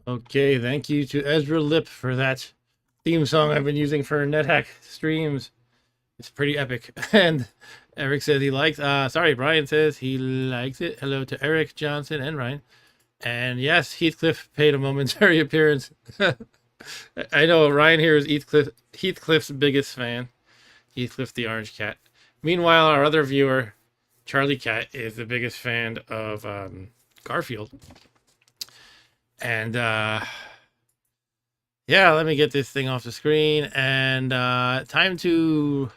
Okay, thank you to Ezra Lip for that theme song I've been using for NetHack streams. It's pretty epic. And Eric says he likes, sorry, Brian says he likes it. Hello to Eric, Johnson, and Ryan. And yes, Heathcliff paid a momentary appearance. I know Ryan here is Heathcliff's biggest fan. Heathcliff the Orange Cat. Meanwhile, our other viewer, Charlie Cat, is the biggest fan of Garfield. And yeah, let me get this thing off the screen. And time to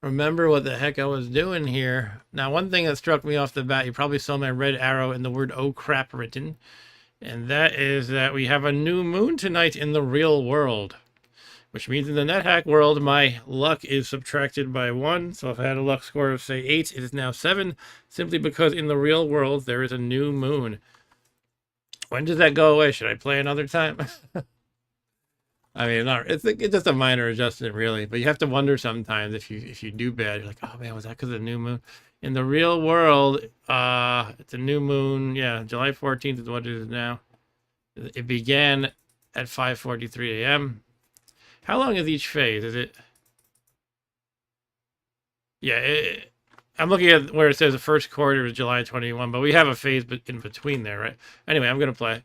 remember what the heck I was doing here. Now, one thing that struck me off the bat, you probably saw my red arrow and the word "oh crap" written. And that is that we have a new moon tonight in the real world. Which means in the NetHack world, my luck is subtracted by 1. So if I had a luck score of, say, 8, it is now 7. Simply because in the real world, there is a new moon. When does that go away? Should I play another time? I mean, it's just a minor adjustment, really. But you have to wonder sometimes if you do bad. You're like, oh, man, was that because of the new moon? In the real world, it's a new moon. Yeah, July 14th is what it is now. It began at 5:43 a.m. How long is each phase? Is it? Yeah, I'm looking at where it says the first quarter is July 21, but we have a phase in between there, right? Anyway, I'm going to play.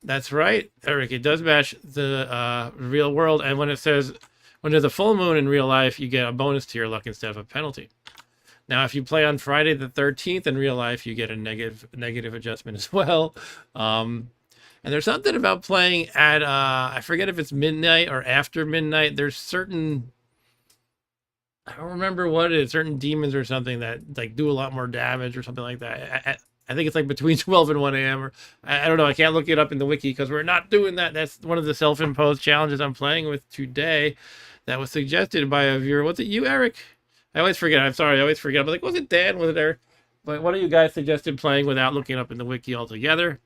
That's right, Eric. It does match the real world. And when it says, when there's a full moon in real life, you get a bonus to your luck instead of a penalty. Now, if you play on Friday the 13th in real life, you get a negative adjustment as well. And there's something about playing at, I forget if it's midnight or after midnight. There's certain, I don't remember what it is, certain demons or something that like do a lot more damage or something like that. I think it's like between 12 and 1 a.m. or I don't know. I can't look it up in the wiki because we're not doing that. That's one of the self-imposed challenges I'm playing with today that was suggested by a viewer. Was it you, Eric? I always forget. I'm sorry. I always forget. I'm like, was it Dan? Was it Eric? But one of you guys suggested playing without looking up in the wiki altogether.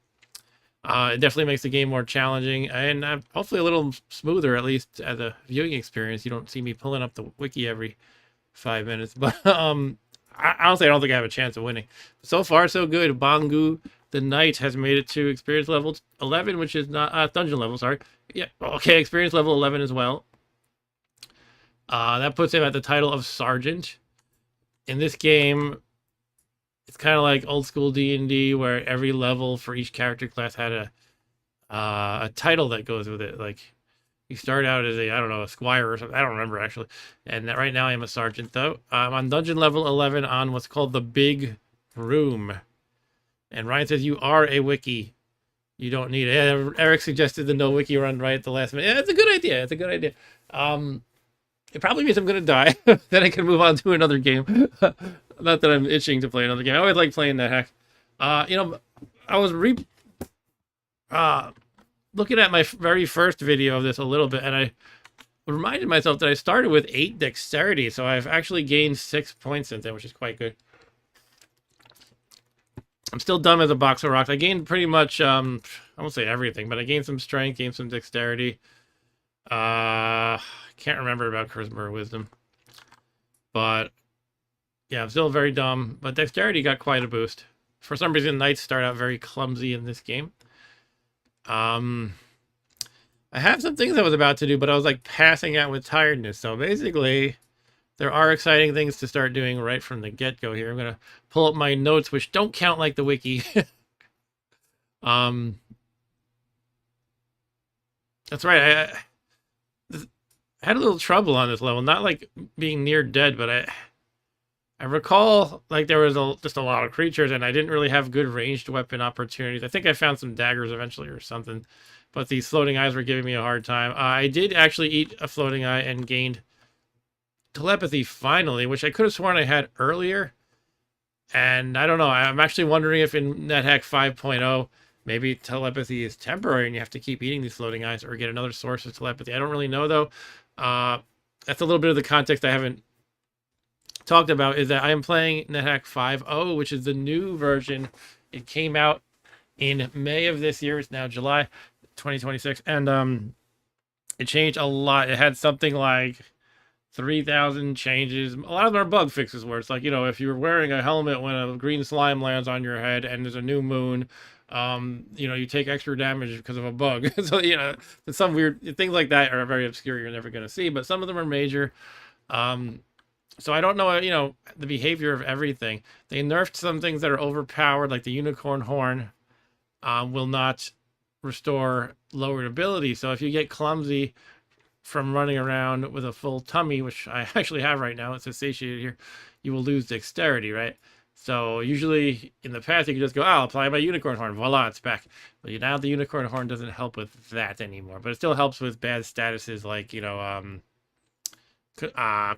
It definitely makes the game more challenging and hopefully a little smoother, at least as a viewing experience. You don't see me pulling up the wiki every 5 minutes. But honestly, I don't think I have a chance of winning. So far, so good. Bongu the Knight has made it to experience level 11, which is not dungeon level. Sorry. Yeah. Okay. Experience level 11 as well. That puts him at the title of Sergeant. In this game, it's kind of like old school D&D where every level for each character class had a title that goes with it. Like you start out as I don't know, a squire or something. I don't remember actually. And right now I am a sergeant though. I'm on dungeon level 11 on what's called the Big Room. And Ryan says you are a wiki. You don't need it. Eric suggested the No-Wiki run right at the last minute. Yeah, it's a good idea. It's a good idea. It probably means I'm going to die. Then I can move on to another game. Not that I'm itching to play another game. I always like playing NetHack. You know, I was looking at my very first video of this a little bit, and I reminded myself that I started with 8 dexterity, so I've actually gained 6 points since then, which is quite good. I'm still dumb as a box of rocks. I gained pretty much, I won't say everything, but I gained some strength, gained some dexterity. Can't remember about charisma or wisdom. But yeah, I'm still very dumb. But dexterity got quite a boost. For some reason, knights start out very clumsy in this game. I have some things I was about to do, but I was like passing out with tiredness. So basically, there are exciting things to start doing right from the get-go here. I'm going to pull up my notes, which don't count like the wiki. That's right. I had a little trouble on this level, not like being near dead, but I recall like there was just a lot of creatures and I didn't really have good ranged weapon opportunities. I think I found some daggers eventually or something, but these floating eyes were giving me a hard time. I did actually eat a floating eye and gained telepathy finally, which I could have sworn I had earlier. And I don't know, I'm actually wondering if in NetHack 5.0, maybe telepathy is temporary and you have to keep eating these floating eyes or get another source of telepathy. I don't really know though. That's a little bit of the context I haven't talked about, is that I am playing NetHack 5.0, which is the new version. It came out in May of this year. It's now July 2026. And it changed a lot. It had something like 3,000 changes. A lot of them are bug fixes where it's like, if you're wearing a helmet when a green slime lands on your head and there's a new moon, you take extra damage because of a bug. So, some weird things like that are very obscure. You're never going to see, but some of them are major. So I don't know, the behavior of everything. They nerfed some things that are overpowered, like the unicorn horn will not restore lowered ability. So if you get clumsy from running around with a full tummy, which I actually have right now, it's satiated here, you will lose dexterity, right? So usually in the past you can just go, I'll apply my unicorn horn, voila, it's back. But now the unicorn horn doesn't help with that anymore, but it still helps with bad statuses like,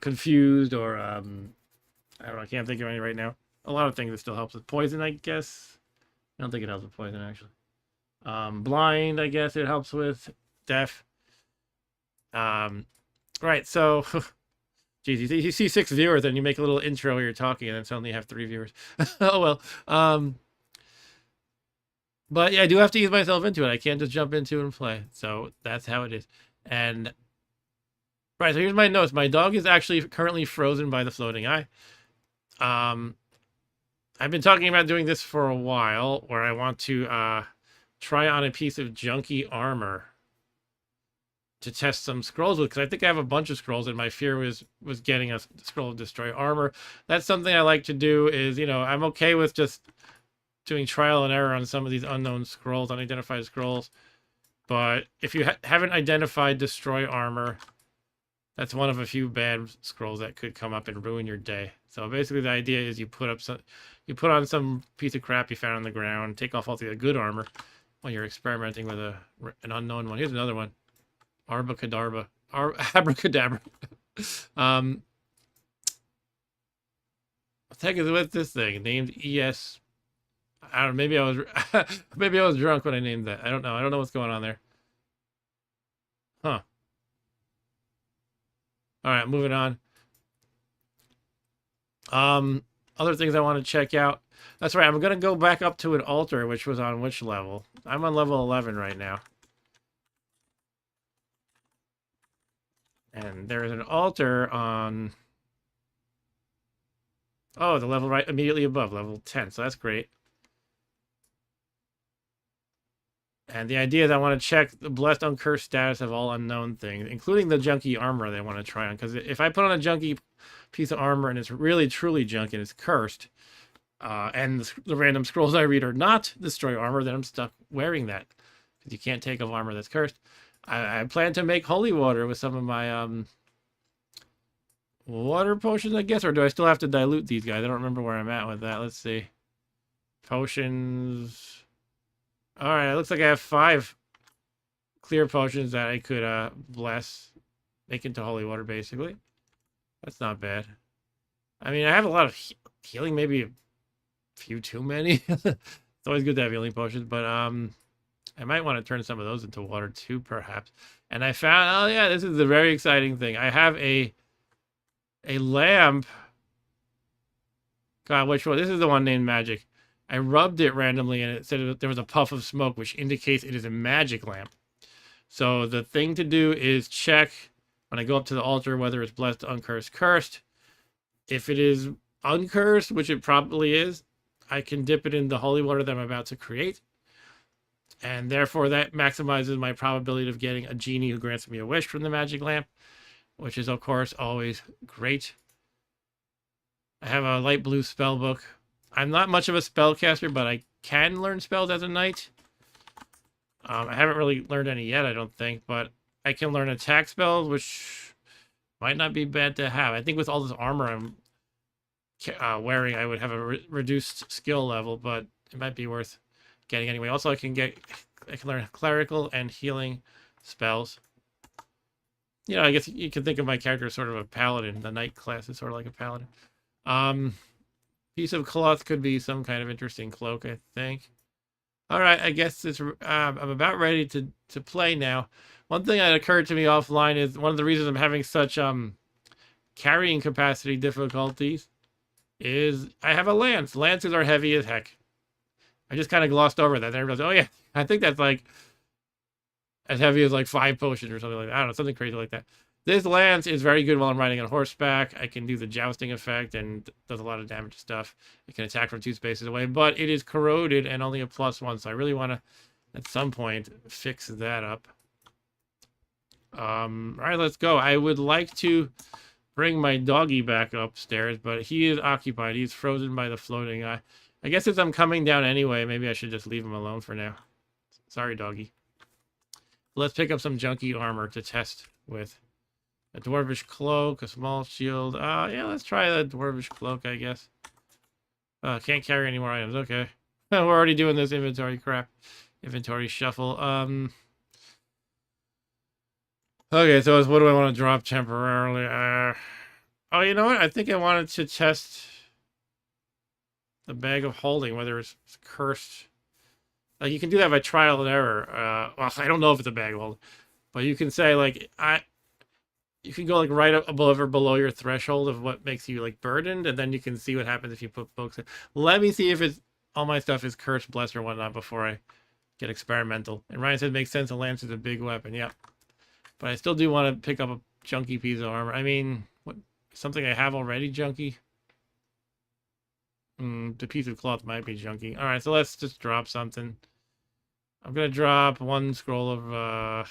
confused or I don't know, I can't think of any right now. A lot of things it still helps with. Poison, I guess. I don't think it helps with poison actually. Blind, I guess it helps with. Deaf. Right, so geez, you see 6 viewers and you make a little intro where you're talking and then suddenly you have 3 viewers. Oh well. But yeah, I do have to ease myself into it. I can't just jump into and play. So that's how it is. And right, so here's my notes. My dog is actually currently frozen by the floating eye. I've been talking about doing this for a while, where I want to try on a piece of junky armor to test some scrolls with, because I think I have a bunch of scrolls, and my fear was getting a scroll of destroy armor. That's something I like to do. Is I'm okay with just doing trial and error on some of these unknown scrolls, unidentified scrolls. But if you haven't identified destroy armor, that's one of a few bad scrolls that could come up and ruin your day. So basically the idea is you put on some piece of crap you found on the ground, take off all the good armor when you're experimenting with an unknown one. Here's another one. Abracadabra. Abracadabra. What the heck is with this thing? Named ES. I don't know, maybe I was drunk when I named that. I don't know. I don't know what's going on there. Huh. All right, moving on. Other things I want to check out. That's right. I'm gonna go back up to an altar, which was on which level? I'm on level 11 right now. And there is an altar on. Oh, the level right immediately above, level 10. So that's great. And the idea is I want to check the blessed uncursed status of all unknown things, including the junky armor they want to try on. Because if I put on a junky piece of armor and it's really truly junk and it's cursed, and the random scrolls I read are not destroy armor, then I'm stuck wearing that. Because you can't take off armor that's cursed. I plan to make holy water with some of my water potions, I guess. Or do I still have to dilute these guys? I don't remember where I'm at with that. Let's see. Potions. All right, it looks like I have 5 clear potions that I could bless, make into holy water, basically. That's not bad. I mean, I have a lot of healing, maybe a few too many. It's always good to have healing potions, but I might want to turn some of those into water too, perhaps. And I found, oh yeah, this is the very exciting thing. I have a lamp. God, which one? This is the one named Magic. I rubbed it randomly and it said there was a puff of smoke, which indicates it is a magic lamp. So the thing to do is check when I go up to the altar whether it's blessed, uncursed, cursed. If it is uncursed, which it probably is, I can dip it in the holy water that I'm about to create. And therefore that maximizes my probability of getting a genie who grants me a wish from the magic lamp, which is of course always great. I have a light blue spell book. I'm not much of a spellcaster, but I can learn spells as a knight. I haven't really learned any yet, I don't think, but I can learn attack spells, which might not be bad to have. I think with all this armor I'm wearing, I would have a reduced skill level, but it might be worth getting anyway. Also, I can learn clerical and healing spells. I guess you can think of my character as sort of a paladin. The knight class is sort of like a paladin. Piece of cloth could be some kind of interesting cloak, I think. All right, I guess I'm about ready to play now. One thing that occurred to me offline is one of the reasons I'm having such carrying capacity difficulties is I have a lance. Lances are heavy as heck. I just kind of glossed over that. Then I realized, oh yeah, I think that's like as heavy as like 5 potions or something like that. I don't know, something crazy like that. This lance is very good while I'm riding on horseback. I can do the jousting effect and does a lot of damage stuff. It can attack from 2 spaces away, but it is corroded and only a +1, so I really want to, at some point, fix that up. All right, let's go. I would like to bring my doggy back upstairs, but he is occupied. He's frozen by the floating eye. I guess as I'm coming down anyway, maybe I should just leave him alone for now. Sorry, doggy. Let's pick up some junky armor to test with. A dwarvish cloak, a small shield. Yeah, let's try the dwarvish cloak, I guess. Can't carry any more items. Okay. We're already doing this inventory crap. Inventory shuffle. Okay, so what do I want to drop temporarily? Oh, you know what? I think I wanted to test the bag of holding, whether it's cursed. Like, you can do that by trial and error. Well, I don't know if it's a bag of holding, but you can say, like, you can go like right above or below your threshold of what makes you like burdened, and then you can see what happens if you put books in. Let me see if it's all my stuff is cursed, blessed, or whatnot before I get experimental. And Ryan said makes sense. A lance is a big weapon. Yep. But I still do want to pick up a junky piece of armor. I mean, what something I have already junky? The piece of cloth might be junky. All right, so let's just drop something. I'm gonna drop 1 scroll of I'm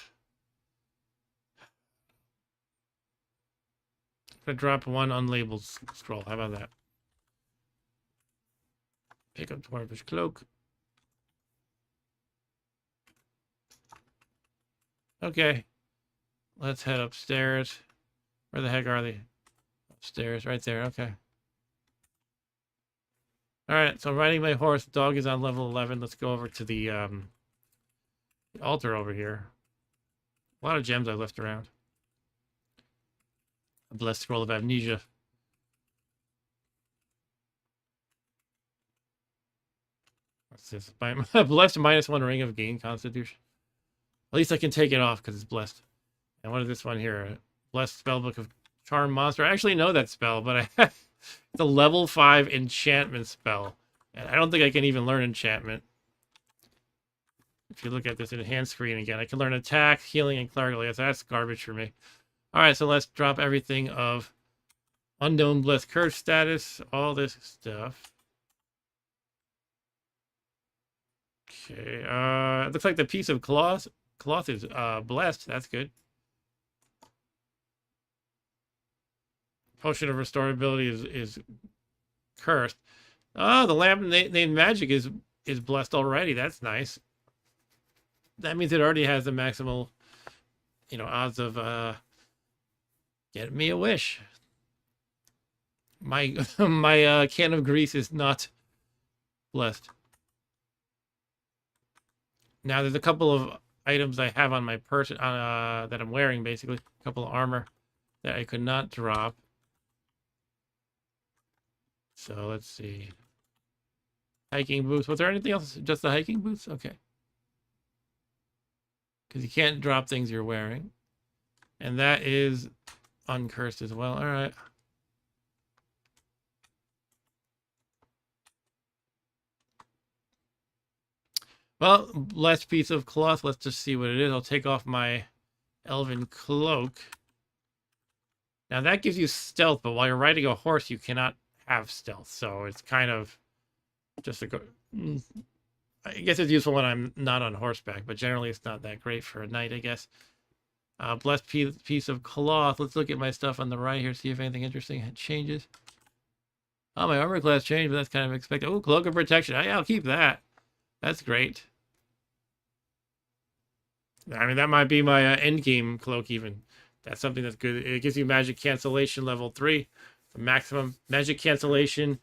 gonna drop 1 unlabeled scroll. How about that? Pick up Dwarvish Cloak. Okay. Let's head upstairs. Where the heck are they? Upstairs, right there. Okay. Alright, so I'm riding my horse. Dog is on level 11. Let's go over to the altar over here. A lot of gems I left around. A blessed scroll of amnesia. What's this? Blessed -1 ring of gain constitution. At least I can take it off because it's blessed. And what is this one here? Blessed spellbook of charm monster. I actually know that spell, but it's a level 5 enchantment spell. And I don't think I can even learn enchantment. If you look at this enhanced screen again, I can learn attack, healing, and clerical. Yes, that's garbage for me. Alright, so let's drop everything of unknown blessed curse status, all this stuff. Okay, it looks like the piece of cloth is blessed. That's good. Potion of restorability is cursed. Oh, the lamp named magic is blessed already. That's nice. That means it already has the maximal, odds of getting me a wish. My my can of grease is not blessed. Now there's a couple of items I have on my person that I'm wearing, basically a couple of armor that I could not drop. So let's see. Hiking boots. Was there anything else? Just the hiking boots? Okay. Because you can't drop things you're wearing. And that is uncursed as well. All right. Well, last piece of cloth. Let's just see what it is. I'll take off my elven cloak. Now that gives you stealth, but while you're riding a horse, you cannot have stealth. So it's kind of just a I guess it's useful when I'm not on horseback, but generally it's not that great for a knight, I guess. Blessed piece of cloth. Let's look at my stuff on the right here, see if anything interesting changes. Oh, my armor class changed, but that's kind of expected. Oh, cloak of protection. I'll keep that. That's great. I mean, that might be my end game cloak even. That's something that's good. It gives you magic cancellation level 3. The maximum magic cancellation.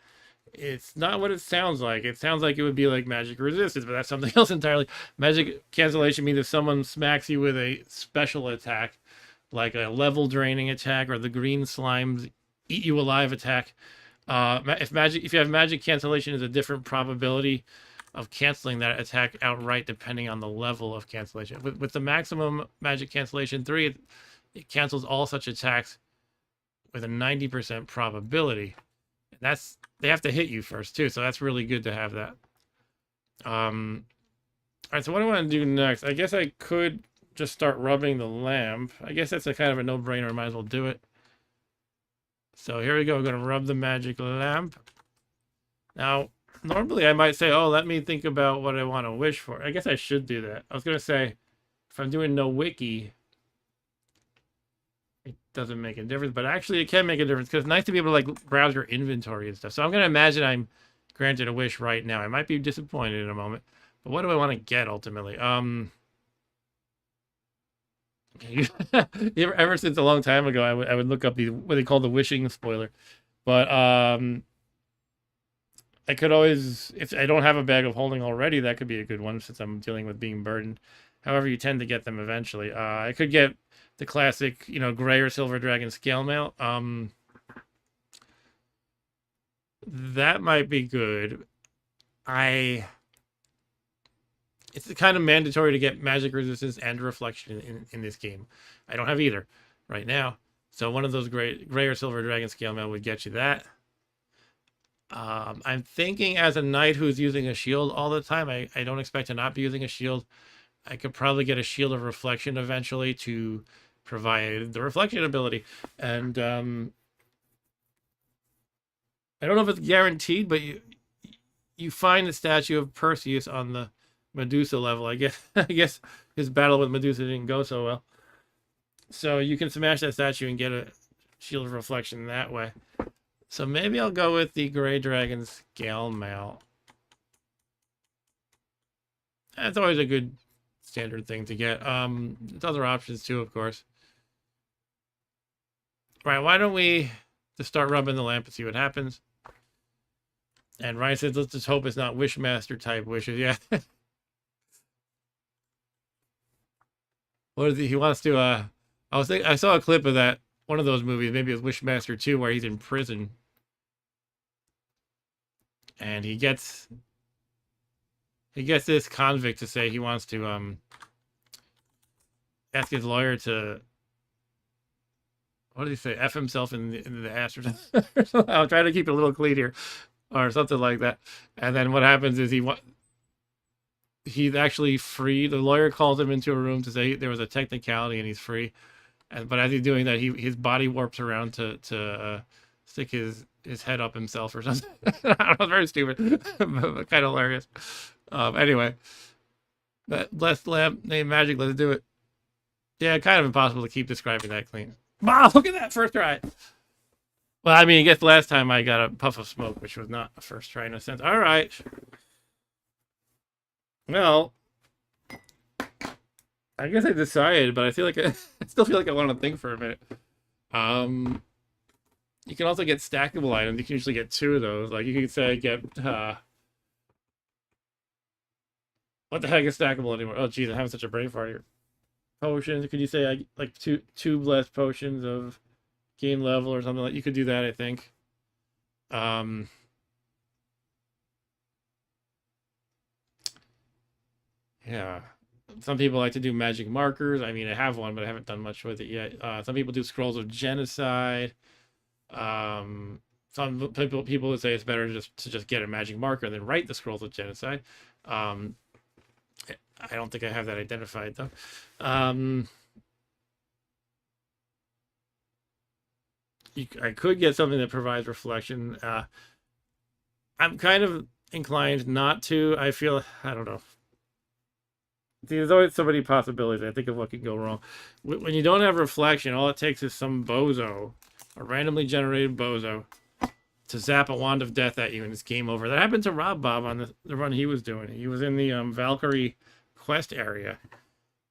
It's not what it sounds like. It sounds like it would be like magic resistance, but that's something else entirely. Magic cancellation means if someone smacks you with a special attack, like a level draining attack or the green slimes eat you alive attack. If you have magic cancellation, is a different probability of canceling that attack outright depending on the level of cancellation. With the maximum magic cancellation 3, it cancels all such attacks with a 90% probability. And they have to hit you first too, so that's really good to have that. All right, so what do I want to do next? I guess I could just start rubbing the lamp. I guess that's a kind of a no-brainer. Might as well do it. So here we go. I'm going to rub the magic lamp. Now, normally I might say, oh, let me think about what I want to wish for. I guess I should do that. I was going to say, if I'm doing No-Wiki, it doesn't make a difference. But actually, it can make a difference because it's nice to be able to like browse your inventory and stuff. So I'm going to imagine I'm granted a wish right now. I might be disappointed in a moment. But what do I want to get ultimately? Ever since a long time ago, I would look up the what they call the wishing spoiler. But I could always, if I don't have a bag of holding already, that could be a good one since I'm dealing with being burdened. However, you tend to get them eventually. I could get the classic, gray or silver dragon scale mail. That might be good. It's kind of mandatory to get magic resistance and reflection in this game. I don't have either right now. So one of those gray or silver dragon scale mail would get you that. I'm thinking as a knight who's using a shield all the time, I don't expect to not be using a shield. I could probably get a shield of reflection eventually to provide the reflection ability. And I don't know if it's guaranteed, but you find the statue of Perseus on the Medusa level. I guess his battle with Medusa didn't go so well. So you can smash that statue and get a shield of reflection that way. So maybe I'll go with the Gray Dragon Scale Mail. That's always a good standard thing to get. There's other options too, of course. Right, why don't we just start rubbing the lamp and see what happens? And Ryan says, let's just hope it's not Wishmaster type wishes. Yeah. What is he wants to, I saw a clip of that, one of those movies, maybe it was Wishmaster 2, where he's in prison. And he gets this convict to say he wants to ask his lawyer to, what did he say, F himself in the ass or something. I'll try to keep it a little clean here, or something like that. And then what happens is he's actually free. The lawyer calls him into a room to say there was a technicality and he's free. But as he's doing that, his body warps around to stick his head up himself or something. I don't know, very stupid, but kind of hilarious. Anyway, that blessed lamp named Magic, let's do it. Yeah, kind of impossible to keep describing that clean. Wow, look at that, first try. Well, I mean, I guess last time I got a puff of smoke, which was not a first try in a sense. All right. Well, I guess I decided, but I feel like I still feel like I want to think for a minute. You can also get stackable items. You can usually get 2 of those. Like you could say get what the heck is stackable anymore? Oh geez, I'm having such a brain fart here. Potions. Could you say like two less potions of gain level or something like? You could do that, I think. Yeah. Some people like to do magic markers. I mean, I have one, but I haven't done much with it yet. Some people do scrolls of genocide. Some people would say it's better to just get a magic marker than write the scrolls of genocide. I don't think I have that identified though. I could get something that provides reflection. I'm kind of inclined not to. I don't know. See, there's always so many possibilities. I think of what could go wrong. When you don't have reflection, all it takes is some bozo, a randomly generated bozo, to zap a wand of death at you, and it's game over. That happened to Rob Bob on the run he was doing. He was in the Valkyrie quest area,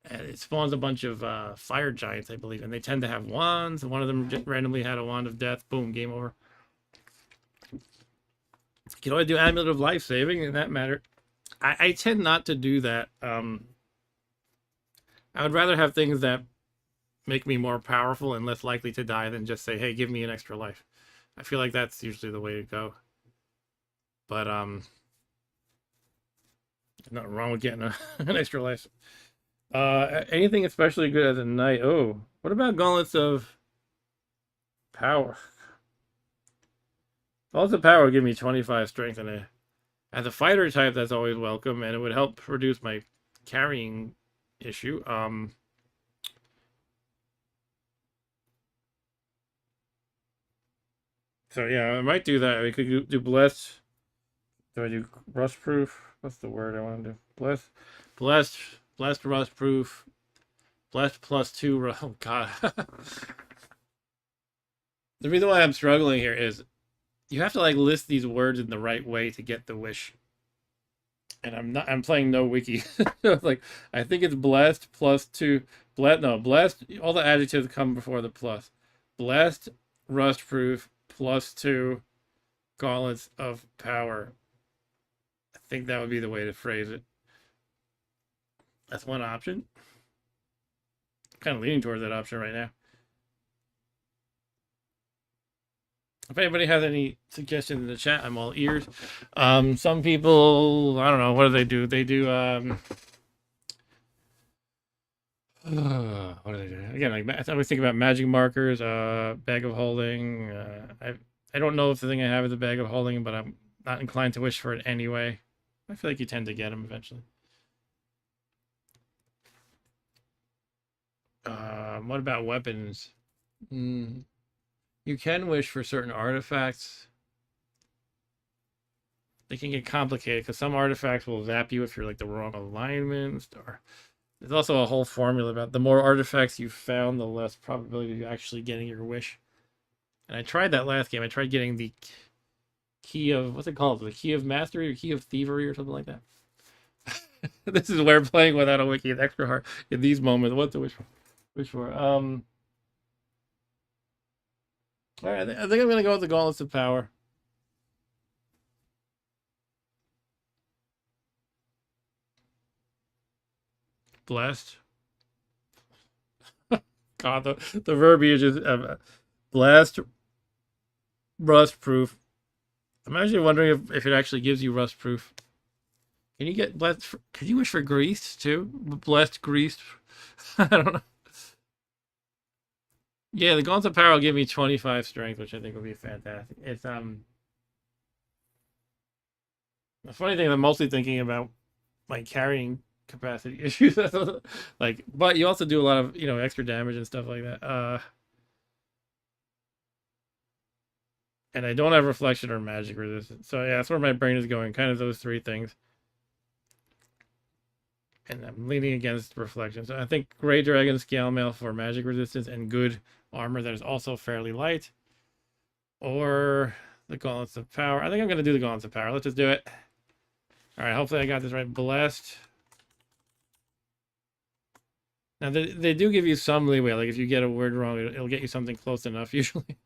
and it spawns a bunch of fire giants, I believe, and they tend to have wands. One of them just randomly had a wand of death. Boom, game over. You can always do Amulet of Life Saving in that matter. I tend not to do that. I would rather have things that make me more powerful and less likely to die than just say, hey, give me an extra life. I feel like that's usually the way to go. But nothing wrong with getting an extra life. Anything especially good as a knight? Oh, what about Gauntlets of Power? Gauntlets of Power would give me 25 strength, and as a fighter type, that's always welcome, and it would help reduce my carrying issue. So yeah, I might do that. We could do blessed. Do I do rust proof? What's the word I want to do? Blessed, blessed rust proof, blessed plus two. Oh God. The reason why I'm struggling here is you have to like list these words in the right way to get the wish. And I'm not. I'm playing No-Wiki. Like I think it's blessed plus two. Blessed. No, blessed. All the adjectives come before the plus. Blessed, rust proof plus two gauntlets of power. I think that would be the way to phrase it. That's one option. Kind of leaning towards that option right now. If anybody has any suggestions in the chat, I'm all ears. Some people, I don't know, what do they do? They do, what do they do? Again, like I always think about magic markers, bag of holding. I don't know if the thing I have is a bag of holding, but I'm not inclined to wish for it anyway. I feel like you tend to get them eventually. What about weapons? You can wish for certain artifacts. They can get complicated because some artifacts will zap you if you're like the wrong alignment. Or there's also a whole formula about the more artifacts you found, the less probability of you actually getting your wish. And I tried that last game. I tried getting the key of what's it called? The key of mastery or key of thievery or something like that. This is where playing without a wiki is extra hard in these moments. What to wish for? Wish for. All right, I think I'm gonna go with the gauntlets of power. Blessed. God, the verbiage is blessed, rust proof. I'm actually wondering if it actually gives you rust proof. Can you get blessed? Can you wish for greased too? Blessed greased. I don't know. Yeah, the gauntlets of power will give me 25 strength, which I think would be fantastic. It's the funny thing. I'm mostly thinking about like carrying capacity issues. Like, but you also do a lot of extra damage and stuff like that. And I don't have reflection or magic resistance. So yeah, that's where my brain is going. Kind of those three things. And I'm leaning against reflection. So I think Gray Dragon Scale Mail for magic resistance and good armor that is also fairly light. Or the Gauntlets of Power. I think I'm going to do the Gauntlets of Power. Let's just do it. All right, hopefully I got this right. Blessed. Now, they do give you some leeway. Like, if you get a word wrong, it'll get you something close enough, usually.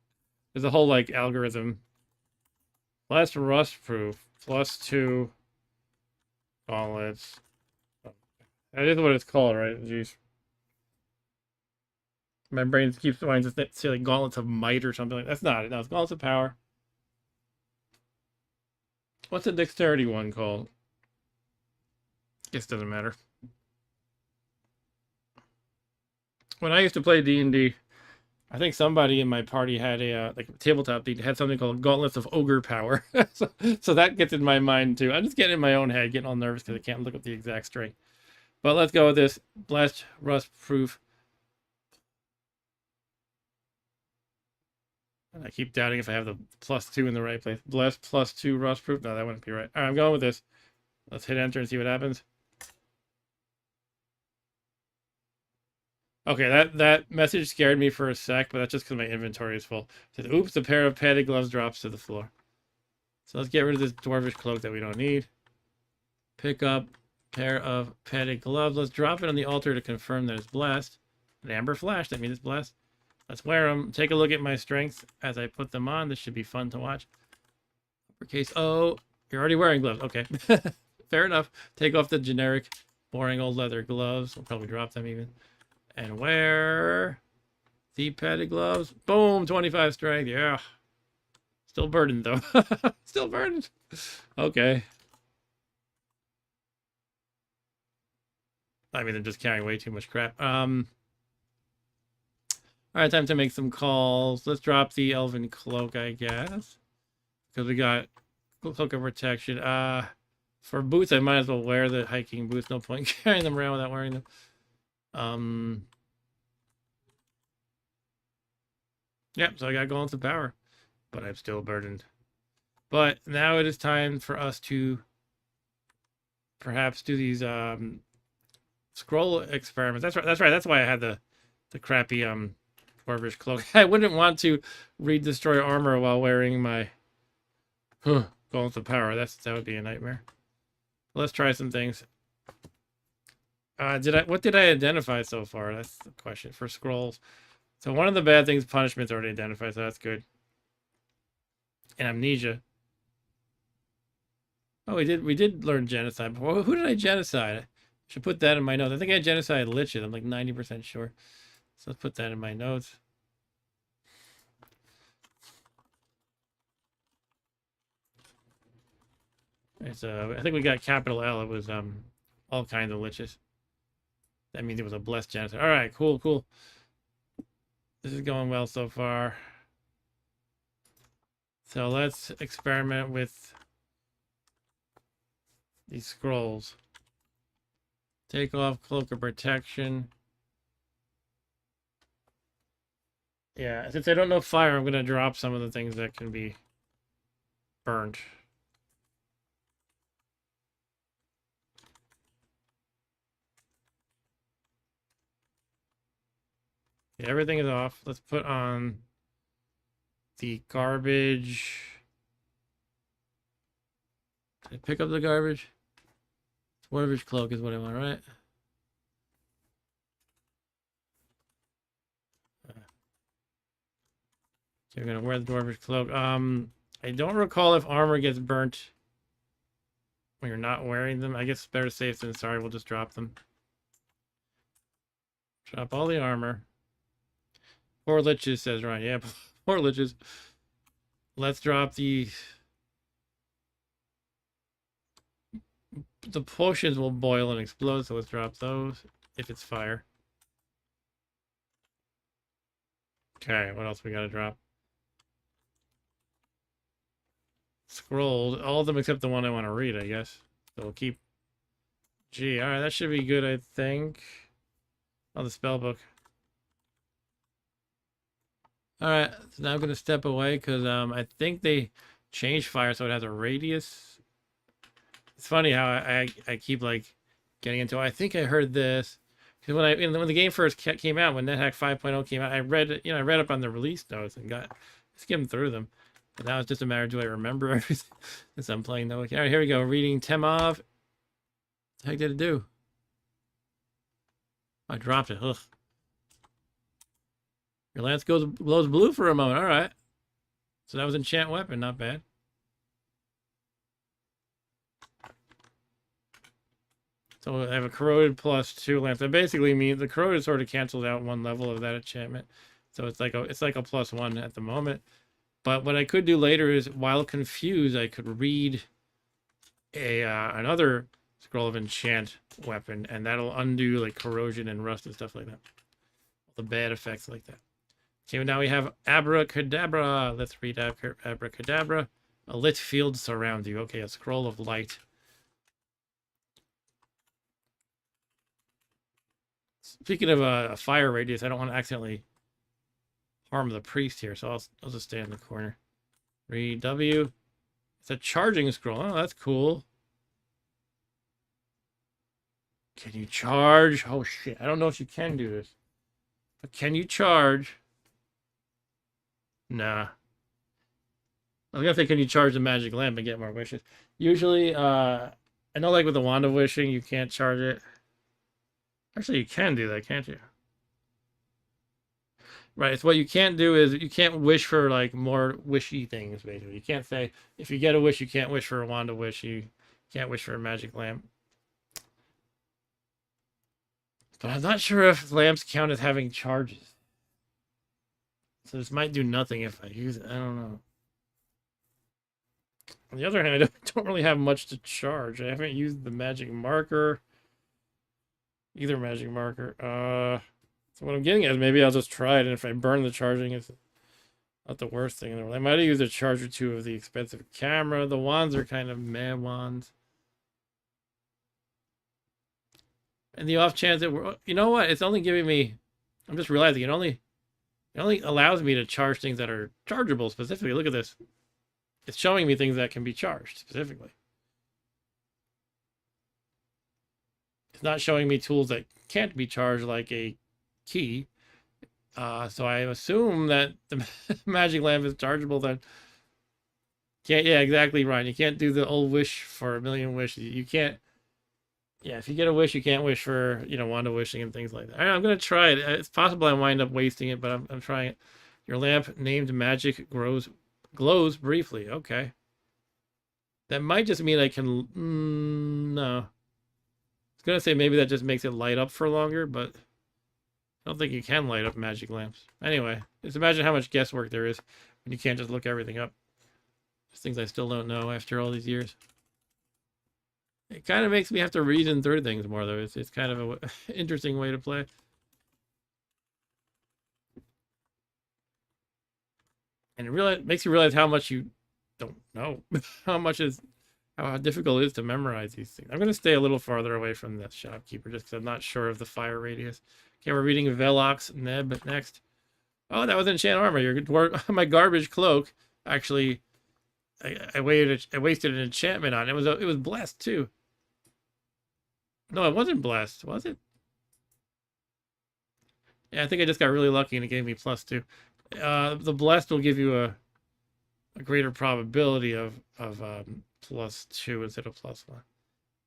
There's a whole, like, algorithm. Blessed Rust Proof. +2 gauntlets. That is what it's called, right? Jeez. My brain keeps wanting to say, like, Gauntlets of Might or something like that. That's not it. No, it's Gauntlets of Power. What's the Dexterity one called? Guess it doesn't matter. When I used to play D&D, I think somebody in my party had a like tabletop had something called Gauntlets of Ogre Power. so that gets in my mind too. I'm just getting in my own head, getting all nervous because I can't look up the exact strength. But let's go with this. Blessed Rust Proof. I keep doubting if I have the +2 in the right place. Blessed +2 Rust Proof. No, that wouldn't be right. All right, I'm going with this. Let's hit enter and see what happens. Okay, that message scared me for a sec, but that's just because my inventory is full. It says, oops, a pair of padded gloves drops to the floor. So let's get rid of this dwarvish cloak that we don't need. Pick up pair of padded gloves. Let's drop it on the altar to confirm that it's blessed. An amber flash, that means it's blessed. Let's wear them. Take a look at my strengths as I put them on. This should be fun to watch. Uppercase O. You're already wearing gloves. Okay. Fair enough. Take off the generic, boring old leather gloves. We'll probably drop them even. And wear the padded gloves. Boom, 25 strength. Yeah. Still burdened, though. Still burdened. Okay. I mean, they're just carrying way too much crap. All right, time to make some calls. Let's drop the elven cloak, I guess. Because we got cloak of protection. For boots, I might as well wear the hiking boots. No point carrying them around without wearing them. Yep, so I got Gauntlets of Power. but I'm still burdened. But now it is time for us to perhaps do these scroll experiments. That's right. That's right. That's why I had the crappy dwarvish cloak. I wouldn't want to read destroy armor while wearing my gauntlet of power. That would be a nightmare. Let's try some things. What did I identify so far? That's the question for scrolls. So one of the bad things, punishment's already identified, so that's good. And amnesia. Oh, we did learn genocide before. Who did I genocide? I should put that in my notes. I think I genocided liches. I'm like 90% sure. So let's put that in my notes. It's I think we got capital L. It was all kinds of liches. That means it was a blessed genocide. All right, cool, cool. This is going well so far. So let's experiment with these scrolls. Take off cloak of protection. Yeah, since I don't know fire, I'm going to drop some of the things that can be burnt. Yeah, everything is off. Let's put on the garbage. Did I pick up the garbage? Dwarvish cloak is what I want, right? So you're gonna wear the dwarvish cloak. I don't recall if armor gets burnt when you're not wearing them. I guess better safe than sorry. We'll just drop them. Drop all the armor. 4 liches, says Ryan. Yeah, 4 liches. Let's drop the potions will boil and explode, so let's drop those if it's fire. Okay, what else we gotta drop? Scrolls, all of them except the one I want to read, I guess. So we'll keep G. Alright, that should be good, I think. Oh, the spell book. Alright, so now I'm gonna step away because I think they changed fire so it has a radius. It's funny how I keep like getting into it. I think I heard this because when the game first came out, when Nethack 5.0 came out, I read up on the release notes and skimmed through them. But now it's just a matter of do I remember everything since I'm playing No-Wiki. All right, here we go. Reading Temov. What the heck did it do? I dropped it. Ugh. Your lance glows blue for a moment. All right. So that was enchant weapon. Not bad. So I have a corroded +2 lance. That basically means the corroded sort of cancels out one level of that enchantment. So it's like a +1 at the moment. But what I could do later is, while confused, I could read another scroll of enchant weapon, and that'll undo like corrosion and rust and stuff like that. The bad effects like that. Okay, now we have abracadabra. Let's read abracadabra. A lit field surrounds you. Okay, a scroll of light. Speaking of a fire radius, I don't want to accidentally harm the priest here, so I'll just stay in the corner. Read W. It's a charging scroll. Oh, that's cool. Can you charge? Oh shit! I don't know if you can do this, but can you charge? Nah. I was gonna say, can you charge the magic lamp and get more wishes? Usually, I know, like with the wand of wishing, you can't charge it. Actually, you can do that, can't you? Right. So what you can't do is you can't wish for like more wishy things. Basically, you can't say if you get a wish, you can't wish for a wand of wish. You can't wish for a magic lamp. But I'm not sure if lamps count as having charges. So this might do nothing if I use it. I don't know. On the other hand, I don't really have much to charge. I haven't used the magic marker. Either magic marker. So what I'm getting at is maybe I'll just try it, and if I burn the charging, it's not the worst thing in the world. I might have used a charge or two of the expensive camera. The wands are kind of meh wands. And the off chance that you know what? It's only giving me, I'm just realizing it only It only allows me to charge things that are chargeable specifically. Look at this. It's showing me things that can be charged specifically. It's not showing me tools that can't be charged like a key. So I assume that the magic lamp is chargeable then. Can't, yeah, exactly, Ryan. You can't do the old wish for a million wishes. You can't, yeah, if you get a wish, you can't wish for, Wanda wishing and things like that. I'm going to try it. It's possible I wind up wasting it, but I'm trying it. Your lamp named magic glows briefly. Okay. That might just mean I can, no. I was going to say maybe that just makes it light up for longer, but I don't think you can light up magic lamps. Anyway, just imagine how much guesswork there is when you can't just look everything up. There's things I still don't know after all these years. It kind of makes me have to reason through things more, though. It's kind of an interesting way to play. And it makes you realize how much you don't know. How difficult it is to memorize these things. I'm going to stay a little farther away from the shopkeeper just because I'm not sure of the fire radius. Okay, we're reading Velox Neb next. Oh, that was enchant armor. My garbage cloak. Actually, I wasted an enchantment on it. It was blessed too. No, it wasn't blessed, was it? Yeah, I think I just got really lucky and it gave me +2. The blessed will give you a greater probability of +2 instead of +1.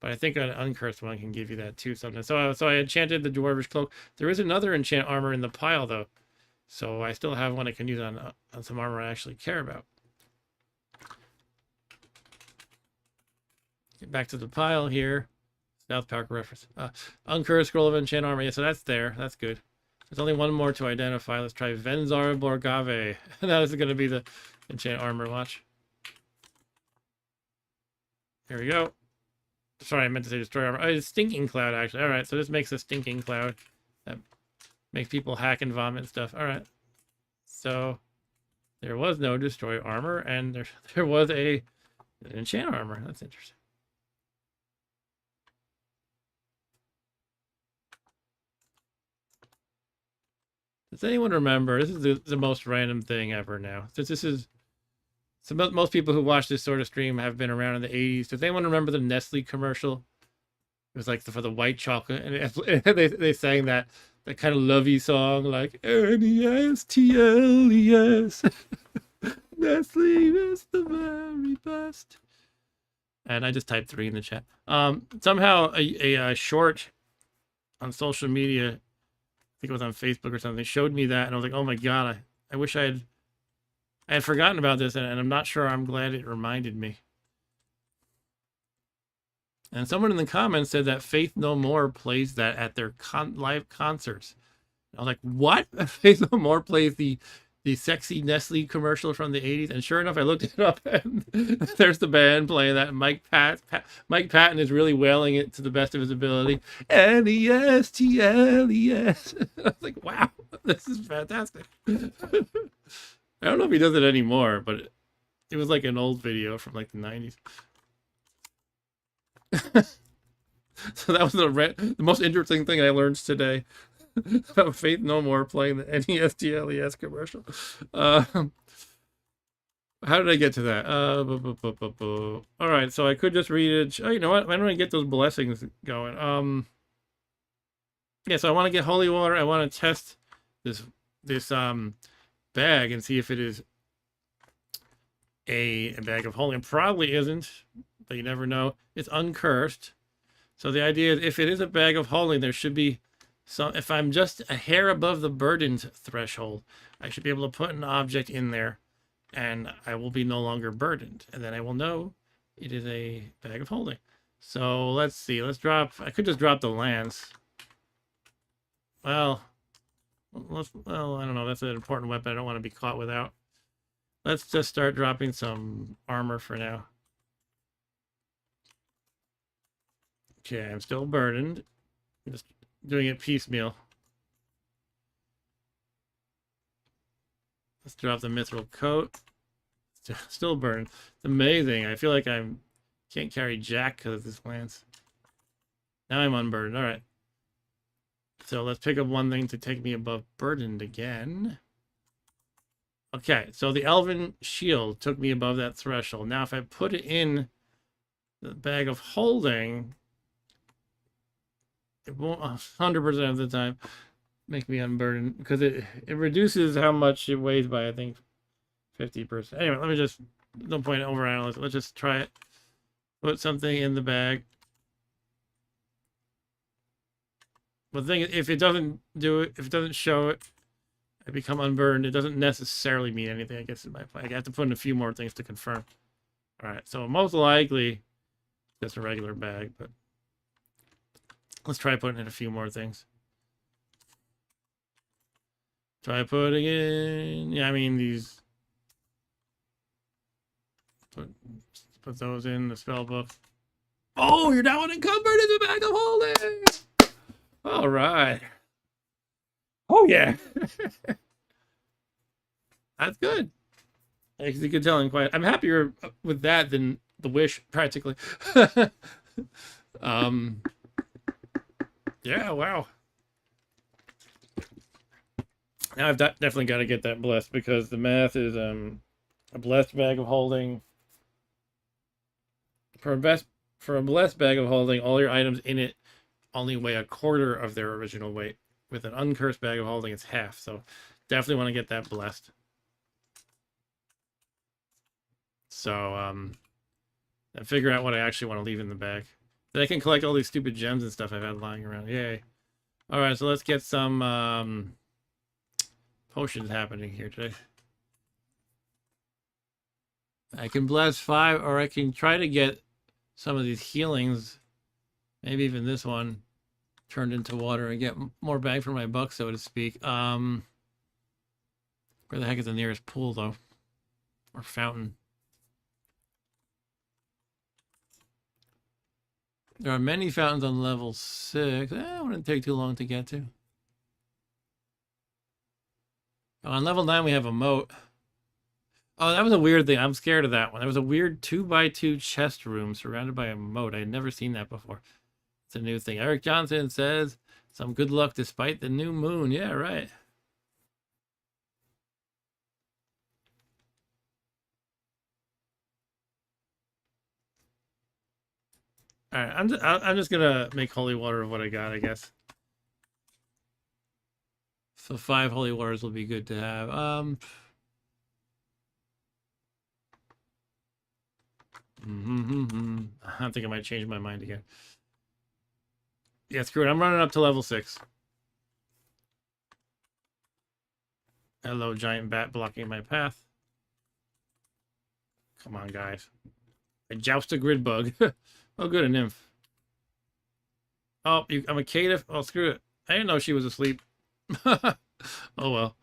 But I think an uncursed one can give you that too sometimes. So I enchanted the dwarvish cloak. There is another enchant armor in the pile though, so I still have one I can use on some armor I actually care about. Get back to the pile here. South Park reference. Uncursed scroll of enchant armor. Yeah, so that's there. That's good. There's only one more to identify. Let's try Venzar Borgave. That is going to be the enchant armor. Watch. Here we go. Sorry, I meant to say destroy armor. Oh, it's stinking cloud, actually. All right, so this makes a stinking cloud. That makes people hack and vomit and stuff. All right. So there was no destroy armor, and there was an enchant armor. That's interesting. Does anyone remember? This is the most random thing ever now. Since this is... So most people who watch this sort of stream have been around in the 80s. Does anyone remember the Nestle commercial? It was like for the white chocolate. And they sang that kind of lovey song like Nestle. Nestle is the very best. And I just typed 3 in the chat. Somehow a short on social media, I think it was on Facebook or something, showed me that, and I was like, oh my god, I wish I had forgotten about this, and I'm not sure. I'm glad it reminded me. And someone in the comments said that Faith No More plays that at their live concerts. I was like, what? Faith No More plays the sexy Nestle commercial from the 80s? And sure enough, I looked it up, and there's the band playing that. Mike Patton is really wailing it to the best of his ability. Nestle. I was like, wow, this is fantastic. I don't know if he does it anymore, but it was like an old video from like the 90s. So that was the most interesting thing I learned today about Faith No More playing the NESTLES commercial. How did I get to that? All right, so I could just read it. Oh, you know what? Why don't I get those blessings going? Yeah, so I want to get holy water. I want to test this bag and see if it is a bag of holy. It probably isn't, but you never know. It's uncursed. So the idea is if it is a bag of holy, there should be some, if I'm just a hair above the burdened threshold, I should be able to put an object in there and I will be no longer burdened. And then I will know it is a bag of holding. So let's see. Let's drop, I could just drop the lance. Well, I don't know. That's an important weapon I don't want to be caught without. Let's just start dropping some armor for now. Okay, I'm still burdened. I'm just doing it piecemeal. Let's drop the mithril coat. Still burned. It's amazing. I feel like I can't carry jack because of this lance. Now I'm unburdened. All right. So let's pick up one thing to take me above burdened again. Okay, so the Elven Shield took me above that threshold. Now, if I put it in the bag of holding, it won't 100% of the time make me unburdened because it reduces how much it weighs by, I think, 50%. Anyway, let me just, no point overanalyzing. Let's just try it. Put something in the bag. But the thing is, if it doesn't do it, if it doesn't show it, I become unburned. It doesn't necessarily mean anything, I guess, in my play. I have to put in a few more things to confirm. All right, so most likely just a regular bag, but let's try putting in a few more things. Try putting in, yeah, I mean, these, put those in the spell book. Oh, you're now unencumbered in the bag of holding. All right. Oh, yeah. That's good. As you can tell, I'm happier with that than the wish, practically. Yeah, wow. Now I've definitely got to get that blessed because the math is a blessed bag of holding. For a blessed bag of holding, all your items in it only weigh a quarter of their original weight. With an uncursed bag of holding, it's half. So definitely want to get that blessed. So and figure out what I actually want to leave in the bag. Then I can collect all these stupid gems and stuff I've had lying around. Yay. All right, so let's get some potions happening here today. I can bless 5, or I can try to get some of these healings, maybe even this one, turned into water and get more bang for my buck, so to speak. Where the heck is the nearest pool, though? Or fountain? There are many fountains on level 6. It wouldn't take too long to get to. On level 9, we have a moat. Oh, that was a weird thing. I'm scared of that one. There was a weird 2x2 chest room surrounded by a moat. I had never seen that before. It's a new thing. Eric Johnson says, some good luck despite the new moon. Yeah, right. All right, I'm just gonna make holy water of what I got, I guess. So 5 holy waters will be good to have. I think I might change my mind again. Yeah, screw it. I'm running up to level 6. Hello, giant bat blocking my path. Come on, guys. I joust a grid bug. Oh, good, a nymph. Oh, I'm a caitiff. Oh, screw it. I didn't know she was asleep. Oh, well.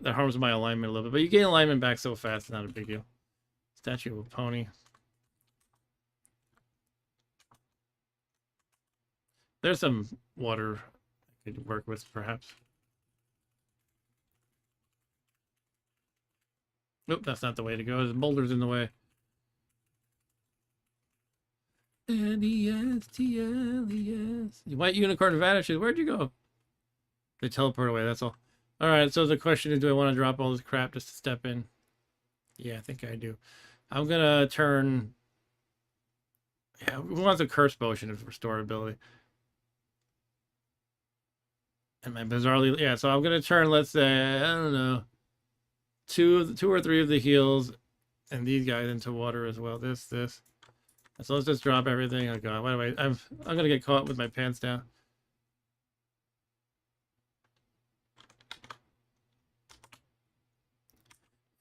That harms my alignment a little bit. But you gain alignment back so fast, it's not a big deal. Statue of a pony. There's some water I could work with, perhaps. Nope, that's not the way to go. There's boulders in the way. N-E-S-T-L-E-S. White unicorn vanishes. Where'd you go? They teleport away, that's all. Alright, so the question is, do I want to drop all this crap just to step in? Yeah, I think I do. I'm gonna turn... Yeah, we want the curse potion of restorability. And my bizarrely... Yeah, so I'm gonna turn, let's say, I don't know, two or three of the heals and these guys into water as well. This. So let's just drop everything. Oh god, why do I'm gonna get caught with my pants down.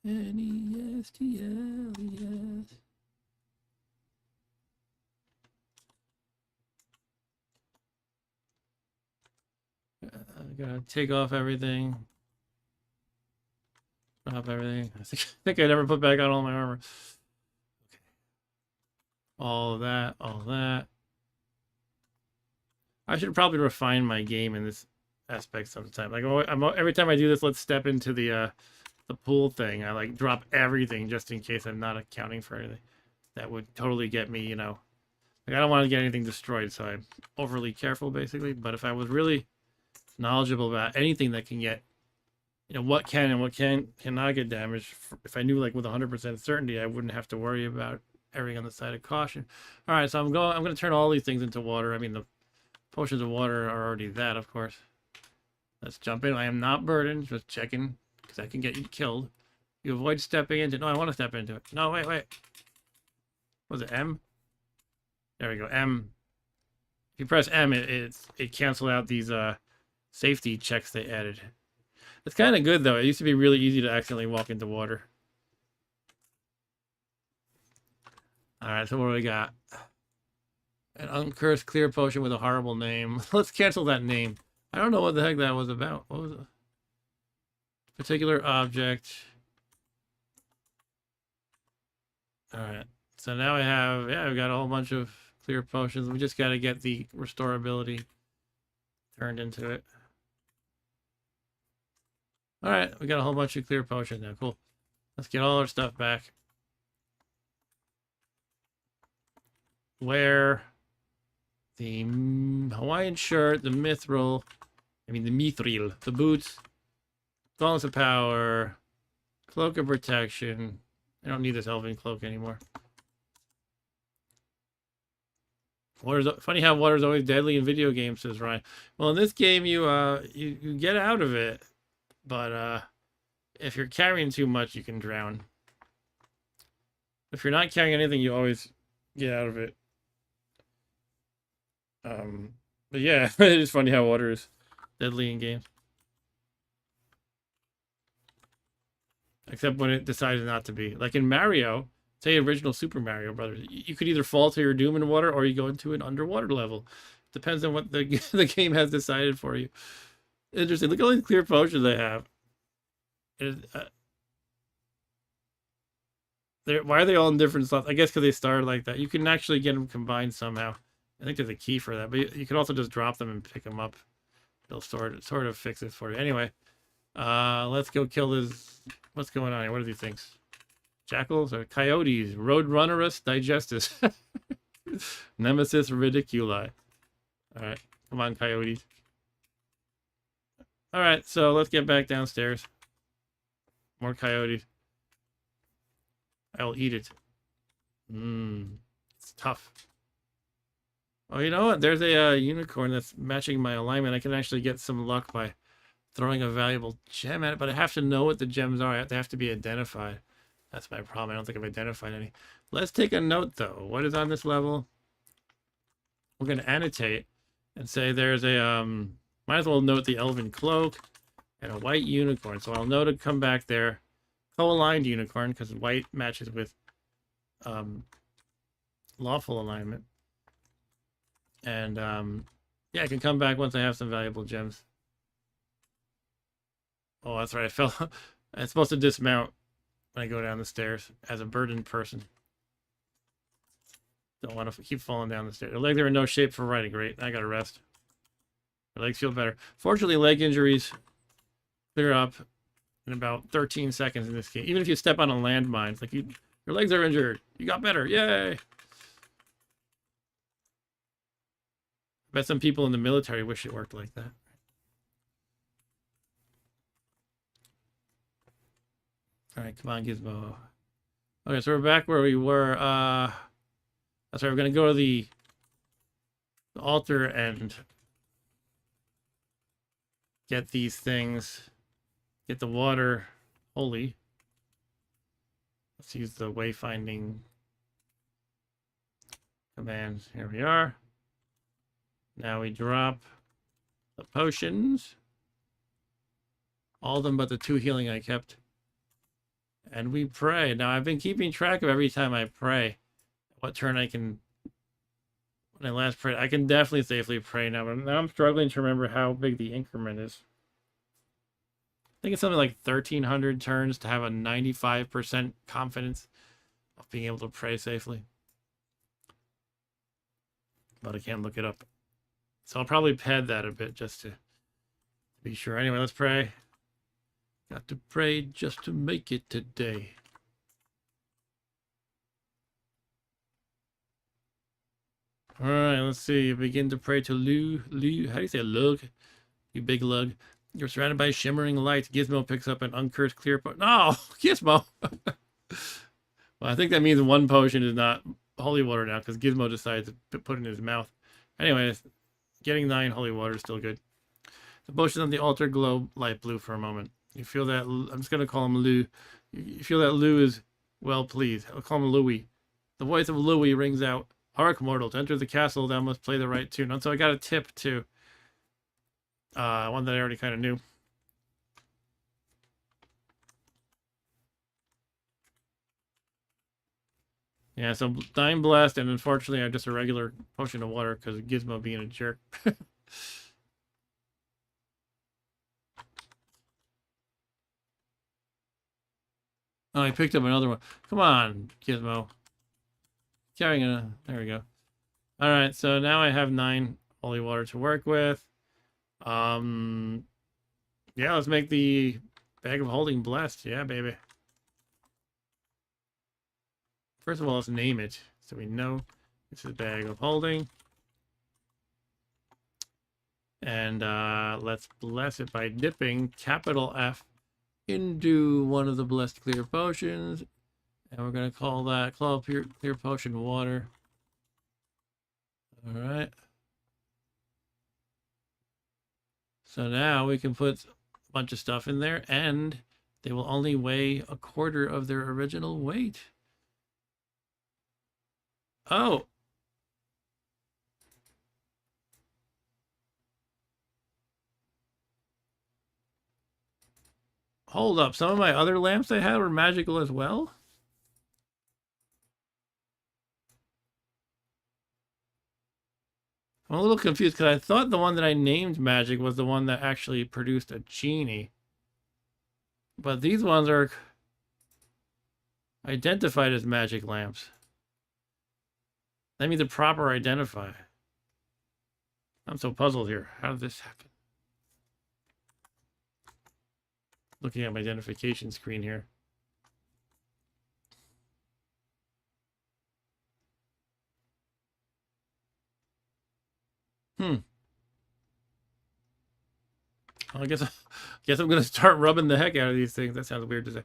N-E-S-T-L-E-S. I'm gonna take off everything. Drop everything. I think I never put back on all my armor. Okay. All of that, all that. I should probably refine my game in this aspect sometime. Like every time I do this, let's step into the pool thing. I like drop everything just in case I'm not accounting for anything. That would totally get me, like I don't want to get anything destroyed, so I'm overly careful basically. But if I was really knowledgeable about anything that can get you know, what can and what cannot get damaged. If I knew like with 100% certainty, I wouldn't have to worry about erring on the side of caution. All right, so I'm going to turn all these things into water. I mean, the potions of water are already that, of course. Let's jump in. I am not burdened, just checking, because I can get you killed. You avoid stepping into. No, I want to step into it. No, wait. Was it M? There we go. M. If you press M, it cancels out these safety checks they added. It's kind of good though. It used to be really easy to accidentally walk into water. All right, so what do we got? An uncursed clear potion with a horrible name. Let's cancel that name. I don't know what the heck that was about. What was it? Particular object. All right. So now I have, yeah, we've got a whole bunch of clear potions. We just got to get the restorability turned into it. All right, we got a whole bunch of clear potions now. Cool. Let's get all our stuff back. Wear the Hawaiian shirt, the mithril, the boots, Balance of Power, Cloak of Protection. I don't need this elven cloak anymore. Funny how water is always deadly in video games, says Ryan. Well, in this game, you get out of it, but if you're carrying too much, you can drown. If you're not carrying anything, you always get out of it. But yeah, it is funny how water is deadly in games. Except when it decides not to be. Like in Mario, say original Super Mario Brothers, you could either fall to your doom in water or you go into an underwater level. Depends on what the game has decided for you. Interesting. Look at all these clear potions they have. Why are they all in different slots? I guess because they started like that. You can actually get them combined somehow. I think there's a key for that, but you can also just drop them and pick them up. They'll sort of fix it for you. Anyway, let's go kill this. What's going on here? What are these things? Jackals or coyotes? Roadrunnerus digestus. Nemesis ridiculi. All right, come on, coyotes. All right, so let's get back downstairs. More coyotes. I'll eat it. It's tough. Oh, you know what? There's a unicorn that's matching my alignment. I can actually get some luck by throwing a valuable gem at it, but I have to know what the gems are. They have to be identified. That's my problem. I don't think I've identified any. Let's take a note, though. What is on this level? We're going to annotate and say there's a, might as well note the elven cloak and a white unicorn. So I'll know to come back there. Co-aligned unicorn, because white matches with lawful alignment. And yeah, I can come back once I have some valuable gems. Oh, that's right. I fell. I'm supposed to dismount when I go down the stairs as a burdened person. Don't want to keep falling down the stairs. Their legs are in no shape for riding. Great. I got to rest. My legs feel better. Fortunately, leg injuries clear up in about 13 seconds in this game. Even if you step on a landmine, it's like your legs are injured. You got better. Yay. I bet some people in the military wish it worked like that. All right, come on, Gizmo. Okay, so we're back where we were. That's right, we're going to go to the altar and get these things. Get the water holy. Let's use the wayfinding commands. Here we are. Now we drop the potions. All of them but the 2 healing I kept. And we pray. Now I've been keeping track of every time I pray. What turn I can... When I last prayed. I can definitely safely pray now. But now I'm struggling to remember how big the increment is. I think it's something like 1,300 turns to have a 95% confidence of being able to pray safely. But I can't look it up. So I'll probably pad that a bit just to be sure. Anyway, let's pray. Got to pray just to make it today. All right, let's see. Begin to pray to Lu. How do you say lug? You big lug. You're surrounded by shimmering lights. Gizmo picks up an uncursed clear potion. No, Gizmo. Well, I think that means one potion is not holy water now because Gizmo decides to put it in his mouth. Anyways, getting 9 holy water is still good. The potion on the altar glow light blue for a moment. You feel that, I'm just going to call him Lou. You feel that Lou is well pleased. I'll call him Louie. The voice of Louie rings out. Hark, mortal, to enter the castle, thou must play the right tune. And so I got a tip too. One that I already kind of knew. Yeah, so Dying Blast, and unfortunately I just a regular potion of water because of Gizmo being a jerk. Oh, I picked up another one. Come on, Gizmo. Carrying a... There we go. Alright, so now I have 9 holy water to work with. Yeah, let's make the bag of holding blessed. Yeah, baby. First of all, let's name it so we know this is bag of holding. And let's bless it by dipping capital F into one of the blessed clear potions. And we're going to call that clear potion water. All right. So now we can put a bunch of stuff in there, and they will only weigh a quarter of their original weight. Oh. Hold up. Some of my other lamps I had were magical as well? I'm a little confused because I thought the one that I named magic was the one that actually produced a genie. But these ones are identified as magic lamps. That means a proper identify. I'm so puzzled here. How did this happen? Looking at my identification screen here. Well, I guess I'm gonna start rubbing the heck out of these things. That sounds weird to say.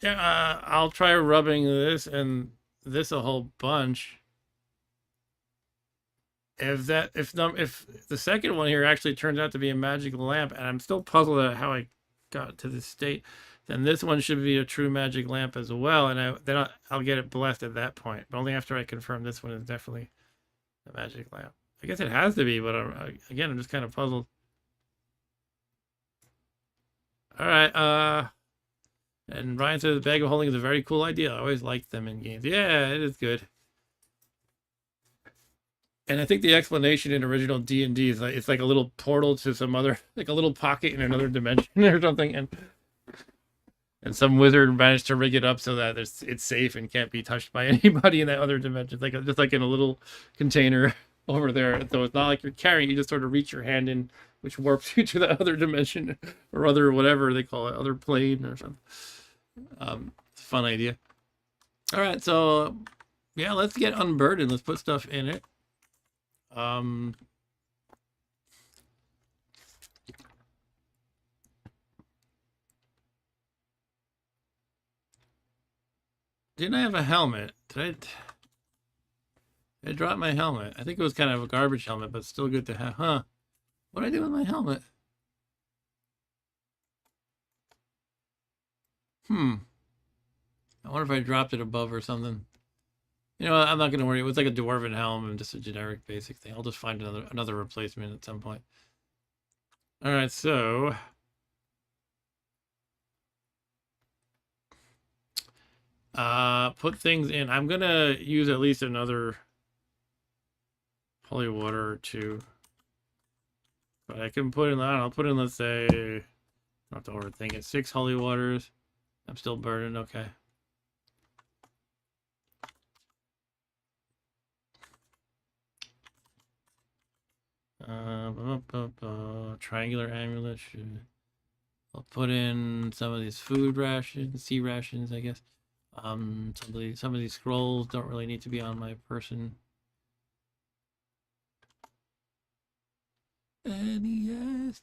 Yeah, I'll try rubbing this and this a whole bunch. If the second one here actually turns out to be a magic lamp, and I'm still puzzled at how I got to this state, then this one should be a true magic lamp as well, and then I'll get it blessed at that point. But only after I confirm this one is definitely a magic lamp. I guess it has to be, but again, I'm just kind of puzzled. All right, and Ryan says the bag of holding is a very cool idea. I always liked them in games. Yeah, it is good. And I think the explanation in original D&D is like it's like a little portal to some other, like a little pocket in another dimension or something, and some wizard managed to rig it up so that it's safe and can't be touched by anybody in that other dimension. It's like just like in a little container over there. So it's not like you're carrying; you just sort of reach your hand in, which warps you to the other dimension or other whatever they call it, other plane or something. It's a fun idea. All right, so yeah, let's get unburdened. Let's put stuff in it. Didn't I have a helmet? Did I drop my helmet? I think it was kind of a garbage helmet, but still good to have. Huh? What did I do with my helmet? I wonder if I dropped it above or something. You know, I'm not going to worry. It was like a dwarven helm and just a generic basic thing. I'll just find another replacement at some point. All right, so put things in. I'm going to use at least another holy water or two. But I can put in, I don't know, I'll put in, let's say, I don't have to overthink it, 6 holy waters. I'm still burdened, okay. Triangular amulet. I'll put in some of these food rations, sea rations, I guess. Some of these scrolls don't really need to be on my person. Nestles.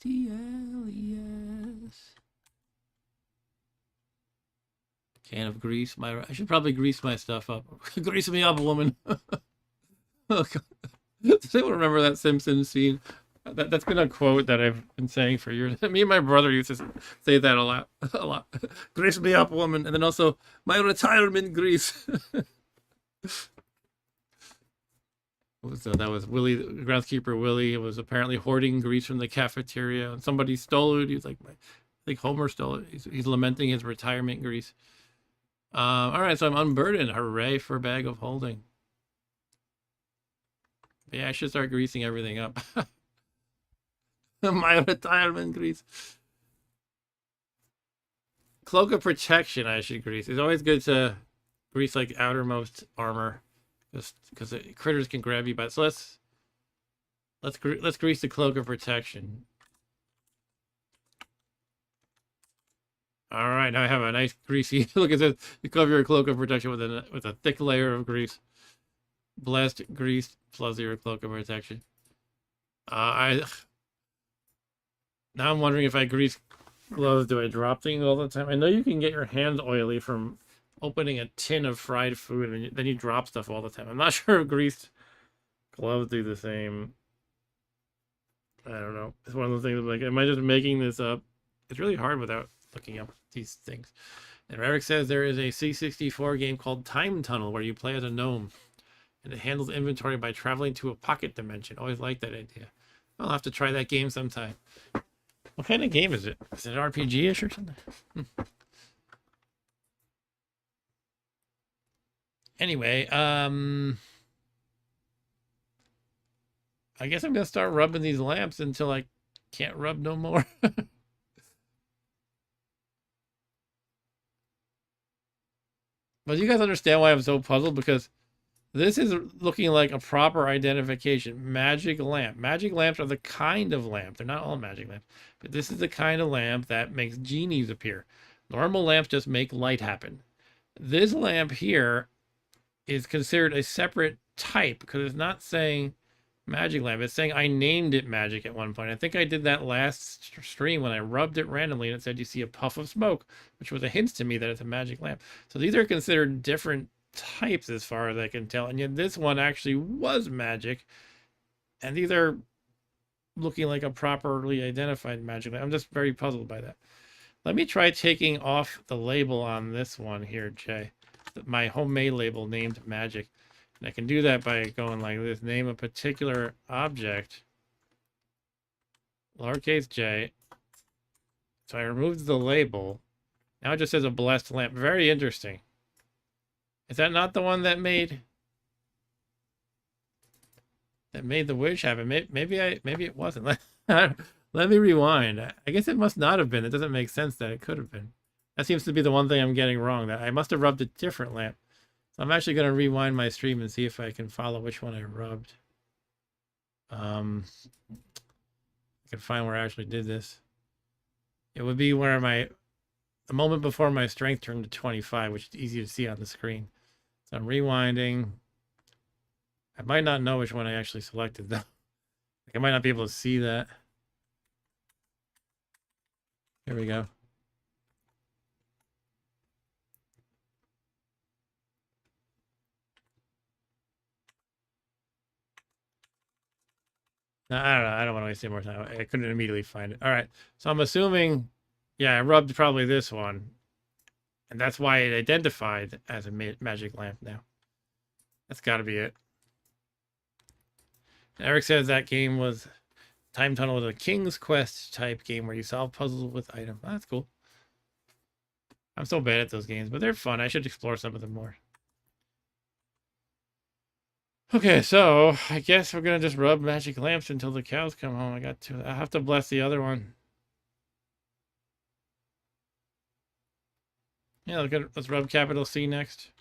Can of grease. I should probably grease my stuff up. Grease me up, woman. Oh, God. Does anyone remember that Simpsons scene? That's been a quote that I've been saying for years. Me and my brother used to say that a lot. A lot. Grease me up, woman. And then also, my retirement grease. That was Willie, groundskeeper Willie. It was apparently hoarding grease from the cafeteria, and somebody stole it. He's like, I think Homer stole it. He's lamenting his retirement grease. All right, so I'm unburdened. Hooray for a bag of holding. But yeah, I should start greasing everything up. My retirement grease. Cloak of protection. I should grease. It's always good to grease like outermost armor, just because critters can grab you. But so let's grease the cloak of protection. All right, now I have a nice greasy. Look at this. You cover your cloak of protection with a thick layer of grease. Blessed grease plus your cloak of protection. Now I'm wondering if I grease gloves, do I drop things all the time? I know you can get your hands oily from opening a tin of fried food, and then you drop stuff all the time. I'm not sure if greased gloves do the same. I don't know. It's one of those things like, am I just making this up? It's really hard without looking up these things. And Eric says there is a C64 game called Time Tunnel where you play as a gnome, and it handles inventory by traveling to a pocket dimension. Always liked that idea. I'll have to try that game sometime. What kind of game is it? Is it RPG-ish or something? Anyway, I guess I'm gonna start rubbing these lamps until I can't rub no more. But you guys understand why I'm so puzzled? Because this is looking like a proper identification. Magic lamp. Magic lamps are the kind of lamp. They're not all magic lamps. But this is the kind of lamp that makes genies appear. Normal lamps just make light happen. This lamp here is considered a separate type because it's not saying magic lamp. It's saying I named it magic at one point. I think I did that last stream when I rubbed it randomly and it said you see a puff of smoke, which was a hint to me that it's a magic lamp. So these are considered different types as far as I can tell, and yet this one actually was magic, and these are looking like a properly identified magic lamp. I'm just very puzzled by that. Let me try taking off the label on this one here, Jay. My homemade label named magic. And I can do that by going like this. Name a particular object. Lowercase j. So I removed the label. Now it just says a blessed lamp. Very interesting. Is that not the one that made the wish happen? Maybe it wasn't. Let me rewind. I guess it must not have been. It doesn't make sense that it could have been. That seems to be the one thing I'm getting wrong. That I must have rubbed a different lamp. So I'm actually going to rewind my stream and see if I can follow which one I rubbed. I can find where I actually did this. It would be where the moment before my strength turned to 25, which is easy to see on the screen. So I'm rewinding. I might not know which one I actually selected though. Like I might not be able to see that. Here we go. No, I don't know. I don't want to waste any more time. I couldn't immediately find it. All right. So I'm assuming, yeah, I rubbed probably this one. And that's why it identified as a magic lamp now. That's got to be it. And Eric says that game was Time Tunnel was a King's Quest type game where you solve puzzles with items. Oh, that's cool. I'm so bad at those games, but they're fun. I should explore some of them more. Okay, so I guess we're gonna just rub magic lamps until the cows come home. I have to bless the other one. Yeah, let's rub capital C next.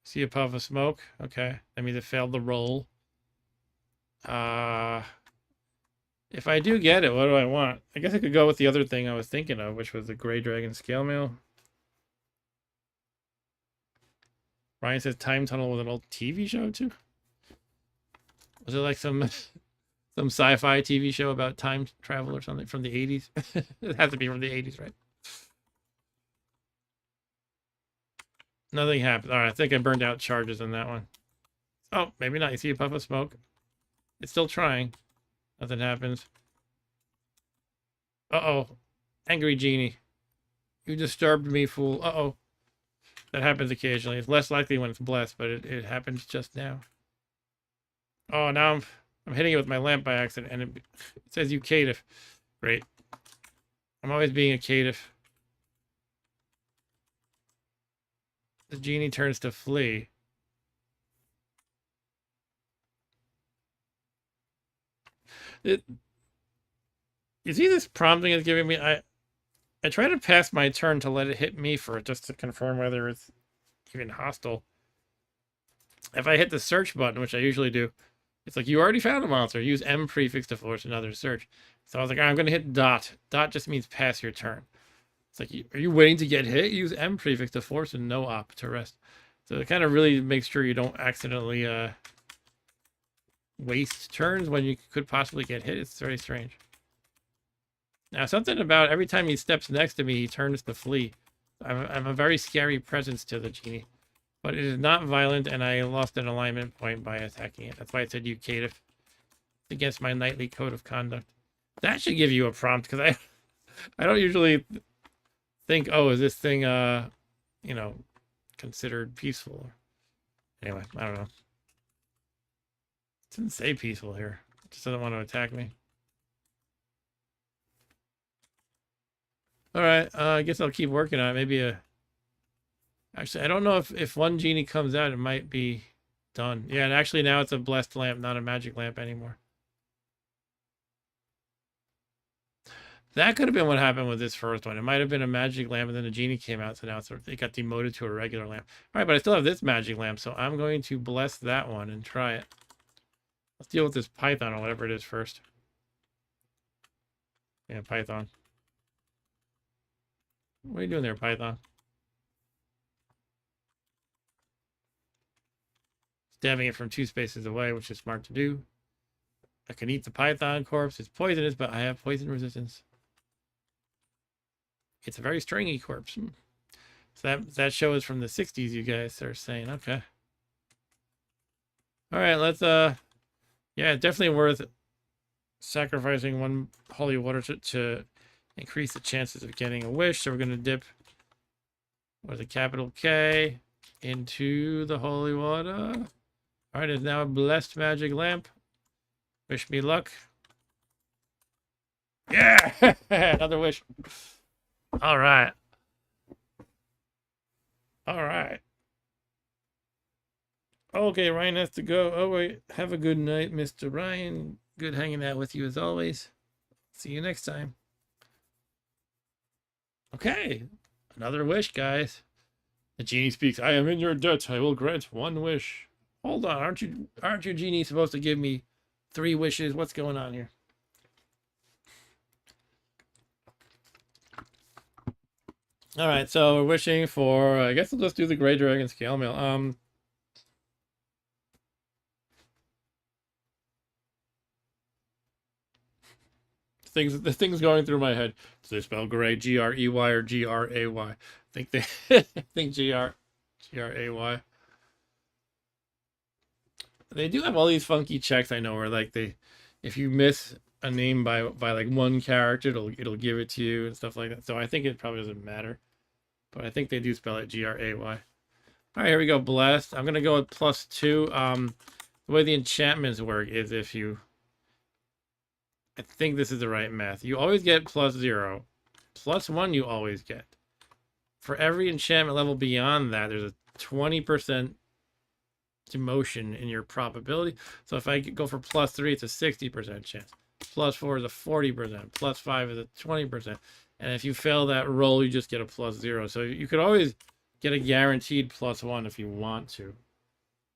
See a puff of smoke. Okay, that means it failed the roll. If I do get it, what do I want? I guess I could go with the other thing I was thinking of, which was the Gray Dragon Scale Mail. Ryan says Time Tunnel was an old TV show too. Was it like some some sci-fi TV show about time travel or something from the 80s. It has to be from the 80s, right? Nothing happened. All right, I think I burned out charges on that one. Oh, maybe not. You see a puff of smoke? It's still trying. Nothing happens. Uh-oh. Angry genie. You disturbed me, fool. Uh-oh. That happens occasionally. It's less likely when it's blessed, but it happens just now. Oh, now I'm hitting it with my lamp by accident, and it says you caitiff. Great. I'm always being a caitiff. The genie turns to flee. You see this prompting it's giving me? I try to pass my turn to let it hit me first, just to confirm whether it's even hostile. If I hit the search button, which I usually do, it's like, you already found a monster. Use M prefix to force another search. So I was like, I'm going to hit dot. Dot just means pass your turn. It's like, are you waiting to get hit? Use M prefix to force and no op to rest. So it kind of really makes sure you don't accidentally waste turns when you could possibly get hit. It's very strange. Now, something about every time he steps next to me, he turns to flee. I'm a very scary presence to the genie. But it is not violent, and I lost an alignment point by attacking it. That's why I said you caitiff. It's against my knightly code of conduct. That should give you a prompt, because I don't usually think, oh, is this thing, you know, considered peaceful? Anyway, I don't know. It didn't say peaceful here. It just doesn't want to attack me. All right, I guess I'll keep working on it. Maybe actually, I don't know if one genie comes out, it might be done. Yeah, and actually now it's a blessed lamp, not a magic lamp anymore. That could have been what happened with this first one. It might have been a magic lamp, and then a genie came out, so now it got demoted to a regular lamp. All right, but I still have this magic lamp, so I'm going to bless that one and try it. Let's deal with this python or whatever it is first. Yeah, python. What are you doing there, python? Stabbing it from 2 spaces away, which is smart to do. I can eat the python corpse. It's poisonous, but I have poison resistance. It's a very stringy corpse. So that show is from the 60s, you guys are saying. Okay. All right, let's yeah, definitely worth sacrificing 1 holy water to increase the chances of getting a wish. So we're going to dip with a capital K into the holy water. All right, it's now a blessed magic lamp. Wish me luck. Yeah, another wish. All right. All right. Okay, Ryan has to go. Oh, wait. Have a good night, Mr. Ryan. Good hanging out with you as always. See you next time. Okay, another wish, guys. The genie speaks. I am in your debt. I will grant 1 wish. Hold on, aren't you genie supposed to give me 3 wishes? What's going on here? All right, so we're wishing for. I guess we'll just do the Gray Dragon scale mail. The things going through my head. Do they spell gray Grey or Gray? I think they I think Gray. They do have all these funky checks, I know, where like if you miss a name by like 1 character, it'll give it to you and stuff like that. So I think it probably doesn't matter, but I think they do spell it Gray. All right, here we go. Blessed. I'm gonna go with +2. The way the enchantments work is if you. I think this is the right math. You always get +0. +1 you always get. For every enchantment level beyond that, there's a 20% demotion in your probability. So if I go for +3, it's a 60% chance. +4 is a 40%. +5 is a 20%. And if you fail that roll, you just get a +0. So you could always get a guaranteed +1 if you want to.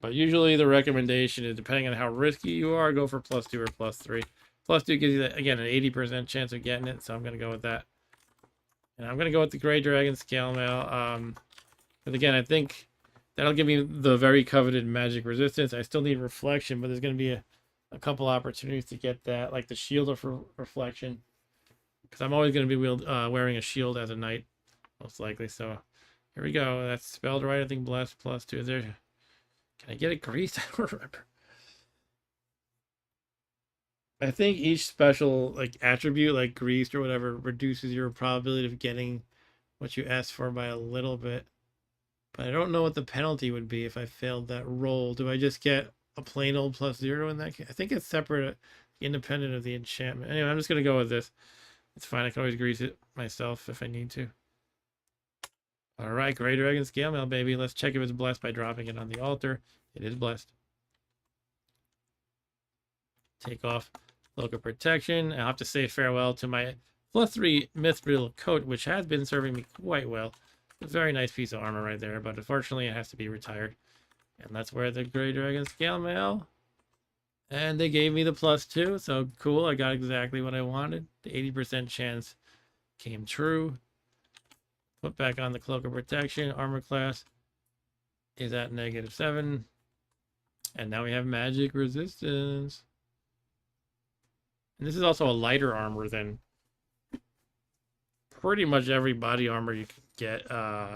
But usually the recommendation is, depending on how risky you are, go for +2 or +3. +2 gives you, again, an 80% chance of getting it, so I'm going to go with that. And I'm going to go with the Gray Dragon scale mail. But again, I think that'll give me the very coveted magic resistance. I still need reflection, but there's going to be a couple opportunities to get that, like the shield of reflection, because I'm always going to be wearing a shield as a knight, most likely. So here we go. That's spelled right. I think blessed +2. Is there? Can I get it greased? I don't remember. I think each special like attribute, like greased or whatever, reduces your probability of getting what you asked for by a little bit. But I don't know what the penalty would be if I failed that roll. Do I just get a plain old +0 in that case? I think it's separate, independent of the enchantment. Anyway, I'm just going to go with this. It's fine. I can always grease it myself if I need to. All right, Gray Dragon Scale Mail, baby. Let's check if it's blessed by dropping it on the altar. It is blessed. Take off Cloak of Protection. I'll have to say farewell to my +3 Mithril coat, which has been serving me quite well. A very nice piece of armor right there, but unfortunately it has to be retired. And that's where the Grey Dragon Scale Mail. And they gave me the +2, so cool. I got exactly what I wanted. The 80% chance came true. Put back on the Cloak of Protection. Armor class is at -7. And now we have magic resistance. And this is also a lighter armor than pretty much every body armor you can get,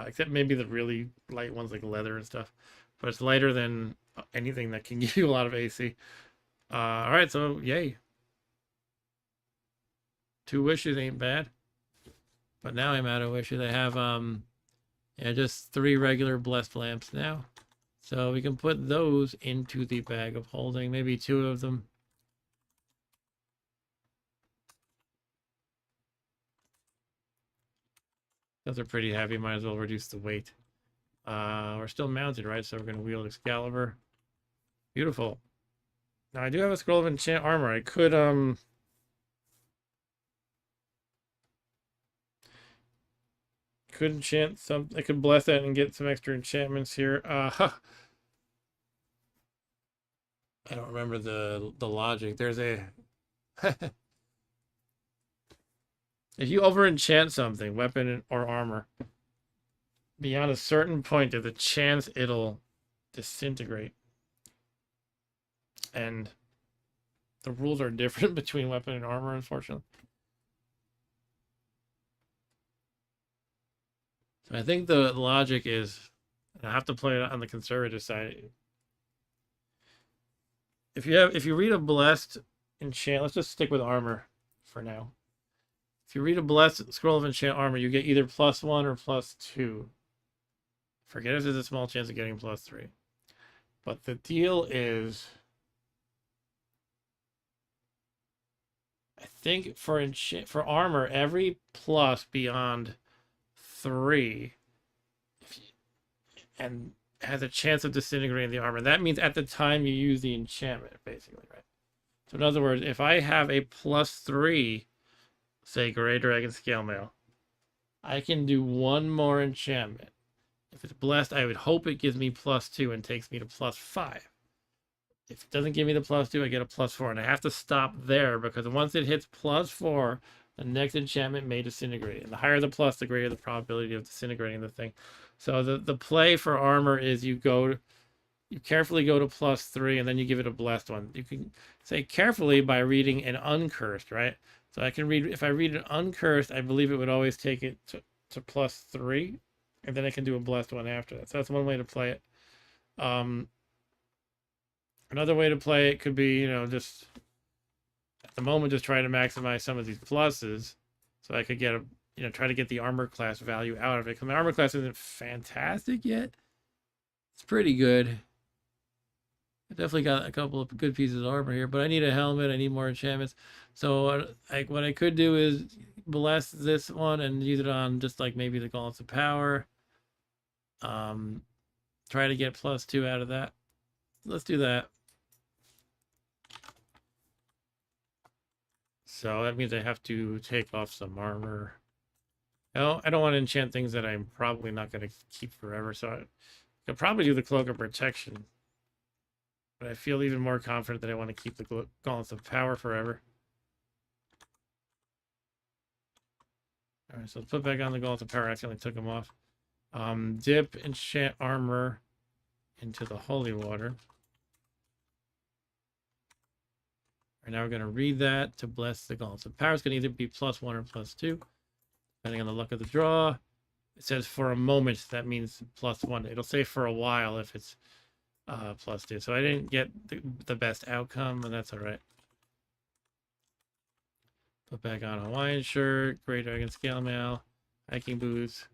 except maybe the really light ones like leather and stuff. But it's lighter than anything that can give you a lot of AC. All right, so yay. 2 wishes ain't bad. But now I'm out of wishes. I have yeah, just 3 regular blessed lamps now. So we can put those into the bag of holding, maybe 2 of them. Those are pretty heavy, might as well reduce the weight. We're still mounted, right? So we're going to wield Excalibur. Beautiful. Now I do have a scroll of enchant armor. I could enchant some. I could bless that and get some extra enchantments here. I don't remember the logic. There's a if you over enchant something, weapon or armor, beyond a certain point, there's a chance it'll disintegrate. And the rules are different between weapon and armor, unfortunately. So I think the logic is, and I have to play it on the conservative side. If you read a blessed enchant, let's just stick with armor for now. If you read a blessed scroll of enchant armor, you get either +1 or +2. Forget if there's a small chance of getting +3. But the deal is, I think for armor, every plus beyond 3 and has a chance of disintegrating the armor. That means at the time you use the enchantment, basically, right? So in other words, if I have a +3, say Grey Dragon Scale Mail, I can do 1 more enchantment. If it's blessed, I would hope it gives me +2 and takes me to +5. If it doesn't give me the +2, I get a +4. And I have to stop there because once it hits +4, the next enchantment may disintegrate. And the higher the plus, the greater the probability of disintegrating the thing. So the play for armor is you carefully go to +3 and then you give it a blessed one. You can say carefully by reading an uncursed, right? So I can read, if I read an uncursed, I believe it would always take it to +3. And then I can do a blessed one after that. So that's one way to play it. Another way to play it could be, just at the moment, just try to maximize some of these pluses so I could get try to get the armor class value out of it. Because my armor class isn't fantastic yet. It's pretty good. I definitely got a couple of good pieces of armor here, but I need a helmet. I need more enchantments. So what I could do is bless this one and use it on just like maybe the Gauntlets of Power. Try to get +2 out of that. Let's do that. So that means I have to take off some armor. No, I don't want to enchant things that I'm probably not going to keep forever. So I could probably do the Cloak of Protection. But I feel even more confident that I want to keep the Gauntlets of Power forever. Alright, so let's put back on the Gauntlets of Power. I accidentally took them off. Dip enchant armor into the holy water. Right now we're going to read that to bless the golems. The power is going to either be +1 or +2, depending on the luck of the draw. It says for a moment, that means +1. It'll say for a while if it's +2. So I didn't get the best outcome, and that's all right. Put back on a Hawaiian shirt, Great Dragon Scale Mail, hiking boots,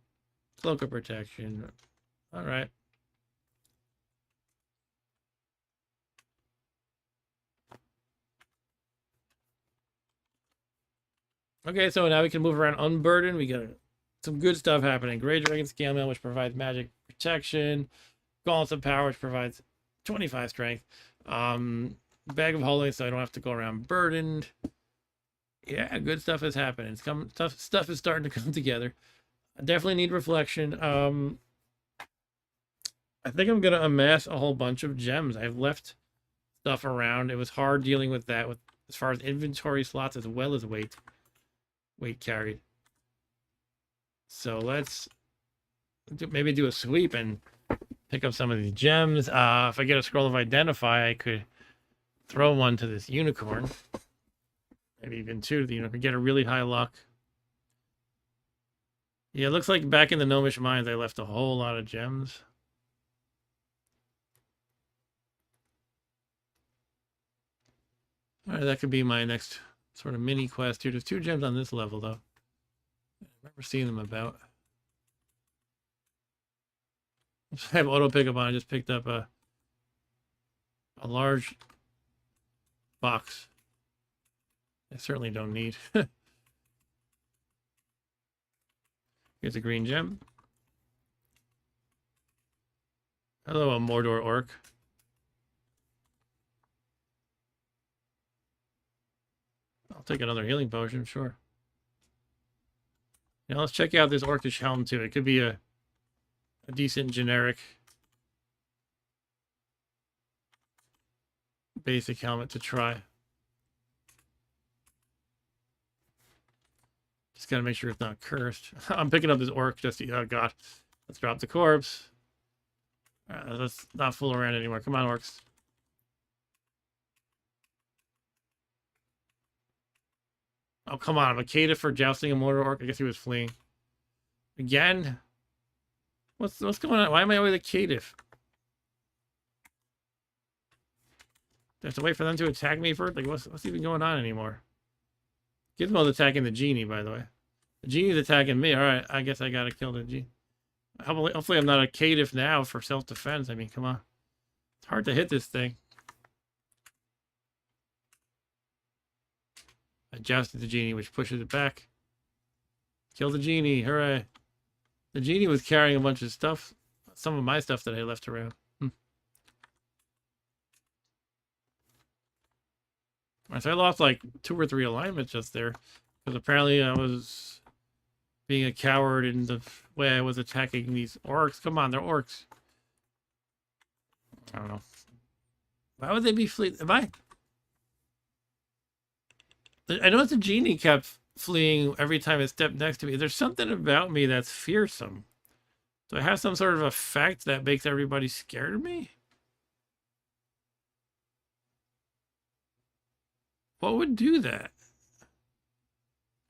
cloak of protection. All right. Okay, so now we can move around unburdened. We got some good stuff happening. Great Dragon Scale Mail, which provides magic protection. Gauntlets of Power, which provides 25 strength. Bag of Holding, so I don't have to go around burdened. Yeah, good stuff is happening. Stuff is starting to come together. I definitely need reflection. I think I'm gonna amass a whole bunch of gems. I've left stuff around. It was hard dealing with that, with as far as inventory slots as well as weight carried. So let's maybe do a sweep and pick up some of these gems. If I get a scroll of identify, I could throw one to this unicorn. Maybe even two to the unicorn. Get a really high luck. Yeah, it looks like back in the Gnomish Mines, I left a whole lot of gems. All right, that could be my next sort of mini quest here. There's 2 gems on this level, though. I remember seeing them about. I have auto pickup on. I just picked up a large box. I certainly don't need. Here's a green gem. Hello, a Mordor orc. I'll take another healing potion, sure. Now let's check out this orcish helm too. It could be a decent generic basic helmet to try. Just gotta make sure it's not cursed. I'm picking up this orc just to, oh god. Let's drop the corpse. Alright, let's not fool around anymore. Come on, orcs. Oh, come on. I'm a caitiff for jousting a mortar orc. I guess he was fleeing. Again? What's going on? Why am I always a caitiff? Do I have to wait for them to attack me first? Like, what's even going on anymore? Gizmo's attacking the genie, by the way. The genie's attacking me. Alright, I guess I gotta kill the genie. Hopefully I'm not a caitiff now for self-defense. I mean, come on. It's hard to hit this thing. I jousted the genie, which pushes it back. Kill the genie. Hooray. The genie was carrying a bunch of stuff. Some of my stuff that I left around. So I lost like 2 or 3 alignments just there. Because apparently I was being a coward in the way I was attacking these orcs. Come on, they're orcs. I don't know. Why would they be fleeing? I noticed the genie kept fleeing every time it stepped next to me. There's something about me that's fearsome. Do I have some sort of effect that makes everybody scared of me? What would do that?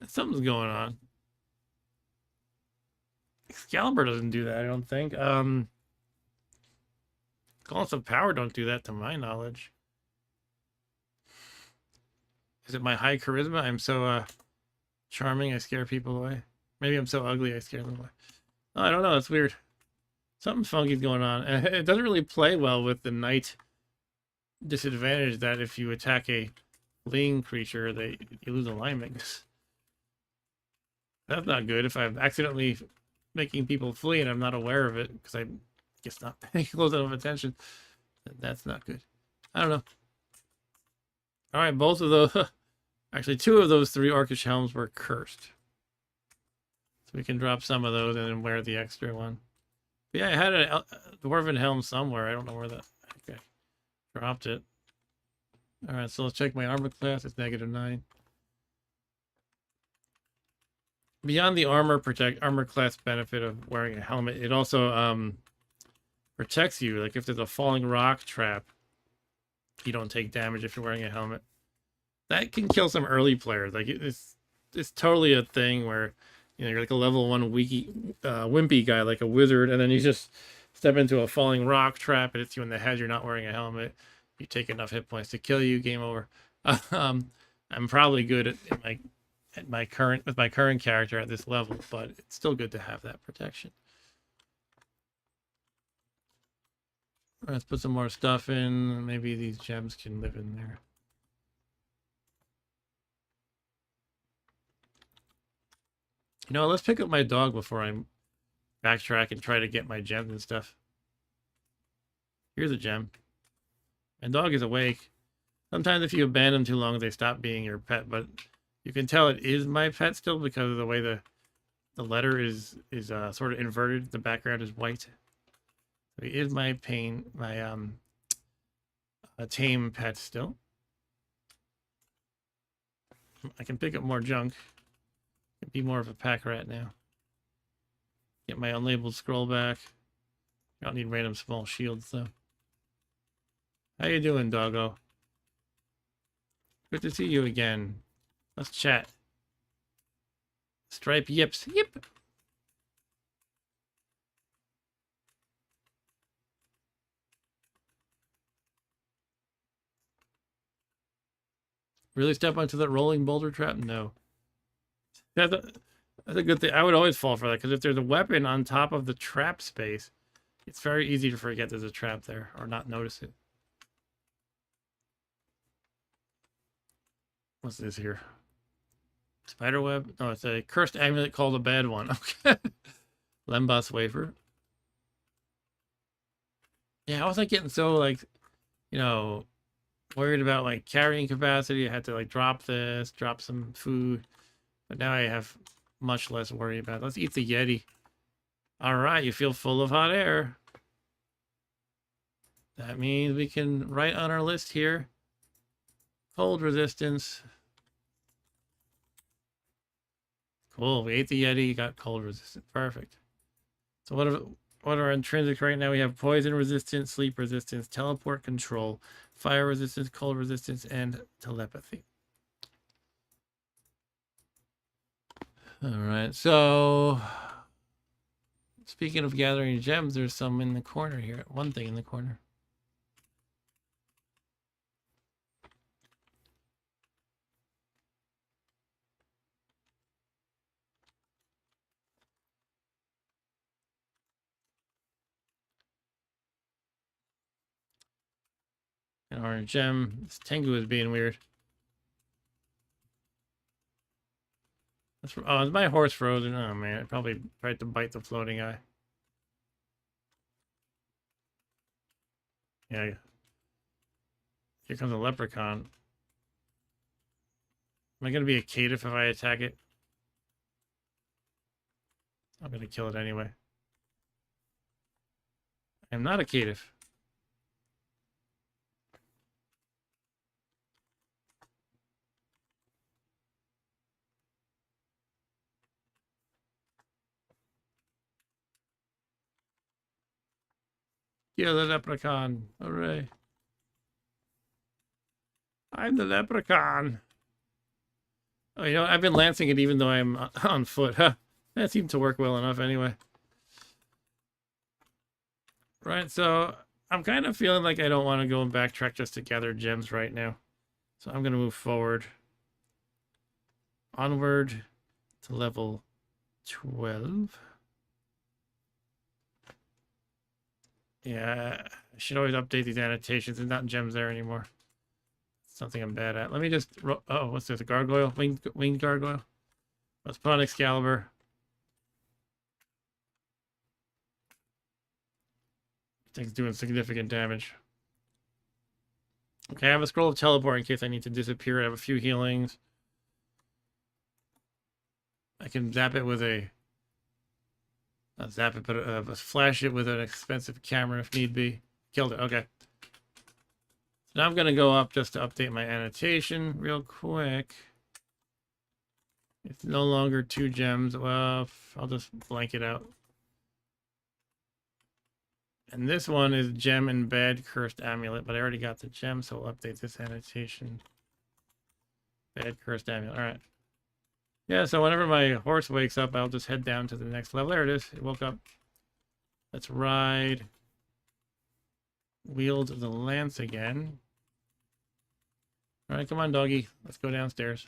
Something's going on. Excalibur doesn't do that, I don't think. Gauntlets of Power don't do that to my knowledge. Is it my high charisma? I'm so charming, I scare people away. Maybe I'm so ugly, I scare them away. Oh, I don't know, it's weird. Something funky's going on. And it doesn't really play well with the knight disadvantage that if you attack a fleeing creature, you lose alignment. That's not good if I'm accidentally making people flee and I'm not aware of it because I guess not paying close enough attention. That's not good. I don't know. All right, both of those, actually 2 of those 3 orcish helms were cursed. So we can drop some of those and then wear the extra one. But yeah, I had a dwarven helm somewhere. I don't know where that. Okay, dropped it. All right, so let's check my armor class. It's -9. Beyond the armor class benefit of wearing a helmet, it also protects you. Like if there's a falling rock trap, you don't take damage if you're wearing a helmet. That can kill some early players. Like it's totally a thing where you're like a level 1 wimpy guy, like a wizard, and then you just step into a falling rock trap. It hits you in the head. You're not wearing a helmet. You take enough hit points to kill you. Game over. um, I'm probably good at my current character at this level, but it's still good to have that protection. Let's put some more stuff in. Maybe these gems can live in there. Let's pick up my dog before I backtrack and try to get my gems and stuff. Here's a gem. My dog is awake. Sometimes if you abandon them too long, they stop being your pet, but you can tell it is my pet still because of the way the letter is sort of inverted. The background is white. So he is my a tame pet still. I can pick up more junk. Be more of a pack rat now. Get my unlabeled scroll back. I don't need random small shields though. How you doing, doggo? Good to see you again. Let's chat. Stripe yips. Yip. Really step onto that rolling boulder trap? No. That's a good thing. I would always fall for that because if there's a weapon on top of the trap space, it's very easy to forget there's a trap there or not notice it. What's this here? Spiderweb? No, it's a cursed amulet called a bad one. Okay. Lembas wafer. Yeah, I was like getting so worried about like carrying capacity. I had to like drop some food. But now I have much less worry about it. Let's eat the Yeti. All right, you feel full of hot air. That means we can write on our list here. Cold resistance. Cool, we ate the Yeti, got cold resistance. Perfect. So what are our intrinsics right now? We have poison resistance, sleep resistance, teleport control, fire resistance, cold resistance, and telepathy. All right, so speaking of gathering gems, there's some in the corner here. One thing in the corner. An orange gem. This Tengu is being weird. Oh, is my horse frozen? Oh man, I probably tried to bite the floating eye. Yeah. Here comes a leprechaun. Am I gonna be a caitiff if I attack it? I'm gonna kill it anyway. I'm not a caitiff. Yeah, the leprechaun. Hooray. I'm the leprechaun. Oh, I've been lancing it even though I'm on foot. Huh. That seemed to work well enough anyway. Right, so I'm kind of feeling like I don't want to go and backtrack just to gather gems right now. So I'm going to move forward. Onward to level 12. Yeah, I should always update these annotations. There's not gems there anymore. Something I'm bad at. Let me just... Oh, what's this? A gargoyle? Winged gargoyle? Let's put on Excalibur. Thing's doing significant damage. Okay, I have a scroll of teleport in case I need to disappear. I have a few healings. I can zap it with a... Not zap it, but flash it with an expensive camera if need be. Killed it. Okay. So now I'm going to go up just to update my annotation real quick. It's no longer 2 gems. Well, I'll just blank it out. And this one is gem and bad cursed amulet, but I already got the gem, so I'll update this annotation. Bad cursed amulet. All right. Yeah, so whenever my horse wakes up, I'll just head down to the next level. There it is. It woke up. Let's ride. Wield the lance again. All right, come on, doggy. Let's go downstairs.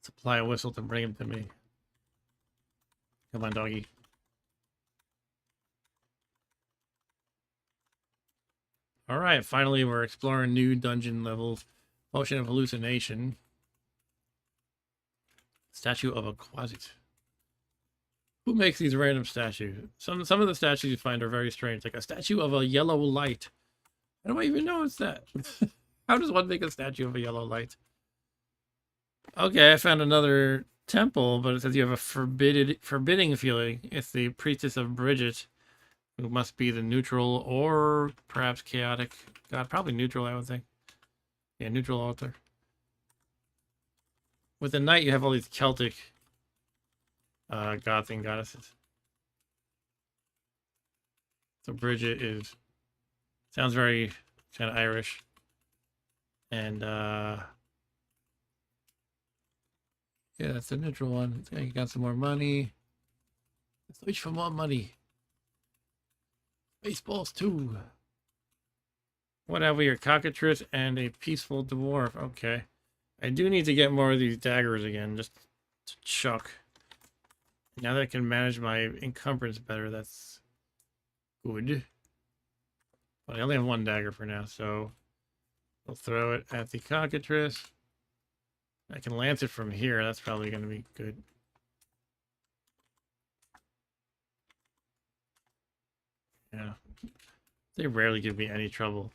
Supply a whistle to bring him to me. Come on, doggy. All right, finally we're exploring new dungeon levels. Potion of hallucination. Statue of a Quasit. Who makes these random statues? Some of the statues you find are very strange, like a statue of a yellow light. How do I even know it's that? How does one make a statue of a yellow light? Okay, I found another temple, but it says you have a forbidding feeling. It's the priestess of Bridget, who must be the neutral or perhaps chaotic god. Probably neutral, I would think. Yeah, neutral altar. With the knight, you have all these Celtic gods and goddesses. So Bridget sounds very kind of Irish. And yeah, that's the neutral one. Okay, you got some more money. Let's reach for more money. Baseballs too. What have we here? Cockatrice and a peaceful dwarf. Okay. I do need to get more of these daggers again, just to chuck. Now that I can manage my encumbrance better, that's good. But I only have one dagger for now, so I'll throw it at the cockatrice. I can lance it from here. That's probably going to be good. Yeah. They rarely give me any trouble.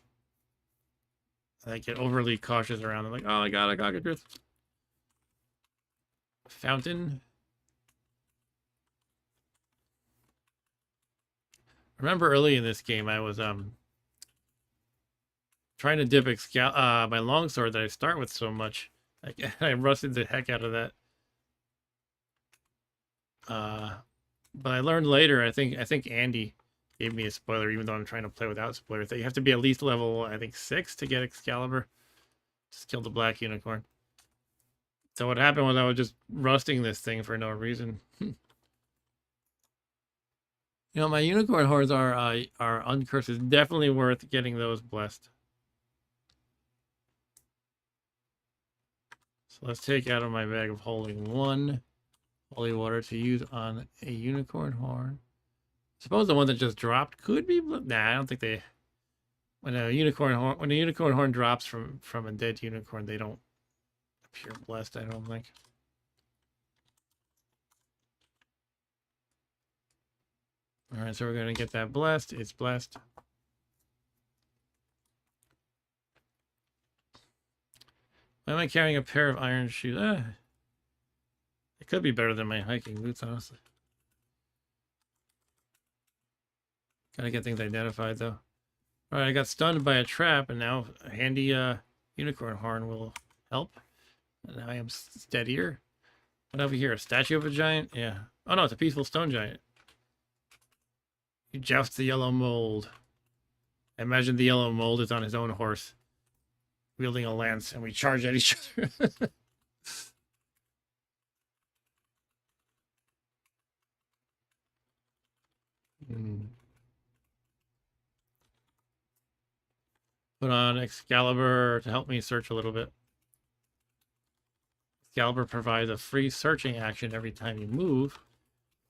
I get overly cautious around them. Like, oh, I got a cockatrice. Fountain. Remember early in this game, I was trying to dip my longsword that I start with so much. I rusted the heck out of that. But I learned later. I think Andy gave me a spoiler, even though I'm trying to play without spoilers. That you have to be at least level, I think, 6 to get Excalibur. Just killed the black unicorn. So what happened was I was just rusting this thing for no reason. You know, my unicorn horns are uncursed. It's definitely worth getting those blessed. So let's take out of my bag of holding 1 holy water to use on a unicorn horn. Suppose the one that just dropped could be. Nah, I don't think they. When a unicorn horn drops from a dead unicorn, they don't appear blessed. I don't think. All right, so we're gonna get that blessed. It's blessed. Why am I carrying a pair of iron shoes? It could be better than my hiking boots, honestly. Gotta get things identified, though. All right, I got stunned by a trap, and now a handy unicorn horn will help. And now I am steadier. What over here? A statue of a giant? Yeah. Oh, no, it's a peaceful stone giant. You joust the yellow mold. I imagine the yellow mold is on his own horse, wielding a lance, and we charge at each other. Put on Excalibur to help me search a little bit. Excalibur provides a free searching action every time you move.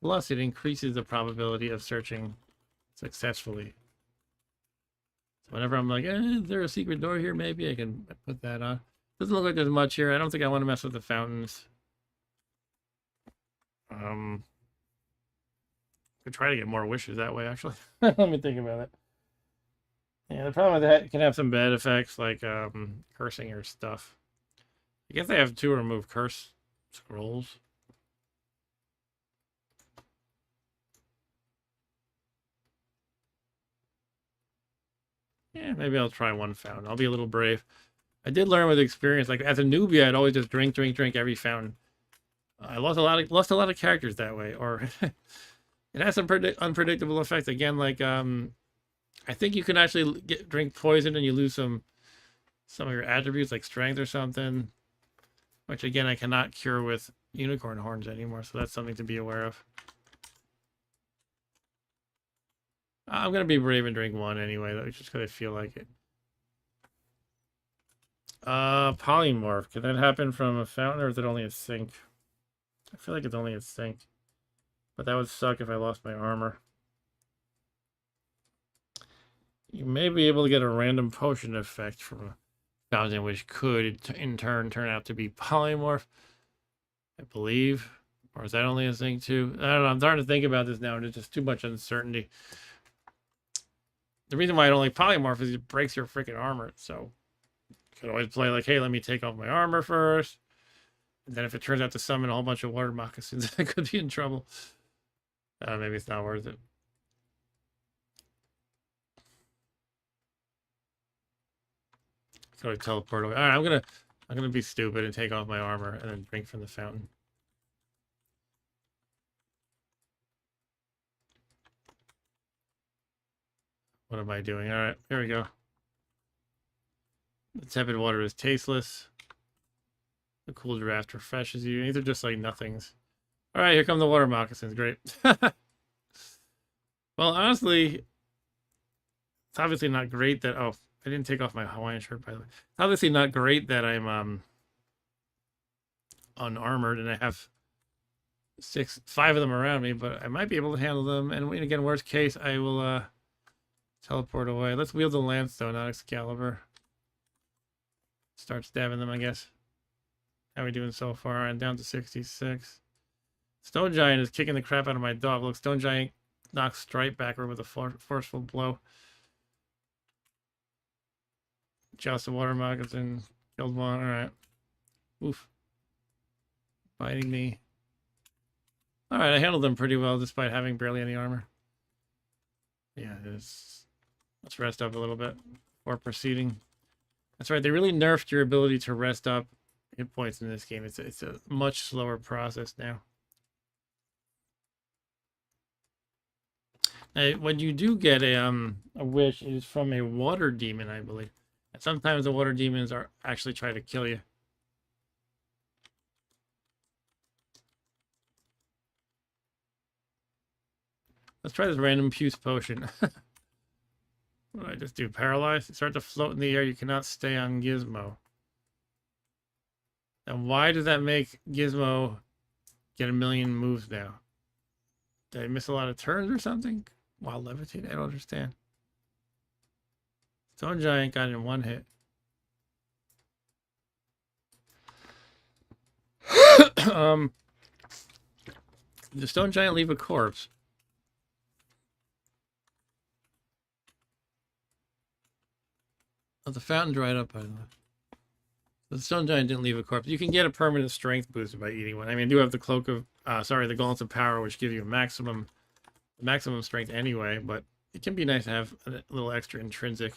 Plus, it increases the probability of searching successfully. So whenever I'm like, is there a secret door here? Maybe I can put that on. Doesn't look like there's much here. I don't think I want to mess with the fountains. Could try to get more wishes that way, actually. Let me think about it. Yeah, the problem with that, it can have some bad effects, like cursing or stuff. I guess they have 2 remove curse scrolls. Yeah, maybe I'll try 1 fountain. I'll be a little brave. I did learn with experience, like as a newbie, I'd always just drink every fountain. I lost a lot of characters that way, or It has some unpredictable effects. Again, like I think you can actually drink poison and you lose some of your attributes, like strength or something. Which again, I cannot cure with unicorn horns anymore, so that's something to be aware of. I'm gonna be brave and drink one anyway, though, just because I feel like it. Polymorph. Could that happen from a fountain, or is it only a sink? I feel like it's only a sink. But that would suck if I lost my armor. You may be able to get a random potion effect from a fountain, which could in turn turn out to be polymorph, I believe. Or is that only a thing too? I don't know. I'm starting to think about this now, and there's just too much uncertainty. The reason why I don't like polymorph is it breaks your freaking armor. So you could always play like, hey, let me take off my armor first. And then if it turns out to summon a whole bunch of water moccasins, I could be in trouble. Maybe it's not worth it. So I teleport away. All right, I'm gonna be stupid and take off my armor and then drink from the fountain. What am I doing? All right, here we go. The tepid water is tasteless. The cool draft refreshes you. These are just like nothings. All right, here come the water moccasins. Great. Well, honestly, it's obviously not great that... Oh, I didn't take off my Hawaiian shirt, by the way. It's obviously not great that I'm unarmored and I have 5 of them around me, but I might be able to handle them. And again, worst case, I will teleport away. Let's wield the lance, though, not Excalibur. Start stabbing them, I guess. How are we doing so far? I'm down to 66. Stone Giant is kicking the crap out of my dog. Look, Stone Giant knocks Stripe backward with a forceful blow. Joust the water moccasin. Killed one. Alright. Oof. Biting me. Alright, I handled them pretty well despite having barely any armor. Yeah, it is. Let's rest up a little bit before proceeding. That's right, they really nerfed your ability to rest up hit points in this game. It's a much slower process now. Now, when you do get a wish, it is from a water demon, I believe. And sometimes the water demons are actually trying to kill you. Let's try this random puce potion. What did I just do? Paralyzed? Start to float in the air. You cannot stay on Gizmo. And why does that make Gizmo get 1,000,000 moves now? Did I miss a lot of turns or something? While levitating? I don't understand. Stone Giant got in 1 hit. Did the Stone Giant leave a corpse? Oh, the fountain dried up, by the way. The Stone Giant didn't leave a corpse. You can get a permanent strength boost by eating one. I mean, I do have the cloak of, the gauntlets of power, which give you a maximum strength anyway, but it can be nice to have a little extra intrinsic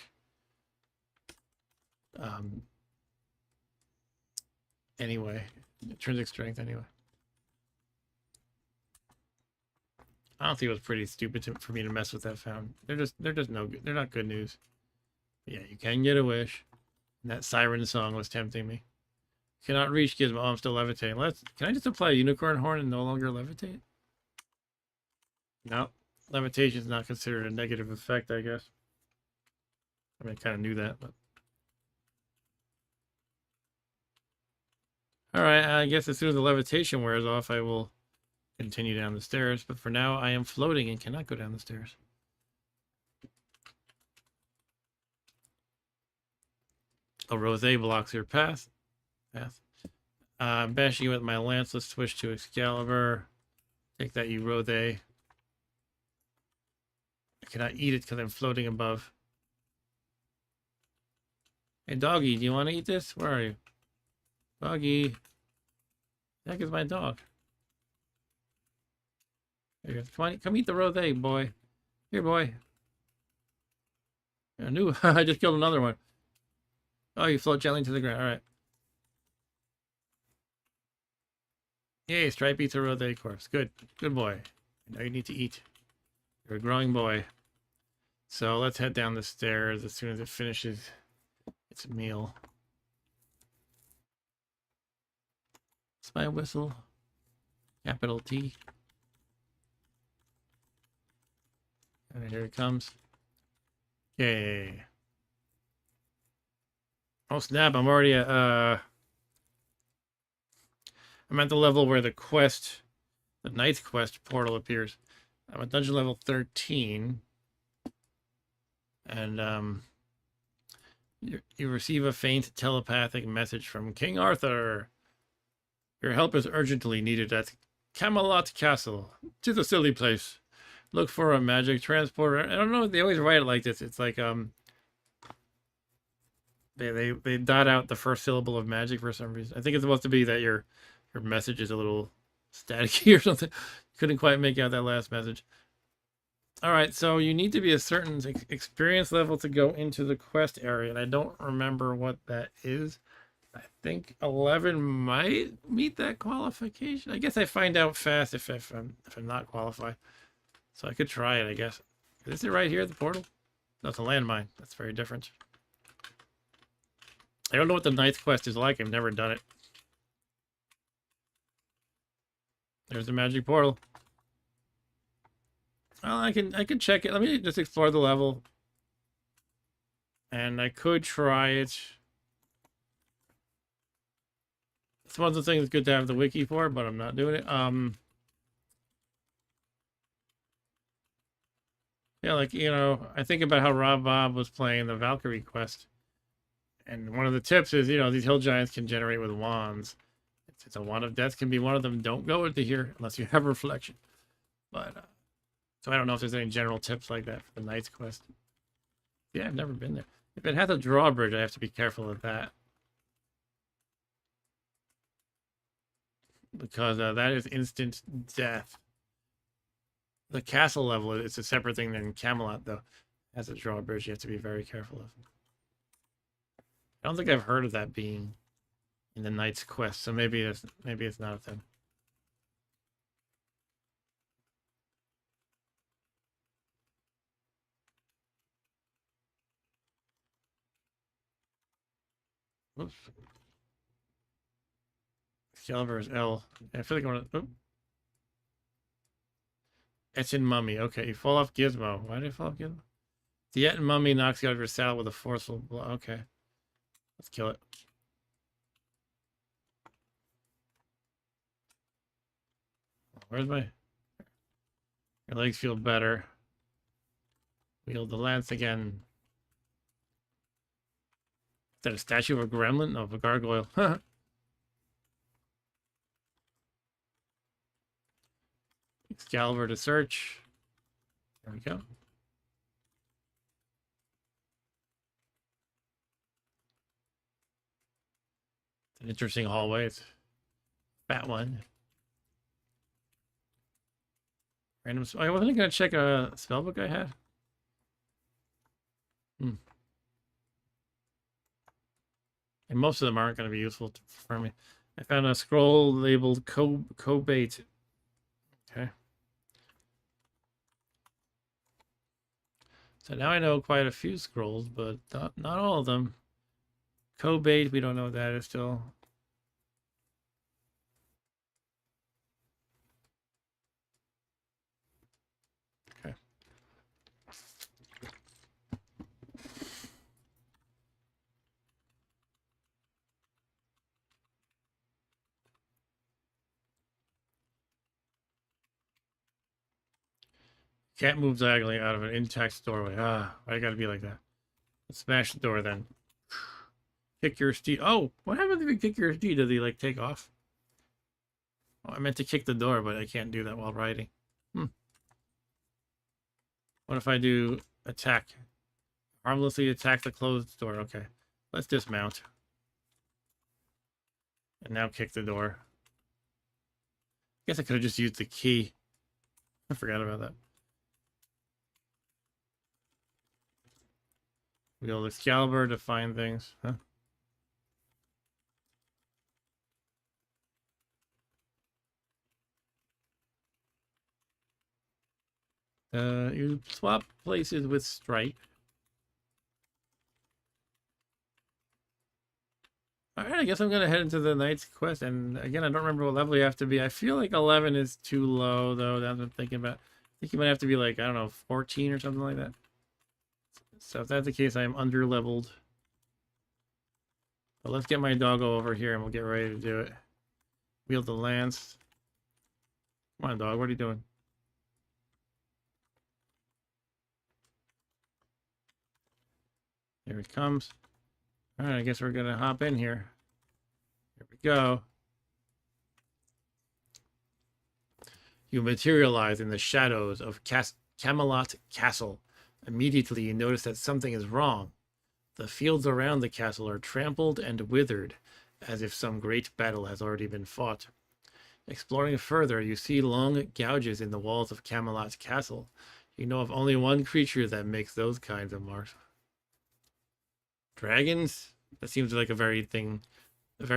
intrinsic strength anyway. I don't think it was pretty stupid for me to mess with that fountain. They're just no good. They're not good news. But yeah, you can get a wish. And that siren song was tempting me. Cannot reach Gizmo. Oh, I'm still levitating. Can I just apply a unicorn horn and no longer levitate? No. Levitation is not considered a negative effect, I guess. I mean, I kind of knew that, but... Alright, I guess as soon as the levitation wears off, I will continue down the stairs. But for now, I am floating and cannot go down the stairs. A rosé blocks your path. Bashing you with my lance. Let's switch to Excalibur. Take that, you rosé. I cannot eat it because I'm floating above. Hey, doggy, do you want to eat this? Where are you? Doggy. The heck is my dog? There you go. Come on, come eat the rosé, boy. Here, boy. I knew. I just killed another one. Oh, you float gently to the ground. All right. Yay, Stripe eats a rosé corpse. Good. Good boy. Now you need to eat. You're a growing boy. So let's head down the stairs as soon as it finishes its meal. Spy whistle. Capital T. And here it comes. Yay. Oh snap, I'm already at I'm at the level where the quest, the ninth quest portal appears. I'm at dungeon level 13. And you receive a faint telepathic message from King Arthur. Your help is urgently needed at Camelot Castle. To the silly place. Look for a magic transporter. I don't know, they always write it like this. It's like they dot out the first syllable of magic for some reason. I think it's supposed to be that your message is a little staticky or something. Couldn't quite make out that last message. All right, so you need to be a certain experience level to go into the quest area, and I don't remember what that is. I think 11 might meet that qualification. I guess I find out fast if I'm not qualified. So I could try it, I guess. Is it right here, the portal? No, it's a landmine. That's very different. I don't know what the ninth quest is like. I've never done it. There's the magic portal. Well, I can check it. Let me just explore the level. And I could try it. It's one of the things good to have the wiki for, but I'm not doing it. Yeah, like, you know, I think about how Rob Bob was playing the Valkyrie quest. And one of the tips is, you know, these hill giants can generate with wands. It's a wand of death can be one of them. Don't go into here unless you have reflection. But, so I don't know if there's any general tips like that for the Knight's Quest. Yeah, I've never been there. If it has a drawbridge, I have to be careful of that. Because that is instant death. The castle level, it's a separate thing than Camelot, though. Has a drawbridge you have to be very careful of. I don't think I've heard of that being in the Knight's Quest, so maybe it's not a thing. Oops. Excalibur is L. I feel like I want to... It's in Mummy. Okay, you fall off Gizmo. Why did I fall off Gizmo? The Yet Mummy knocks you out of your saddle with a forceful blow. Okay. Let's kill it. Where's my... Your legs feel better. Wield the lance again. Is that a statue of a gremlin? No, of a gargoyle. Excalibur to search. There we go. It's an interesting hallway. It's a fat one. Random. Oh, I wasn't going to check a spellbook I had. And most of them aren't going to be useful for me. I found a scroll labeled Cobate. Okay. So now I know quite a few scrolls, but not all of them. Cobate, we don't know what that is still. Okay. Can't move diagonally out of an intact doorway. Ah, why gotta be like that? Let's smash the door then. Kick your steed. Oh, what happens if you kick your steed? Does he like take off? Oh, I meant to kick the door, but I can't do that while riding. What if I do attack? Harmlessly attack the closed door. Okay. Let's dismount. And now kick the door. Guess I could have just used the key. I forgot about that. Wield Excalibur to find things. Huh? You swap places with Stripe. Alright, I guess I'm gonna head into the night's quest, and again, I don't remember what level you have to be. I feel like 11 is too low, though, that's what I'm thinking about. I think you might have to be like, I don't know, 14 or something like that. So if that's the case, I am under-leveled. But let's get my doggo over here, and we'll get ready to do it. Wield the lance. Come on, dog, what are you doing? Here it comes. Alright, I guess we're gonna hop in here. Here we go. You materialize in the shadows of Camelot Castle. Immediately you notice that something is wrong. The fields around the castle are trampled and withered, as if some great battle has already been fought. Exploring further, you see long gouges in the walls of Camelot Castle. You know of only one creature that makes those kinds of marks. Dragons? That seems like a very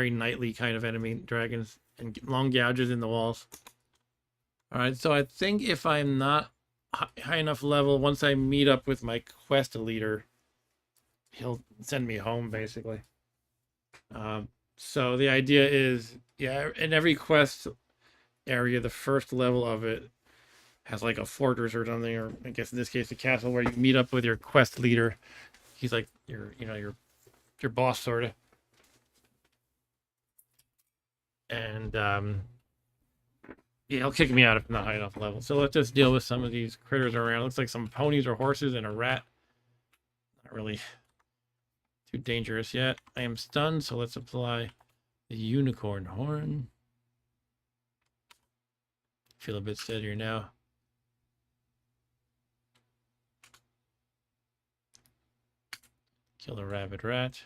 nightly kind of enemy. Dragons and long gouges in the walls. Alright, so I think if I'm not high enough level, once I meet up with my quest leader, he'll send me home, basically. So the idea is, yeah, in every quest area, the first level of it has like a fortress or something, or I guess in this case, a castle where you meet up with your quest leader. He's like your boss, sort of. And yeah, he'll kick me out if I'm not high enough level. So let's just deal with some of these critters around. Looks like some ponies or horses and a rat. Not really too dangerous yet. I am stunned, so let's apply the unicorn horn. Feel a bit steadier now. Kill the rabid rat.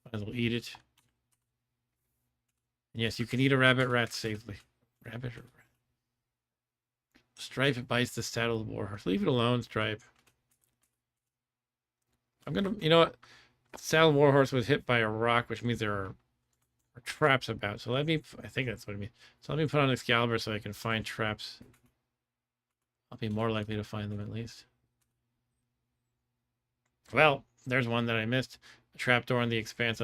Might as well eat it. And yes, you can eat a rabbit rat safely. Rabbit or rat? Stripe bites the saddled warhorse. Leave it alone, Stripe. I'm gonna, you know what? Saddled warhorse was hit by a rock, which means there are traps about. So let me, I think that's what it means. So let me put on Excalibur so I can find traps. I'll be more likely to find them at least. Well, there's one that I missed. A trapdoor in the expanse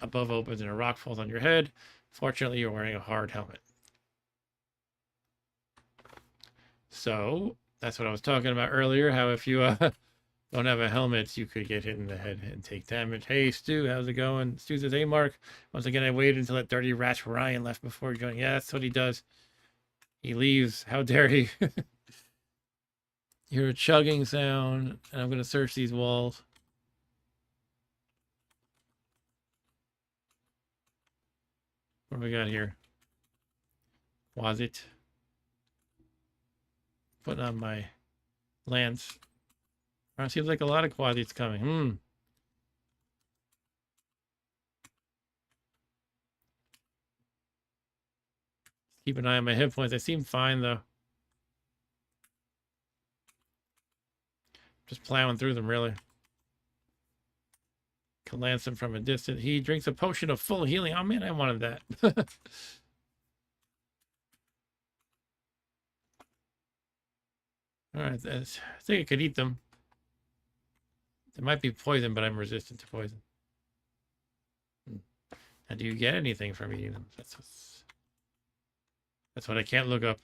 above opens and a rock falls on your head. Fortunately, you're wearing a hard helmet. So that's what I was talking about earlier, how if you don't have a helmet, you could get hit in the head and take damage. Hey, Stu, how's it going? Stu says, hey, Mark. Once again, I waited until that dirty rat Ryan left before joining. Yeah, that's what he does. He leaves. How dare he? You hear a chugging sound, and I'm going to search these walls. What do we got here? Was it? Putting on my lance. Oh, seems like a lot of quadrits coming. Keep an eye on my hit points. They seem fine, though. Just plowing through them, really. Can lance them from a distance. He drinks a potion of full healing. Oh, man, I wanted that. All right, I think I could eat them. They might be poison, but I'm resistant to poison. And do you get anything from eating them? That's what I can't look up.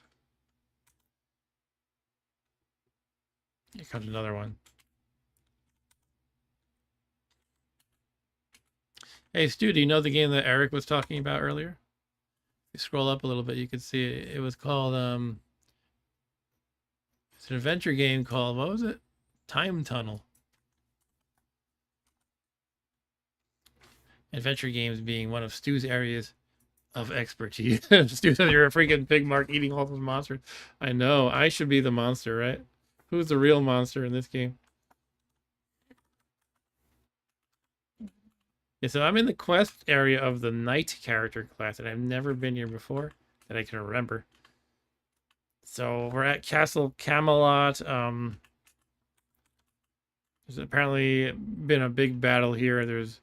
Here comes another one. Hey, Stu, do you know the game that Eric was talking about earlier? If you scroll up a little bit, you can see it. It was called, it's an adventure game called, what was it? Time Tunnel. Adventure games being one of Stu's areas of expertise. Stu says you're a freaking pig, Mark, eating all those monsters. I know. I should be the monster, right? Who's the real monster in this game? Yeah, so I'm in the quest area of the knight character class, and I've never been here before that I can remember. So we're at Castle Camelot. There's apparently been a big battle here. There's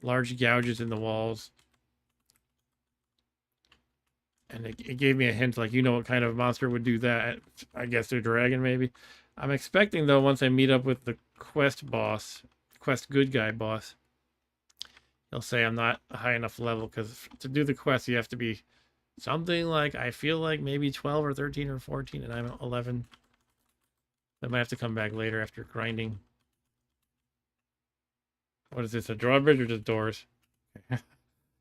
large gouges in the walls. And it gave me a hint, like, you know what kind of monster would do that. I guess a dragon, maybe. I'm expecting, though, once I meet up with the quest boss, quest good guy boss, he'll say I'm not a high enough level, because to do the quest, you have to be something like, I feel like maybe 12 or 13 or 14, and I'm 11. I might have to come back later after grinding. What is this, a drawbridge or just doors?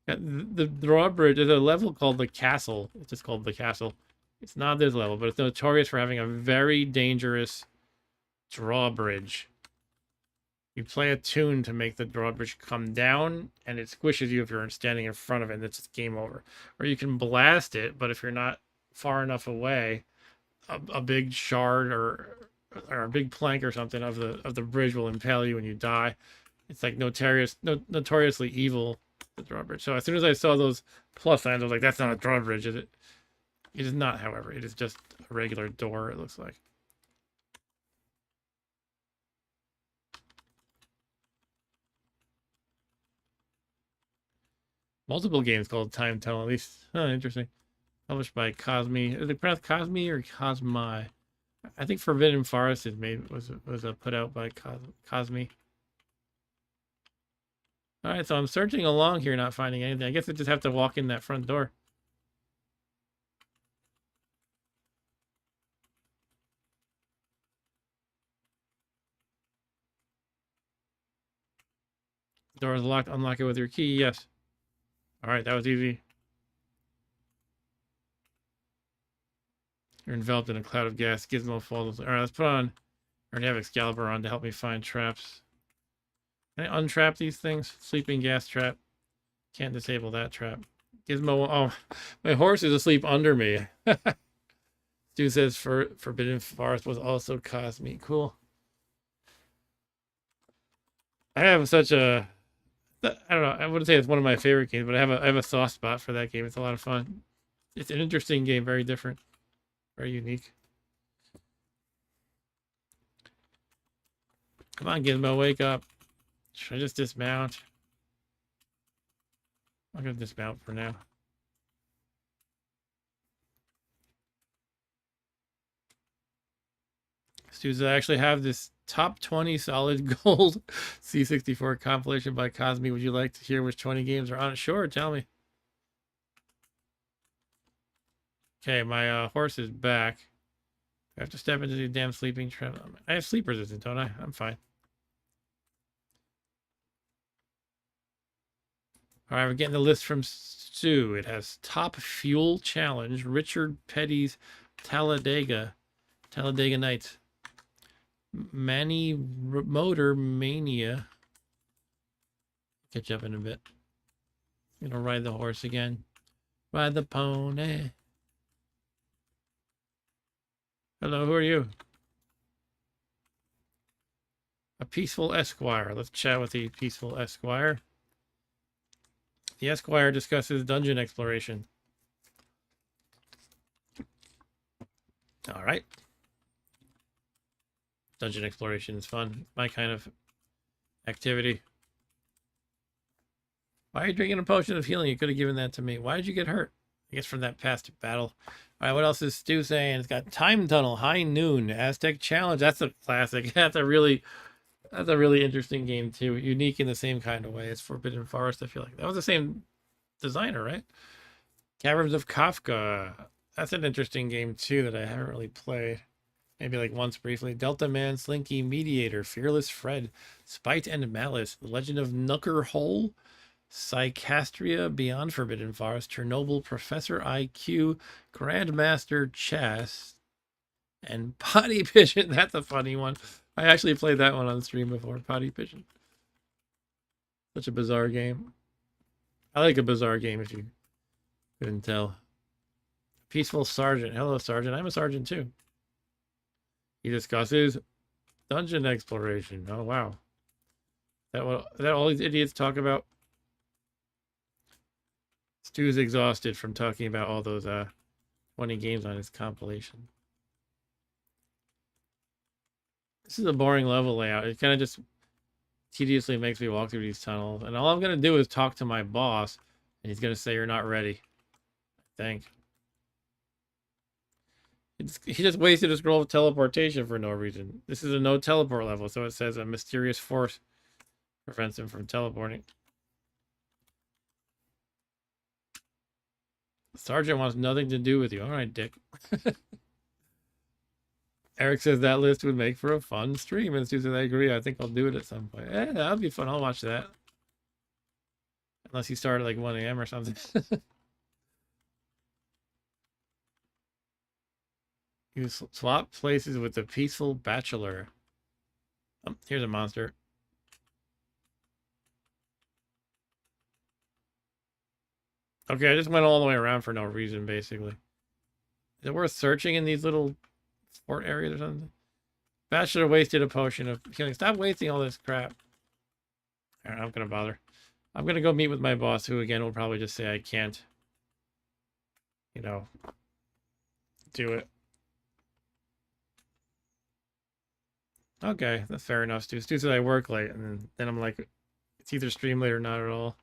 The drawbridge is a level called the castle. It's just called the castle. It's not this level, but it's notorious for having a very dangerous drawbridge. You play a tune to make the drawbridge come down, and it squishes you if you're standing in front of it, and it's just game over. Or you can blast it, but if you're not far enough away, a big shard or a big plank or something of the bridge will impale you and you die. It's like notoriously evil, the drawbridge. So as soon as I saw those plus signs, I was like, that's not a drawbridge, is it? It is not, however. It is just a regular door, it looks like. Multiple games called Time Tunnel, at least. Oh, interesting. Published by Cosme. Is it pronounced Cosme or Cosmi? I think Forbidden Forest is was put out by Cosme. All right, so I'm searching along here, not finding anything. I guess I just have to walk in that front door. The door is locked. Unlock it with your key. Yes. All right, that was easy. You're enveloped in a cloud of gas. Gizmo falls. All right, let's put on. I already have Excalibur on to help me find traps. Can I untrap these things? Sleeping gas trap. Can't disable that trap. Gizmo. Oh, my horse is asleep under me. Stu says Forbidden Forest was also Cosme. Cool. I have such a. I don't know. I wouldn't say it's one of my favorite games, but I have a soft spot for that game. It's a lot of fun. It's an interesting game, very different, very unique. Come on, Gizmo, wake up. Should I just dismount? I'm gonna dismount for now. Students, I actually have this top 20 solid gold C64 compilation by Cosme. Would you like to hear which 20 games are on it? Sure, tell me. Okay, my horse is back. I have to step into the damn sleeping trap. I have sleep resistance, don't I? I'm fine. All right, we're getting the list from Stu. It has Top Fuel Challenge, Richard Petty's Talladega Nights, Manny Motor Mania. Catch up in a bit. Gonna ride the horse again. Ride the pony. Hello, who are you? A peaceful esquire. Let's chat with the peaceful esquire. The esquire discusses dungeon exploration. All right. Dungeon exploration is fun. My kind of activity. Why are you drinking a potion of healing? You could have given that to me. Why did you get hurt? I guess from that past battle. All right, what else is Stu saying? It's got Time Tunnel, High Noon, Aztec Challenge. That's a classic. That's a really interesting game too. Unique in the same kind of way as Forbidden Forest, I feel like. That was the same designer, right? Caverns of Kafka. That's an interesting game too that I haven't really played. Maybe like once briefly. Delta Man, Slinky, Mediator, Fearless Fred, Spite and Malice, The Legend of Nucker Hole, Psychastria, Beyond Forbidden Forest, Chernobyl, Professor IQ, Grandmaster Chess, and Potty Pigeon. That's a funny one. I actually played that one on stream before. Potty Pigeon. Such a bizarre game. I like a bizarre game if you couldn't tell. Peaceful Sergeant. Hello, Sergeant. I'm a sergeant too. He discusses dungeon exploration. Oh, wow. Is that all these idiots talk about? Stu's exhausted from talking about all those 20 games on his compilation. This is a boring level layout. It kind of just tediously makes me walk through these tunnels. And all I'm going to do is talk to my boss, and he's going to say, you're not ready. I think. He just wasted a scroll of teleportation for no reason. This is a no teleport level, so it says a mysterious force prevents him from teleporting. Sergeant wants nothing to do with you. All right, Dick. Eric says that list would make for a fun stream, and Susan, I agree. I think I'll do it at some point. Yeah, that'll be fun. I'll watch that. Unless you start at like 1 a.m. or something. You swap places with the peaceful bachelor. Oh, here's a monster. Okay, I just went all the way around for no reason, basically. Is it worth searching in these little fort areas or something? Bachelor wasted a potion of healing. Stop wasting all this crap. All right, I'm gonna bother. I'm gonna go meet with my boss, who again will probably just say I can't, you know, do it. Okay, that's fair enough, Stu. Stu said I work late, and then I'm like, it's either stream late or not at all.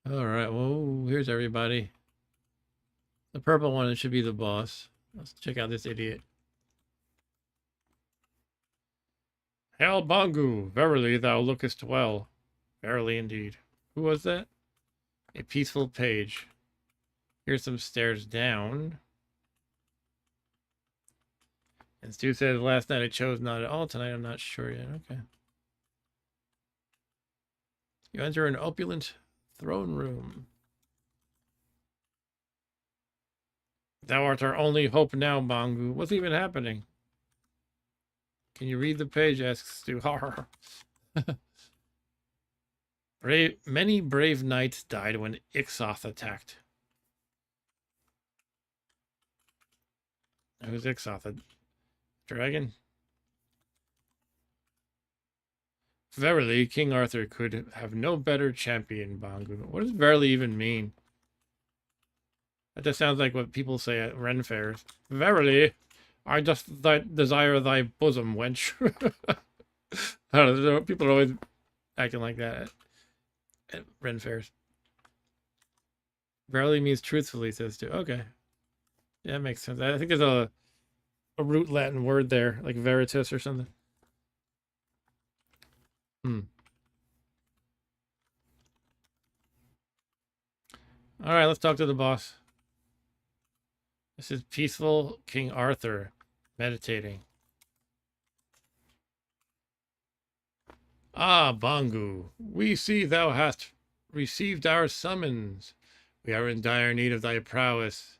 All right, well, here's everybody. The purple one, it should be the boss. Let's check out this idiot. Hail, Bongu! Verily, thou lookest well. Verily, indeed. Who was that? A peaceful page. Here's some stairs down. And Stu said last night I chose not at all. Tonight I'm not sure yet. Okay. You enter an opulent throne room. Thou art our only hope now, Bongu. What's even happening? Can you read the page? Asks Stu. Many brave knights died when Ixoth attacked. Who's Ixoth? A dragon? Verily, King Arthur could have no better champion, Bongu. What does verily even mean? That just sounds like what people say at Ren fairs. Verily, I just desire thy bosom, wench. I don't know, people are always acting like that at Ren fairs. Verily means truthfully, says Stu. Okay. Yeah, that makes sense. I think there's a root Latin word there, like veritas or something. All right, let's talk to the boss. This is peaceful King Arthur meditating. Ah, Bongu, we see thou hast received our summons. We are in dire need of thy prowess.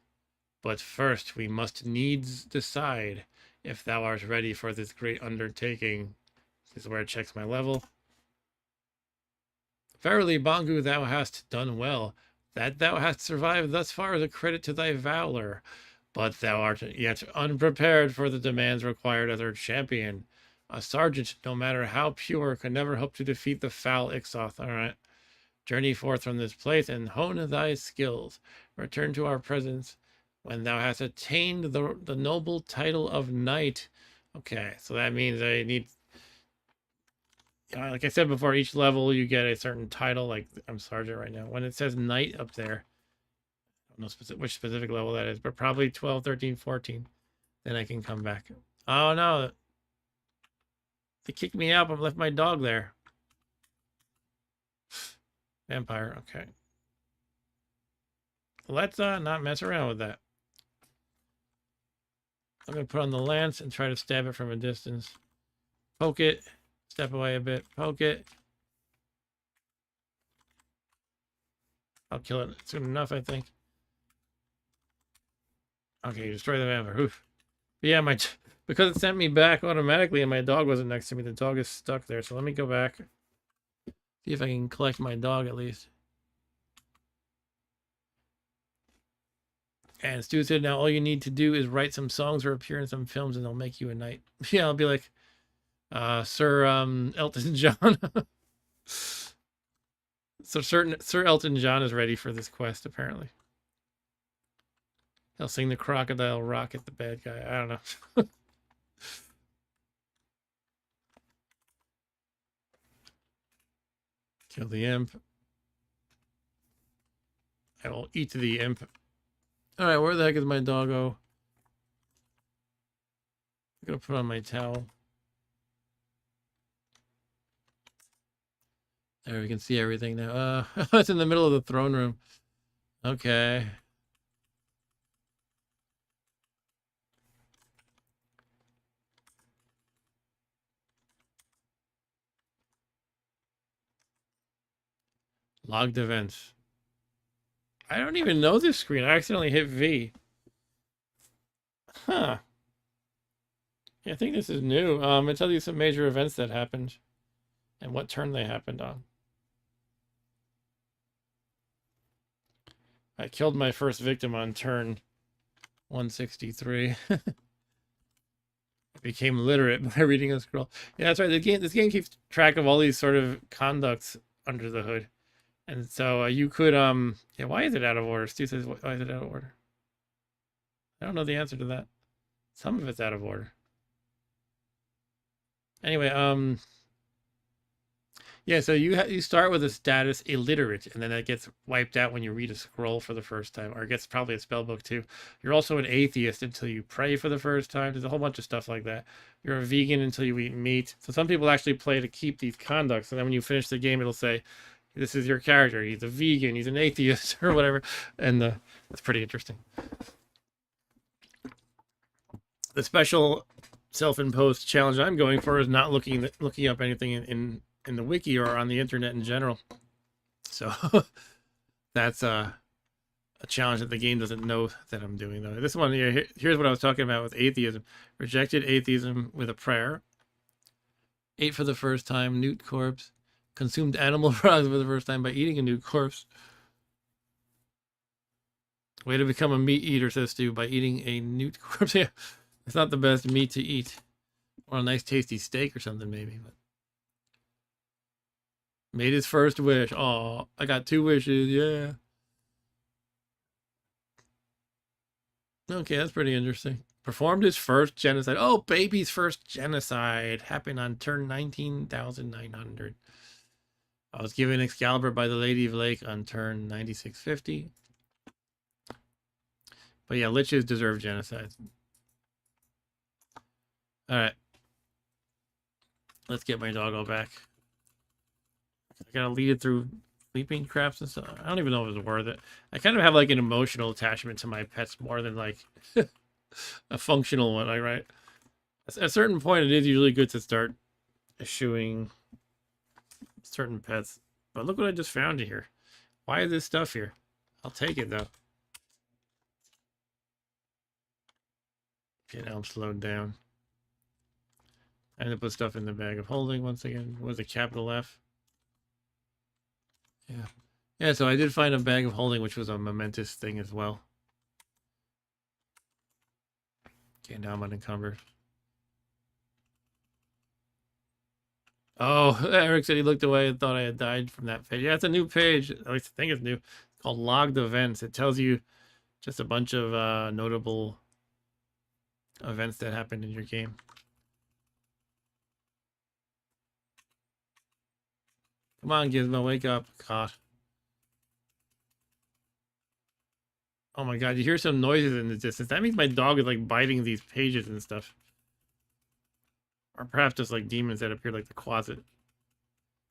But first we must needs decide if thou art ready for this great undertaking. This is where it checks my level. Verily, Bongu, thou hast done well. That thou hast survived thus far is a credit to thy valor. But thou art yet unprepared for the demands required as our champion. A sergeant, no matter how pure, can never hope to defeat the foul Ixoth. All right. Journey forth from this place and hone thy skills. Return to our presence when thou hast attained the noble title of knight. Okay, so that means I need... like I said before, each level you get a certain title. Like I'm sergeant right now. When it says knight up there, I don't know which specific level that is, but probably 12, 13, 14. Then I can come back. Oh no. They kicked me out, but left my dog there. Vampire, okay. Let's not mess around with that. I'm going to put on the lance and try to stab it from a distance. Poke it. Step away a bit. Poke it. I'll kill it soon enough, I think. Okay, destroy the vampire. Oof. But yeah, because it sent me back automatically and my dog wasn't next to me, the dog is stuck there. So let me go back. See if I can collect my dog at least. And Stu said, now all you need to do is write some songs or appear in some films and they'll make you a knight. Yeah, I'll be like Sir Elton John. So Sir Elton John is ready for this quest, apparently. He'll sing the Crocodile Rocket, the bad guy. I don't know. Kill the imp. I will eat the imp. All right, where the heck is my doggo? I'm gonna put on my towel. There, we can see everything now. It's in the middle of the throne room. Okay. Logged events. I don't even know this screen. I accidentally hit V. Huh. Yeah, I think this is new. It tells you some major events that happened and what turn they happened on. I killed my first victim on turn 163. I became literate by reading a scroll. Yeah, that's right. This game keeps track of all these sort of conducts under the hood. And so you could yeah, why is it out of order? Stu says, why is it out of order? I don't know the answer to that. Some of it's out of order. Anyway, yeah, so you start with a status illiterate, and then that gets wiped out when you read a scroll for the first time, or it gets probably a spell book too. You're also an atheist until you pray for the first time. There's a whole bunch of stuff like that. You're a vegan until you eat meat. So some people actually play to keep these conducts, and then when you finish the game, it'll say, this is your character. He's a vegan, he's an atheist, or whatever. And that's pretty interesting. The special self-imposed challenge I'm going for is not looking up anything in the wiki or on the internet in general. So that's a challenge that the game doesn't know that I'm doing, though. This one here, here's what I was talking about with atheism. Rejected atheism with a prayer. Ate for the first time, newt corpse. Consumed animal products for the first time by eating a newt corpse. Way to become a meat eater, says Stu, by eating a newt corpse. Yeah, it's not the best meat to eat. Or a nice tasty steak or something, maybe. But made his first wish. Oh, I got 2 wishes. Yeah. Okay, that's pretty interesting. Performed his first genocide. Oh, baby's first genocide happened on turn 19,900. I was given Excalibur by the Lady of Lake on turn 9650. But yeah, liches deserve genocide. All right. Let's get my doggo back. I gotta lead it through sleeping traps and stuff. I don't even know if it's worth it. I kind of have like an emotional attachment to my pets more than like a functional one, right? At a certain point, it is usually good to start eschewing certain pets. But look what I just found here. Why is this stuff here? I'll take it though. Okay, now I'm slowed down. I had to put stuff in the bag of holding once again. What was it, capital F? Yeah. Yeah, so I did find a bag of holding, which was a momentous thing as well. Okay, now I'm unencumbered. Oh, Eric said he looked away and thought I had died from that page. Yeah, it's a new page. At least I think it's new. It's called Logged Events. It tells you just a bunch of notable events that happened in your game. Come on, Gizmo, wake up. God. Oh my god, you hear some noises in the distance. That means my dog is like biting these pages and stuff. Or perhaps just like demons that appear like the closet.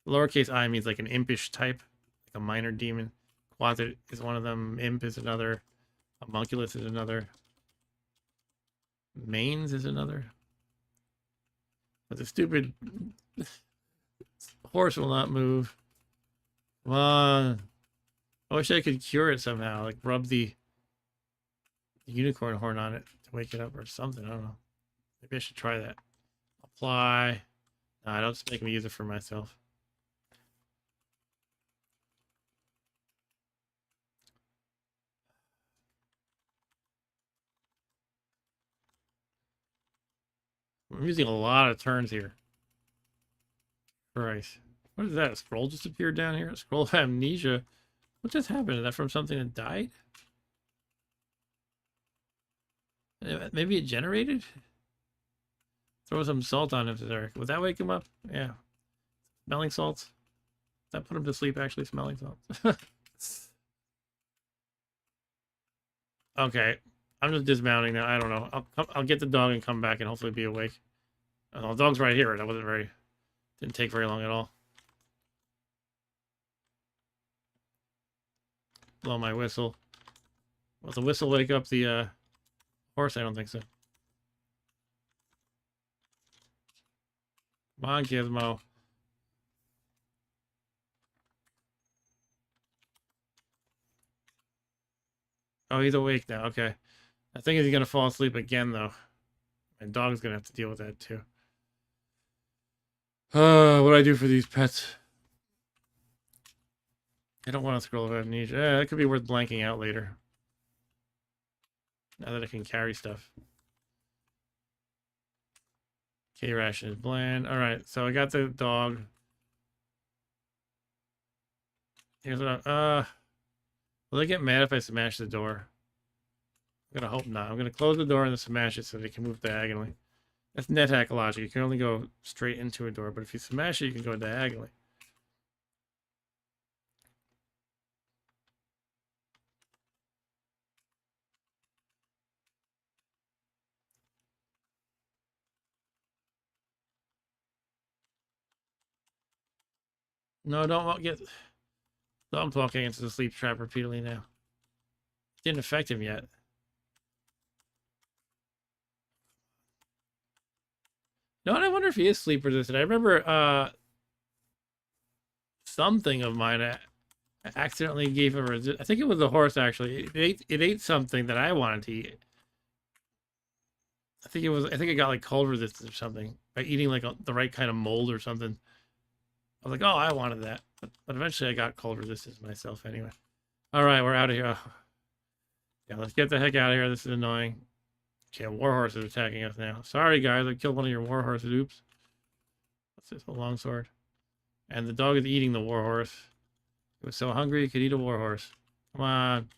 Lowercase I means like an impish type, like a minor demon. Closet is one of them. Imp is another. Homunculus is another. Mains is another. But the stupid horse will not move. Come on. I wish I could cure it somehow. Like rub the unicorn horn on it to wake it up or something. I don't know. Maybe I should try that. Apply. No, don't just make me use it for myself. I'm using a lot of turns here. Christ. What is that? A scroll just appeared down here? A scroll of amnesia. What just happened? Is that from something that died? Maybe it generated? Throw some salt on him, Eric. Would that wake him up? Yeah. Smelling salts? That put him to sleep, actually, smelling salts. Okay. I'm just dismounting now. I don't know. I'll get the dog and come back and hopefully be awake. Oh, the dog's right here. That wasn't very... Didn't take very long at all. Blow my whistle. Will the whistle wake up the horse? I don't think so. Come on, Gizmo. Oh, he's awake now. Okay. I think he's going to fall asleep again, though. My dog's going to have to deal with that, too. What do I do for these pets? I don't want to scroll of amnesia. That could be worth blanking out later. Now that I can carry stuff. K ration is bland. Alright, so I got the dog. Here's what will they get mad if I smash the door? I'm gonna hope not. I'm gonna close the door and then smash it so they can move diagonally. That's Nethack logic. You can only go straight into a door, but if you smash it, you can go diagonally. No, don't get... Don't walking into the sleep trap repeatedly now. Didn't affect him yet. No, and I wonder if he is sleep resistant. I remember something of mine I accidentally gave him I think it was a horse actually. It ate something that I wanted to eat. I think it got like cold resistance or something by eating like the right kind of mold or something. I was like, oh, I wanted that. But eventually I got cold resistance myself anyway. All right, we're out of here. Oh. Yeah, let's get the heck out of here. This is annoying. Okay, a warhorse is attacking us now. Sorry, guys. I killed one of your warhorses. Oops. What's this? A longsword. And the dog is eating the warhorse. It was so hungry it could eat a warhorse. Come on.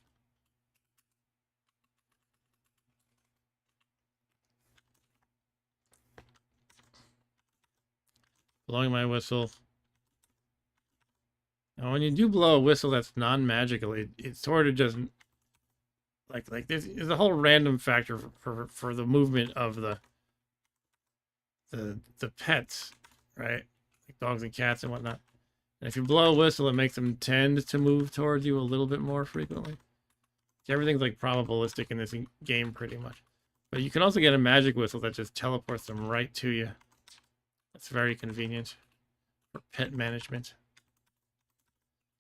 Blowing my whistle. Now, when you do blow a whistle that's non-magical, it sort of just... Like there's a whole random factor for the movement of the pets, right? Like dogs and cats and whatnot. And if you blow a whistle, it makes them tend to move towards you a little bit more frequently. Everything's like probabilistic in this game pretty much. But you can also get a magic whistle that just teleports them right to you. That's very convenient for pet management.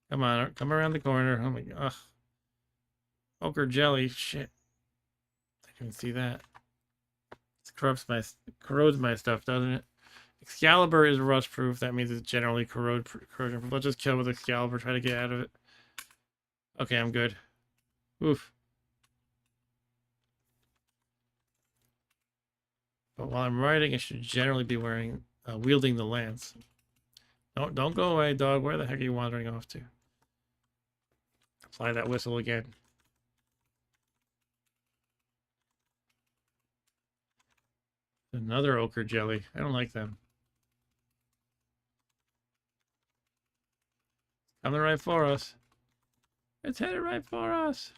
Come on, come around the corner. Oh my god. Ochre jelly, shit. I can see that. It corrodes my stuff, doesn't it? Excalibur is rust proof. That means it's generally corrosion proof. Let's just kill with Excalibur, try to get out of it. Okay, I'm good. Oof. But while I'm riding, I should generally be wielding the lance. Don't go away, dog. Where the heck are you wandering off to? Apply that whistle again. Another ochre jelly. I don't like them. Coming right for us. It's headed right for us.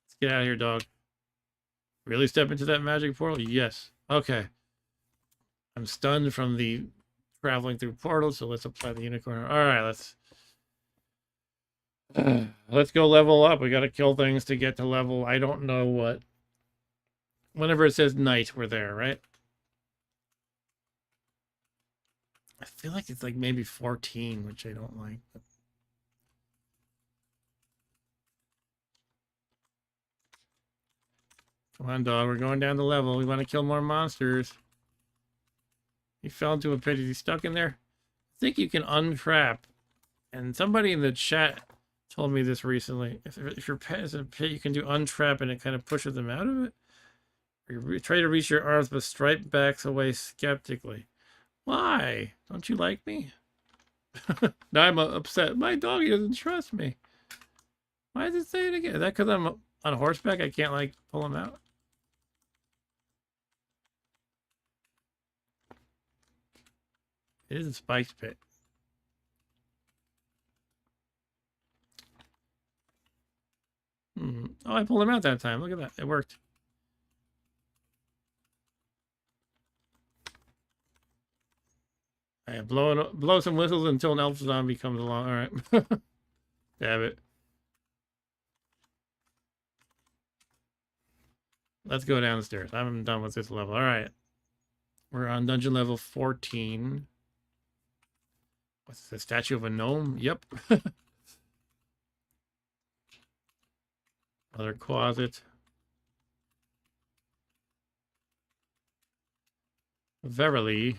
Let's get out of here, dog. Really step into that magic portal? Yes. Okay. I'm stunned from the traveling through portals, so let's apply the unicorn. All right, let's go level up. We got to kill things to get to level. I don't know what. Whenever it says night, we're there, right? I feel like it's like maybe 14, which I don't like. But... Come on, dog. We're going down the level. We want to kill more monsters. He fell into a pit. Is he stuck in there? I think you can untrap. And somebody in the chat told me this recently. If your pet is in a pit, you can do untrap and it kind of pushes them out of it. Or try to reach your arms, but Stripe backs away skeptically. Why? Don't you like me? Now I'm upset. My dog doesn't trust me. Why does it say it again? Is that because I'm on horseback? I can't, like, pull him out? It is a spiked pit. Oh, I pulled him out that time. Look at that. It worked. I blow some whistles until an elf zombie comes along. All right. Damn it. Let's go downstairs. I'm done with this level. All right. We're on dungeon level 14. What's the statue of a gnome? Yep. Another closet. Verily,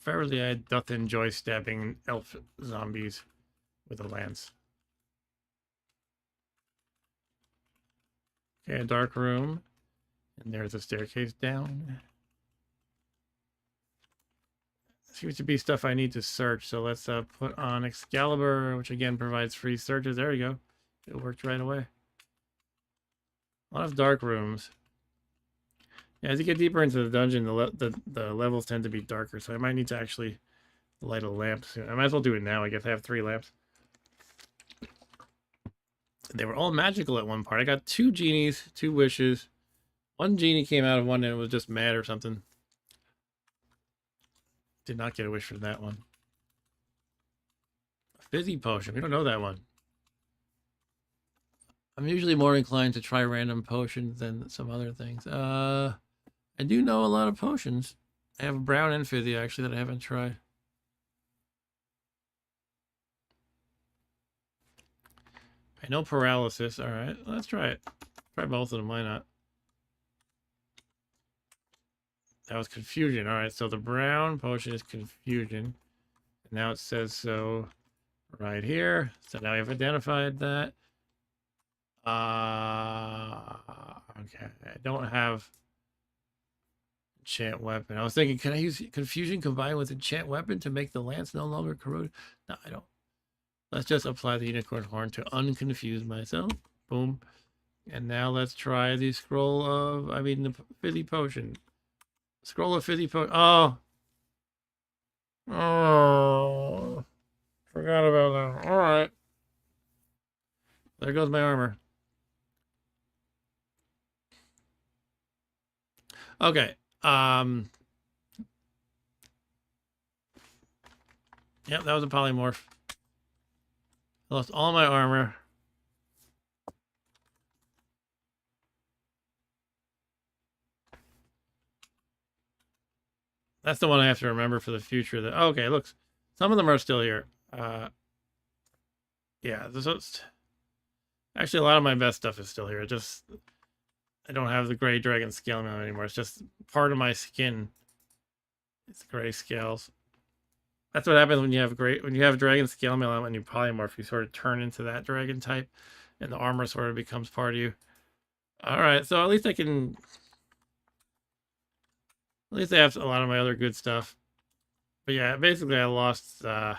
I doth enjoy stabbing elf zombies with a lance. Okay, a dark room. And there's a staircase down. Seems to be stuff I need to search, so let's put on Excalibur, which again provides free searches. There we go. It worked right away. A lot of dark rooms. Yeah, as you get deeper into the dungeon, the levels tend to be darker, so I might need to actually light a lamp soon. I might as well do it now. I guess I have 3 lamps. They were all magical at one part. I got 2 genies, 2 wishes. 1 genie came out of one and it was just mad or something. Did not get a wish from that one. A fizzy potion. We don't know that one. I'm usually more inclined to try random potions than some other things. I do know a lot of potions. I have brown and fizzy, actually, that I haven't tried. I know paralysis. All right, let's try it. Try both of them. Why not? That was confusion. All right, so the brown potion is confusion. And now it says so right here. So now we've identified that. Okay. I don't have enchant weapon. I was thinking, can I use confusion combined with enchant weapon to make the lance no longer corroded? No, I don't. Let's just apply the unicorn horn to unconfuse myself. Boom. And now let's try the scroll of, the fizzy potion. Scroll of fizzy potion. Oh. Oh. Forgot about that. All right. There goes my armor. Okay. Yep, that was a polymorph. I lost all my armor. That's the one I have to remember for the future. That okay, looks. Some of them are still here. Yeah, actually a lot of my best stuff is still here. Just I don't have the gray dragon scale mail anymore. It's just part of my skin. It's gray scales. That's what happens when you have dragon scale mail and you polymorph. You sort of turn into that dragon type, and the armor sort of becomes part of you. All right, so at least I can. At least I have a lot of my other good stuff. But yeah, basically I lost the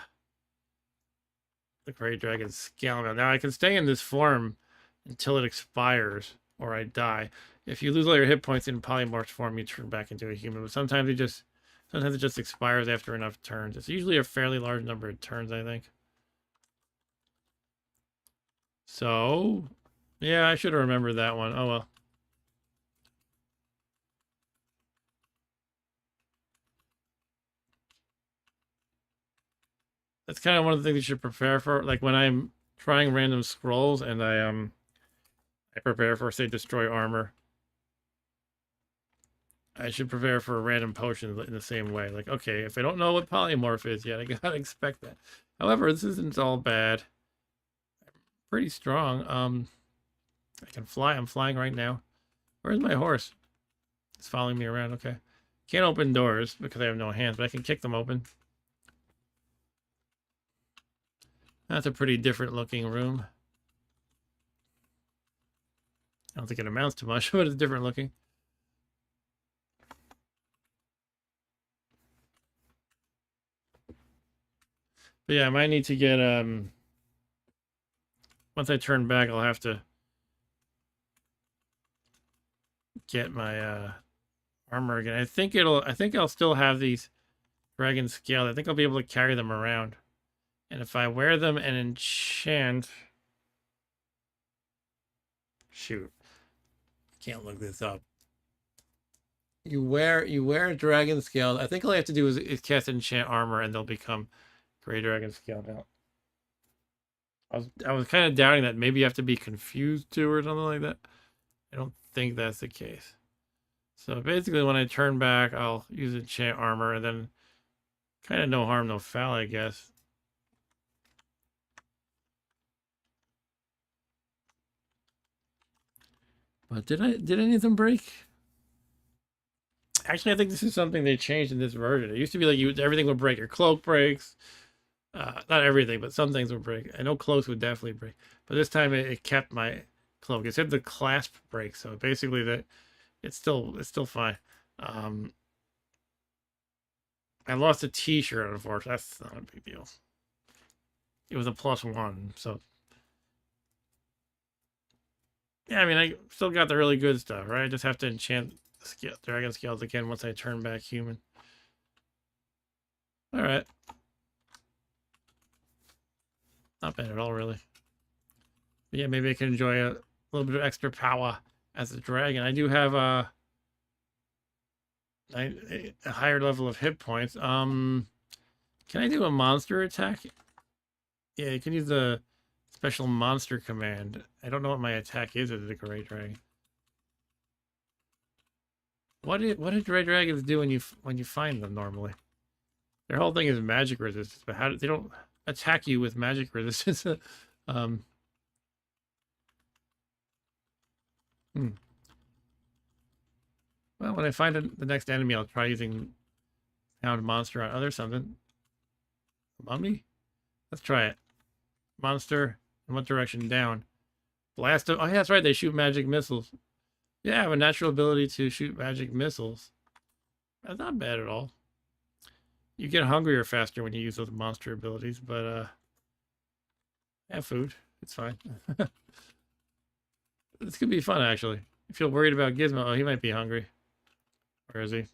Great Dragon Scale Mail. Now I can stay in this form until it expires or I die. If you lose all your hit points in polymorph form, you turn back into a human. But sometimes it just expires after enough turns. It's usually a fairly large number of turns, I think. So, yeah, I should have remembered that one. Oh well. That's kind of one of the things you should prepare for. Like when I'm trying random scrolls and I prepare for, say, destroy armor. I should prepare for a random potion in the same way. Like, okay, if I don't know what polymorph is yet, I gotta expect that. However, this isn't all bad. I'm pretty strong. I can fly. I'm flying right now. Where's my horse? It's following me around. Okay. Can't open doors because I have no hands, but I can kick them open. That's a pretty different looking room. I don't think it amounts to much, but it's different looking. But yeah, I might need to get once I turn back, I'll have to get my armor again. I think I'll still have these dragon scales. I think I'll be able to carry them around. And if I wear them and enchant... Shoot. Can't look this up. You wear a dragon scale. I think all I have to do is cast enchant armor and they'll become gray dragon scale now. I was kind of doubting that maybe you have to be confused too or something like that. I don't think that's the case. So basically when I turn back, I'll use enchant armor and then kind of no harm, no foul, I guess. But did any of them break? Actually, I think this is something they changed in this version. It used to be like everything would break. Your cloak breaks. Not everything, but some things would break. I know cloaks would definitely break. But this time it kept my cloak. It said the clasp break, so basically that it's still fine. I lost a t-shirt, unfortunately. That's not a big deal. It was a +1, so yeah, I mean I still got the really good stuff, right? I just have to enchant dragon scales again once I turn back human. Alright. Not bad at all, really. But yeah, maybe I can enjoy a little bit of extra power as a dragon. I do have a higher level of hit points. Can I do a monster attack? Yeah, you can use the special monster command. I don't know what my attack is as a gray dragon. What do gray dragons do when you find them normally? Their whole thing is magic resistance, but they don't attack you with magic resistance. Well, when I find the next enemy, I'll try using Hound Monster on other something. Mummy? Let's try it. Monster. In what direction? Down. Blast. Oh, yeah, that's right. They shoot magic missiles. Yeah, I have a natural ability to shoot magic missiles. That's not bad at all. You get hungrier faster when you use those monster abilities, but have food. It's fine. This could be fun, actually. I feel worried about Gizmo. Oh, he might be hungry. Where is he?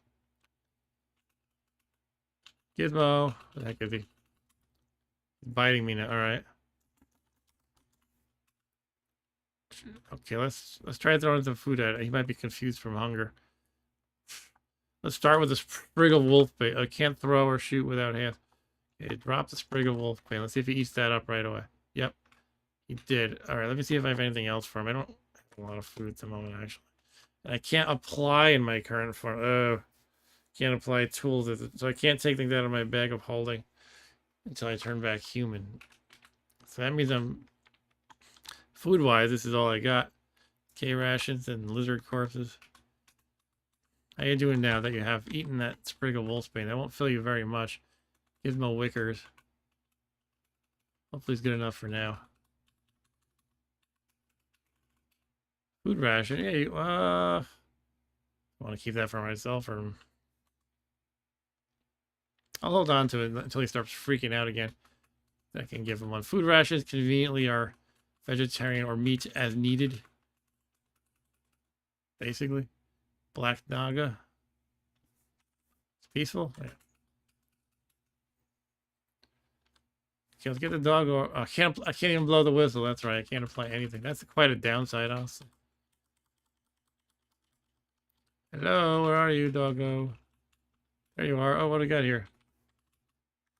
Gizmo. What the heck is he? He's biting me now. All right. Okay, let's try throwing some food at it. He might be confused from hunger. Let's start with a sprig of wolf bait. I can't throw or shoot without hands. Okay, drop the sprig of wolf bait. Let's see if he eats that up right away. Yep, he did. All right, let me see if I have anything else for him. I don't have a lot of food at the moment, actually. And I can't apply in my current form. Oh, can't apply tools. So I can't take things out of my bag of holding until I turn back human. So that means I'm... Food-wise, this is all I got. K rations and lizard corpses. How you doing now that you have eaten that sprig of wolfsbane? That won't fill you very much. Gizmo Wickers. Hopefully it's good enough for now. Food ration. Yeah, you, I want to keep that for myself, or I'll hold on to it until he starts freaking out again. I can give him one. Food rations conveniently are vegetarian or meat as needed. Basically. Black Naga. It's peaceful. Yeah. Okay, let's get the dog. Or I can't even blow the whistle. That's right. I can't apply anything. That's quite a downside, honestly. Hello, where are you, doggo? There you are. Oh, what do we got here?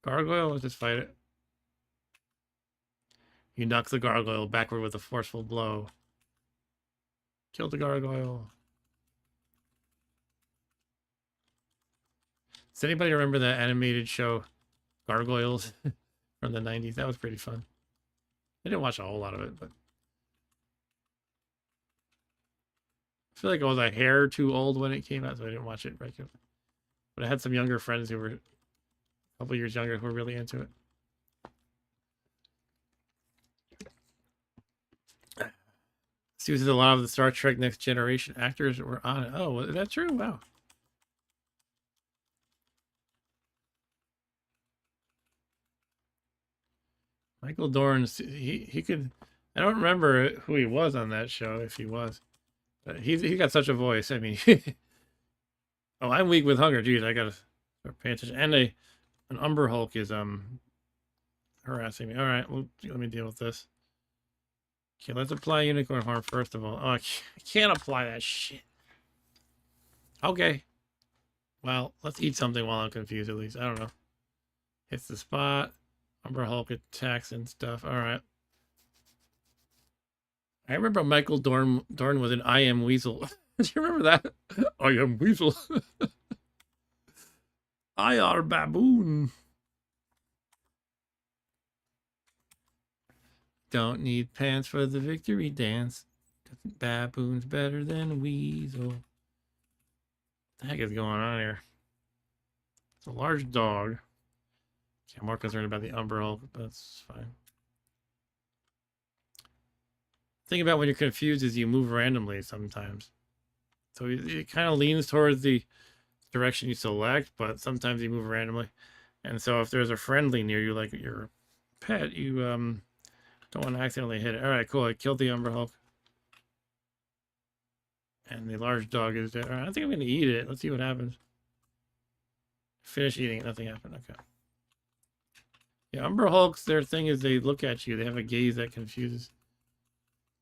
Gargoyle? Let's just fight it. He knocks the gargoyle backward with a forceful blow. Kill the gargoyle. Does anybody remember that animated show, Gargoyles, from the 90s? That was pretty fun. I didn't watch a whole lot of it, but I feel like I was a hair too old when it came out, so I didn't watch it regularly. But I had some younger friends who were a couple years younger who were really into it. This uses a lot of the Star Trek Next Generation actors that were on it. Oh, is that true? Wow. Michael Dorn, he could... I don't remember who he was on that show, if he was. But he got such a voice. I mean... Oh, I'm weak with hunger. Jeez, I gotta start paying attention. And an Umber Hulk is... Her harassing me. All right, well, let me deal with this. Okay, let's apply unicorn horn first of all. Oh, I can't apply that shit. Okay. Well, let's eat something while I'm confused at least. I don't know. Hits the spot. Umber Hulk attacks and stuff. All right. I remember Michael Dorn was an I Am Weasel. Do you remember that? I am Weasel. I are baboon. Don't need pants for the victory dance. Baboon's better than Weasel. What the heck is going on here? It's a large dog. Okay, I'm more concerned about the Umber Hulk, but that's fine. Thing about when you're confused is you move randomly sometimes. So it kind of leans towards the direction you select, but sometimes you move randomly. And so if there's a friendly near you, like your pet, you don't want to accidentally hit it. All right, cool. I killed the Umber Hulk. And the large dog is dead. All right, I think I'm going to eat it. Let's see what happens. Finish eating it. Nothing happened. Okay. Yeah, Umber Hulks, their thing is they look at you. They have a gaze that confuses.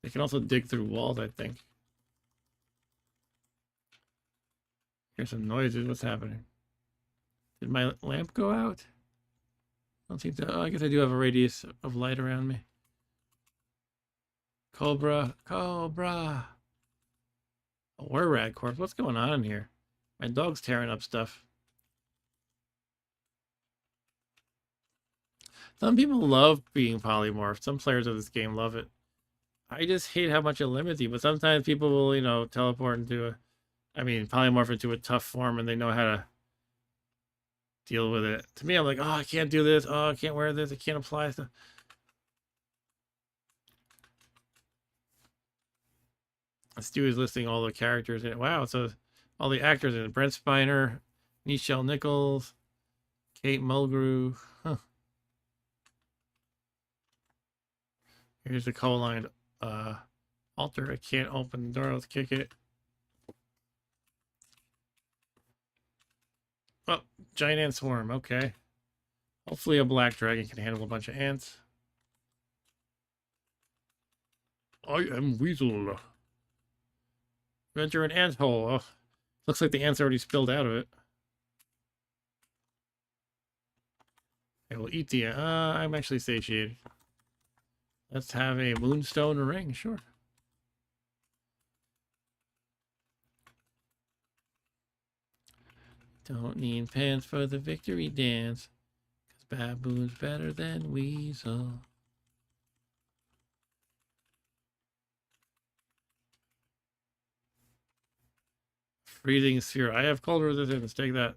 They can also dig through walls, I think. Here's some noises. What's happening? Did my lamp go out? I don't think that. Oh, I guess I do have a radius of light around me. Cobra. Cobra. A war rat corpse. What's going on in here? My dog's tearing up stuff. Some people love being polymorphed. Some players of this game love it. I just hate how much it limits you. But sometimes people will, you know, teleport into polymorph into a tough form and they know how to deal with it. To me, I'm like, oh, I can't do this. Oh, I can't wear this. I can't apply stuff. Stu is listing all the characters in it. Wow, so all the actors in it. Brent Spiner, Nichelle Nichols, Kate Mulgrew. Huh. Here's the co-lined altar. I can't open the door. Let's kick it. Oh, giant ant swarm. Okay. Hopefully a black dragon can handle a bunch of ants. I am Weasel. Enter an ant hole. Oh, looks like the ants already spilled out of it. I will eat the... I'm actually satiated. Let's have a moonstone ring. Sure. Don't need pants for the victory dance. Cause baboon's better than Weasel. Freezing sphere. I have cold resistance. Take that.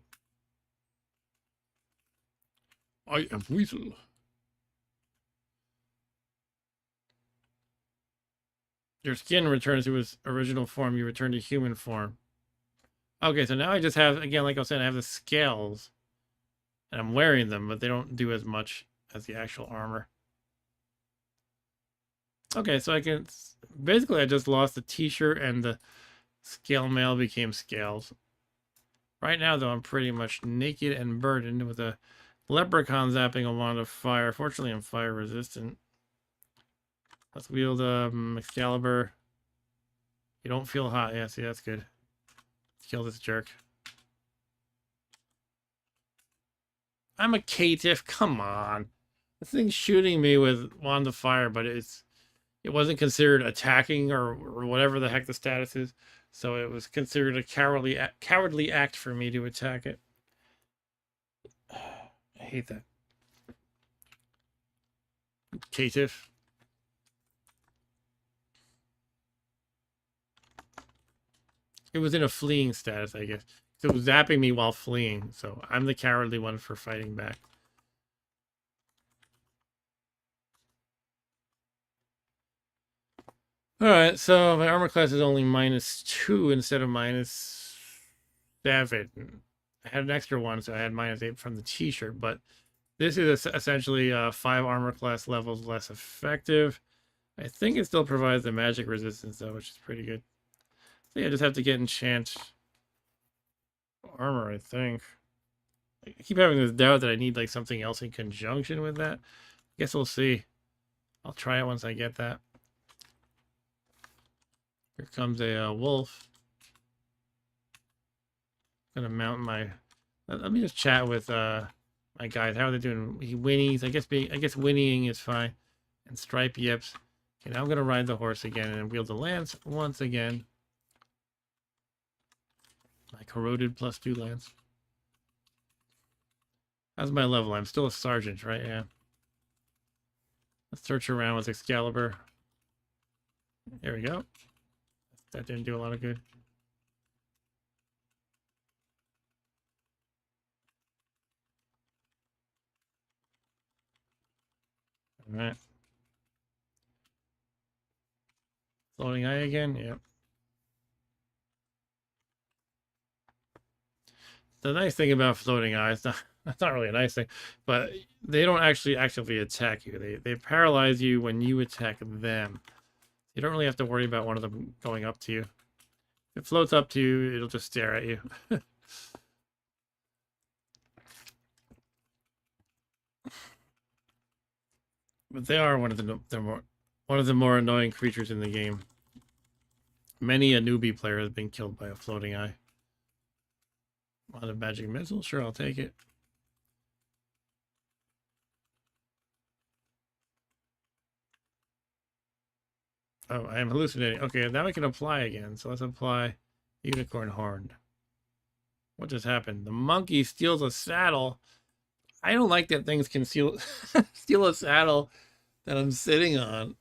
I am Weasel. Your skin returns to its original form. You return to human form. Okay, so now I just have, again, like I was saying, I have the scales. And I'm wearing them, but they don't do as much as the actual armor. Okay, so I can... Basically, I just lost the t-shirt and the scale mail became scales. Right now, though, I'm pretty much naked and burdened with a leprechaun zapping a wand of fire. Fortunately, I'm fire resistant. Let's wield Excalibur. You don't feel hot. Yeah, see, that's good. Let's kill this jerk. I'm a caitiff. Come on. This thing's shooting me with wand of fire, but it wasn't considered attacking or whatever the heck the status is. So it was considered a cowardly act for me to attack it. I hate that. Caitiff. It was in a fleeing status, I guess. So it was zapping me while fleeing. So I'm the cowardly one for fighting back. Alright, so my armor class is only -2 instead of -7. I had an extra one, so I had -8 from the t-shirt, but this is essentially 5 armor class levels less effective. I think it still provides the magic resistance, though, which is pretty good. So yeah, I just have to get enchant armor, I think. I keep having this doubt that I need like something else in conjunction with that. Guess we'll see. I'll try it once I get that. Here comes a wolf. Gonna mount my. Let me just chat with my guys. How are they doing? He whinnies. I guess whinnying is fine. And stripe yips. Okay, now I'm gonna ride the horse again and wield the lance once again. My corroded +2 lance. How's my level? I'm still a sergeant, right? Yeah. Let's search around with Excalibur. There we go. That didn't do a lot of good. All right. Floating eye again. Yep. The nice thing about floating eyes, that's not really a nice thing, but they don't actually actively attack you. They paralyze you when you attack them. You don't really have to worry about one of them going up to you. If it floats up to you, it'll just stare at you. But they are one of the more annoying creatures in the game. Many a newbie player has been killed by a floating eye. A lot of magic missile, sure, I'll take it. Oh, I am hallucinating. Okay, now I can apply again. So let's apply unicorn horn. What just happened? The monkey steals a saddle. I don't like that things can steal steal a saddle that I'm sitting on.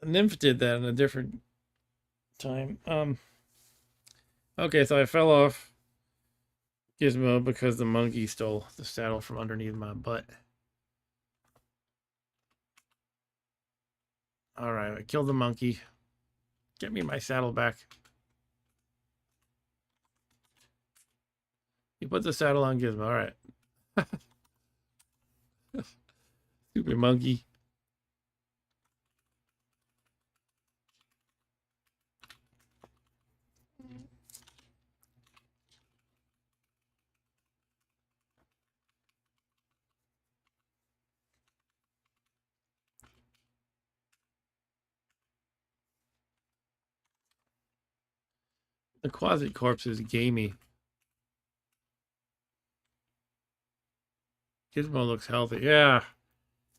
The nymph did that in a different time. Okay, so I fell off Gizmo because the monkey stole the saddle from underneath my butt. Alright, I killed the monkey. Get me my saddle back. You put the saddle on Gizmo, alright. Stupid monkey. The Quasi Corpse is gamey. Gizmo looks healthy. Yeah.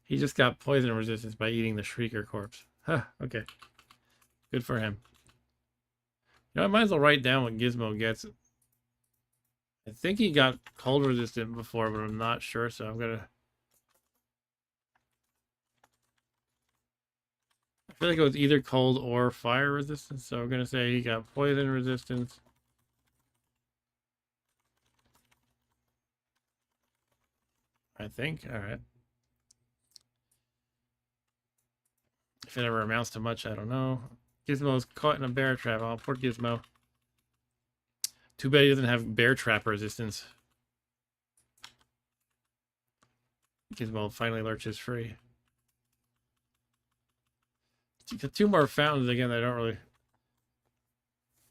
He just got poison resistance by eating the Shrieker corpse. Huh, okay. Good for him. You know, I might as well write down what Gizmo gets. I think he got cold resistant before, but I'm not sure, so I'm gonna... I feel like it was either cold or fire resistance, so I'm gonna say he got poison resistance. I think, alright. If it ever amounts to much, I don't know. Gizmo's caught in a bear trap. Oh, poor Gizmo. Too bad he doesn't have bear trap resistance. Gizmo finally lurches free. Two more fountains again. I don't really.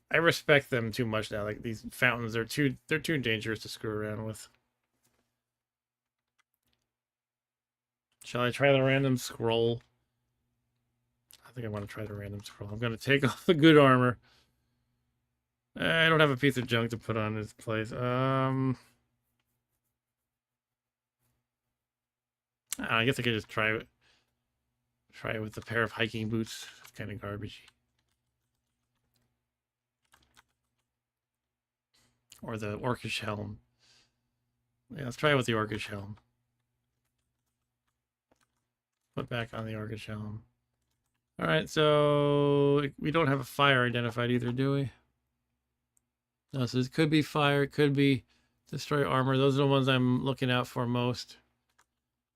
I respect them too much now. Like these fountains, they're too dangerous to screw around with. Shall I try the random scroll? I think I want to try the random scroll. I'm gonna take off the good armor. I don't have a piece of junk to put on its place. I guess I could just try it. Try it with a pair of hiking boots. It's kind of garbagey. Or the orcish helm. Yeah, let's try it with the orcish helm. Put back on the orcish helm. Alright, so we don't have a fire identified either, do we? No, so this could be fire, it could be destroy armor. Those are the ones I'm looking out for most.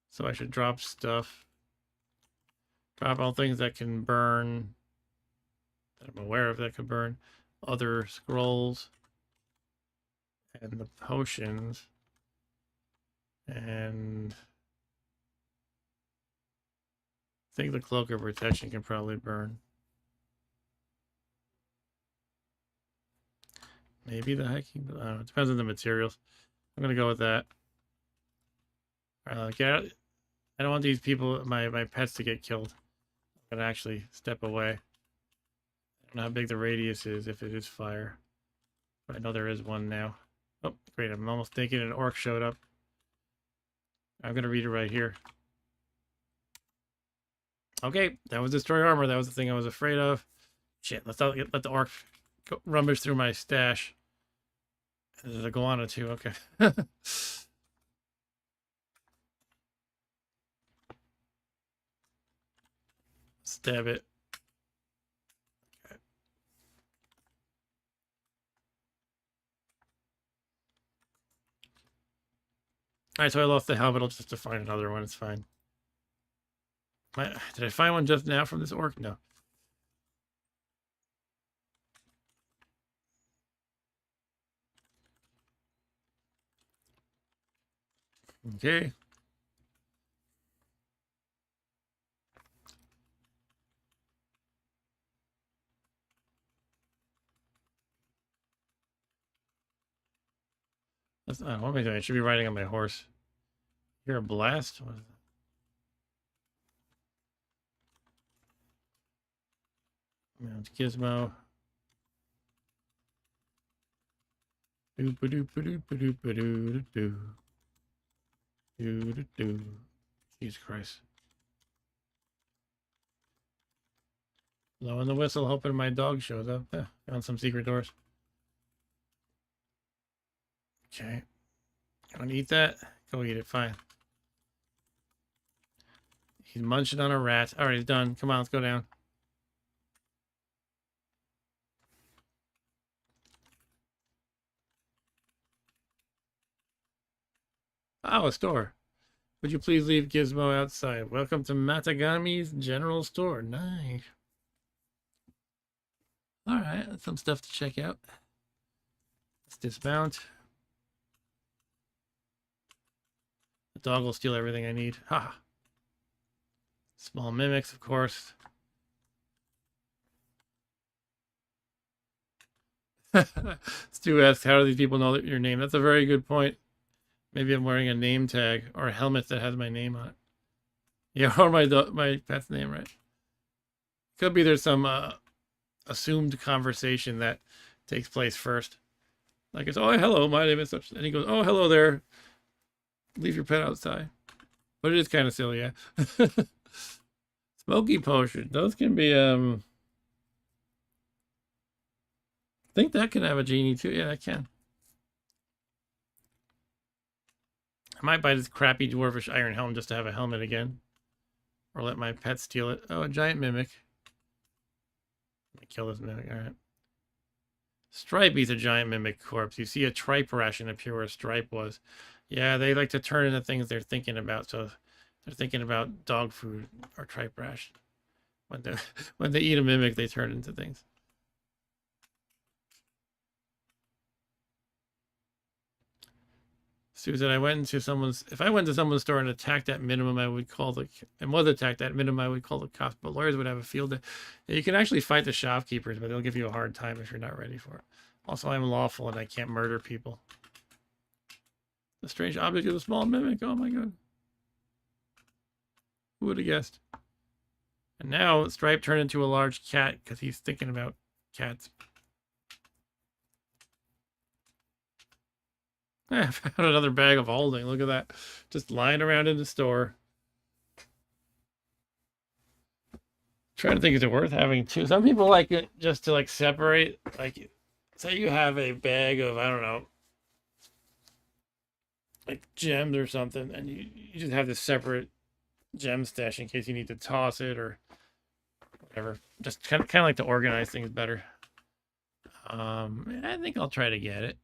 So I should drop stuff. Drop all things that can burn. That I'm aware of that could burn. Other scrolls. And the potions. And I think the cloak of protection can probably burn. Maybe the hiking. I don't know. It depends on the materials. I'm gonna go with that. Get out. I don't want these people, my pets, to get killed. I'm gonna actually step away. I don't know how big the radius is if it is fire, but I know there is one now. Oh, great! I'm almost thinking an orc showed up. I'm gonna read it right here. Okay, that was destroy armor. That was the thing I was afraid of. Shit, let's not let the orc rummage through my stash. There's a guana too. Okay. Stab it. Okay. All right, so I lost the helmet. I'll just have to find another one. It's fine. Did I find one just now from this orc? No. Okay. That's not what am I doing? I should be riding on my horse. You're a blast? What is that? Mount Gizmo. Doop doop doop doop doop doop doop doop. Jesus Christ. Blowing the whistle, hoping my dog shows up. Found some secret doors. Okay. You want to eat that? Go eat it. Fine. He's munching on a rat. All right, he's done. Come on, let's go down. Oh, a store. Would you please leave Gizmo outside? Welcome to Matagami's General Store. Nice. All right, that's some stuff to check out. Let's dismount. The dog will steal everything I need. Ha! Small mimics, of course. Stu asks, how do these people know your name? That's a very good point. Maybe I'm wearing a name tag or a helmet that has my name on it. Yeah, or my pet's name, right? Could be there's some assumed conversation that takes place first. Like it's, oh, hello, my name is such. And he goes, oh, hello there. Leave your pet outside. But it is kind of silly, yeah. Smoky potion. Those can be, I think that can have a genie too. Yeah, that can. I might buy this crappy dwarfish iron helm just to have a helmet again. Or let my pet steal it. Oh, a giant mimic. I kill this mimic. All right. Stripey's a giant mimic corpse. You see a tripe ration appear where Stripe was. Yeah, they like to turn into things they're thinking about. So they're thinking about dog food or tripe ration. When they eat a mimic, they turn into things. Susan, if I went to someone's store and attacked at minimum, I would call the cops, but lawyers would have a field day. You can actually fight the shopkeepers, but they'll give you a hard time if you're not ready for it. Also, I'm lawful and I can't murder people. The strange object is a small mimic. Oh my god. Who would have guessed? And now Stripe turned into a large cat because he's thinking about cats. I found another bag of holding. Look at that. Just lying around in the store. Trying to think, is it worth having two? Some people like it just to like separate. Like, say you have a bag of, I don't know, like gems or something, and you just have this separate gem stash in case you need to toss it or whatever. Just kind of like to organize things better. I think I'll try to get it.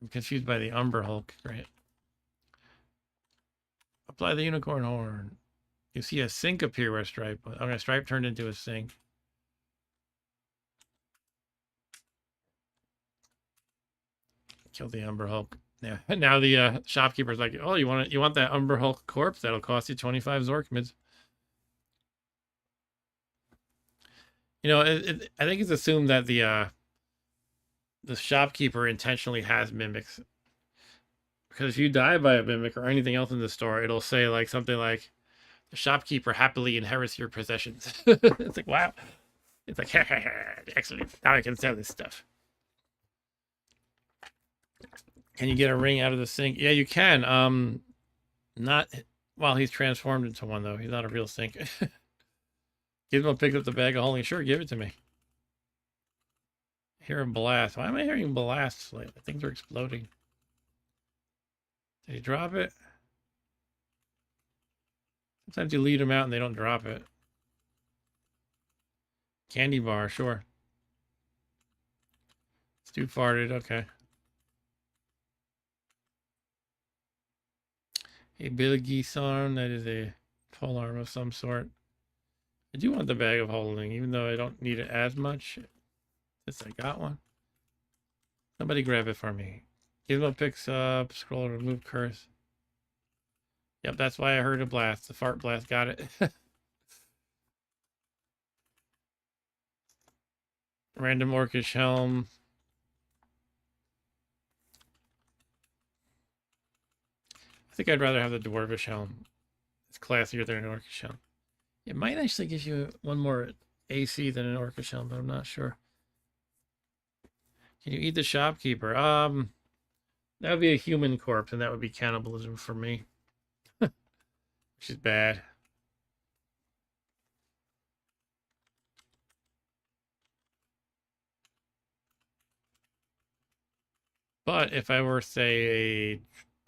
I'm confused by the Umber Hulk. Great. Apply the unicorn horn. You see a sink appear where Stripe was. Okay, Stripe turned into a sink. Kill the Umber Hulk. Yeah. Now the shopkeeper's like, oh, you want that Umber Hulk corpse? That'll cost you 25 Zorkmids. You know, I think it's assumed that the shopkeeper intentionally has mimics. Because if you die by a mimic or anything else in the store, it'll say like something like, The shopkeeper happily inherits your possessions. It's like, wow. It's like, excellent. Now I can sell this stuff. Can you get a ring out of the sink? Yeah, you can. Not while he's transformed into one, though. He's not a real sink. Gizmo picked up the bag of holding. Sure, give it to me. Hear a blast. Why am I hearing blasts lately? Things are exploding. Did he drop it? Sometimes you lead them out and they don't drop it. Candy bar, sure. Stu farted, okay. A billy arm, that is a pole arm of some sort. I do want the bag of holding, even though I don't need it as much. Since I got one. Somebody grab it for me. Gizmo picks up, scroll, remove curse. Yep, that's why I heard a blast. The fart blast, got it. Random orcish helm. I think I'd rather have the dwarvish helm. It's classier than an orcish helm. It might actually give you one more AC than an orcish helm, but I'm not sure. Can you eat the shopkeeper? That would be a human corpse, and that would be cannibalism for me. Which is bad. But if I were, say,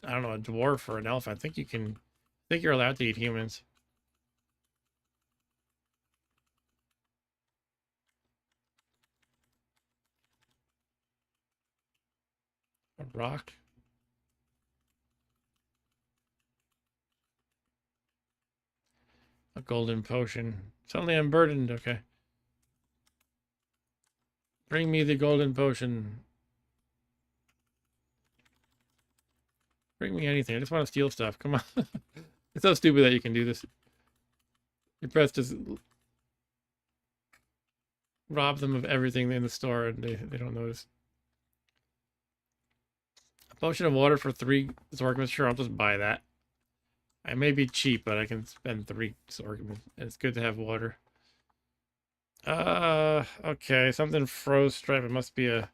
I don't know, a dwarf or an elf, I think you're allowed to eat humans. A rock. A golden potion. Suddenly I'm burdened, okay. Bring me the golden potion. Bring me anything. I just want to steal stuff. Come on. It's so stupid that you can do this. You press just rob them of everything in the store and they don't notice. A potion of water for 3 Zorgmas. Sure, I'll just buy that. I may be cheap, but I can spend 3 Zorgmas. And it's good to have water. Okay. Something froze stripe. It must be a...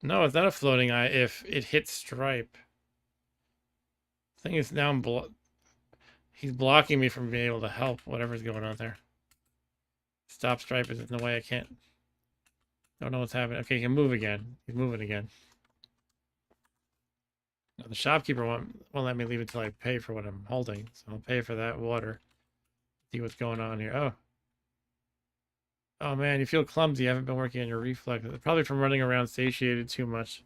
No, it's not a floating eye if it hits stripe. Thing is, now he's blocking me from being able to help whatever's going on there. Stop stripe is in the way. I can't. Don't know what's happening. Okay, he can move again. He's moving again. Now, the shopkeeper won't let me leave until I pay for what I'm holding. So I'll pay for that water. See what's going on here. Oh. Oh man, you feel clumsy. You haven't been working on your reflexes. Probably from running around satiated too much.